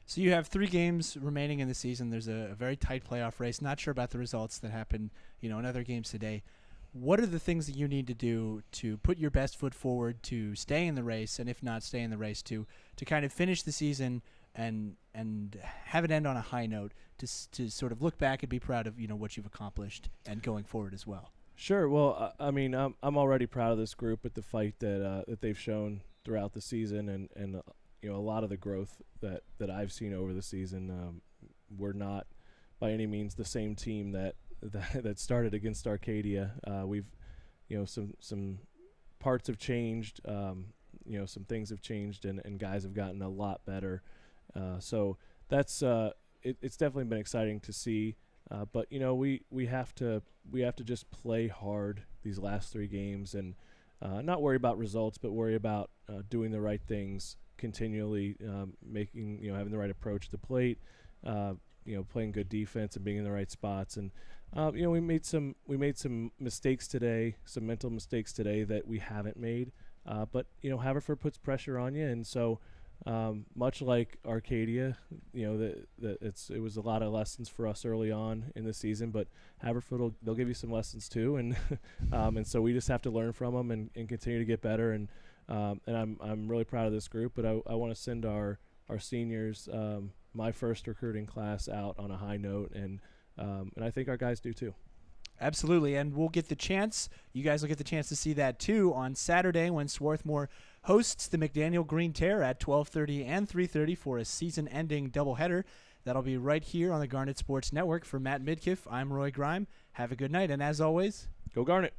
So you have 3 games remaining in the season. There's a very tight playoff race. Not sure about the results that happened, you know, in other games today. What are the things that you need to do to put your best foot forward to stay in the race, and if not stay in the race, to kind of finish the season and have it end on a high note, to sort of look back and be proud of, you know, what you've accomplished and going forward as well? Sure. Well, I mean, I'm already proud of this group with the fight that they've shown throughout the season, and you know, a lot of the growth that I've seen over the season. We're not by any means the same team that started against Arcadia. We've, you know, some parts have changed. You know, some things have changed, and guys have gotten a lot better. So that's it's definitely been exciting to see. But you know, we have to just play hard these last 3 games, and not worry about results, but worry about doing the right things continually, making, you know, having the right approach to the plate, you know, playing good defense and being in the right spots. And you know, we made some mistakes today, some mental mistakes today that we haven't made. But you know, Haverford puts pressure on you, and so much like Arcadia, you know, it was a lot of lessons for us early on in the season, but Haverford they'll give you some lessons too, and and so we just have to learn from them and continue to get better. And I'm really proud of this group, but I want to send our seniors, my first recruiting class, out on a high note, and I think our guys do too. Absolutely, and we'll get the chance. You guys will get the chance to see that too on Saturday when Swarthmore hosts the McDaniel Green Tear at 12:30 and 3:30 for a season-ending doubleheader. That'll be right here on the Garnet Sports Network. For Matt Midkiff, I'm Roy Grime. Have a good night, and as always, go Garnet.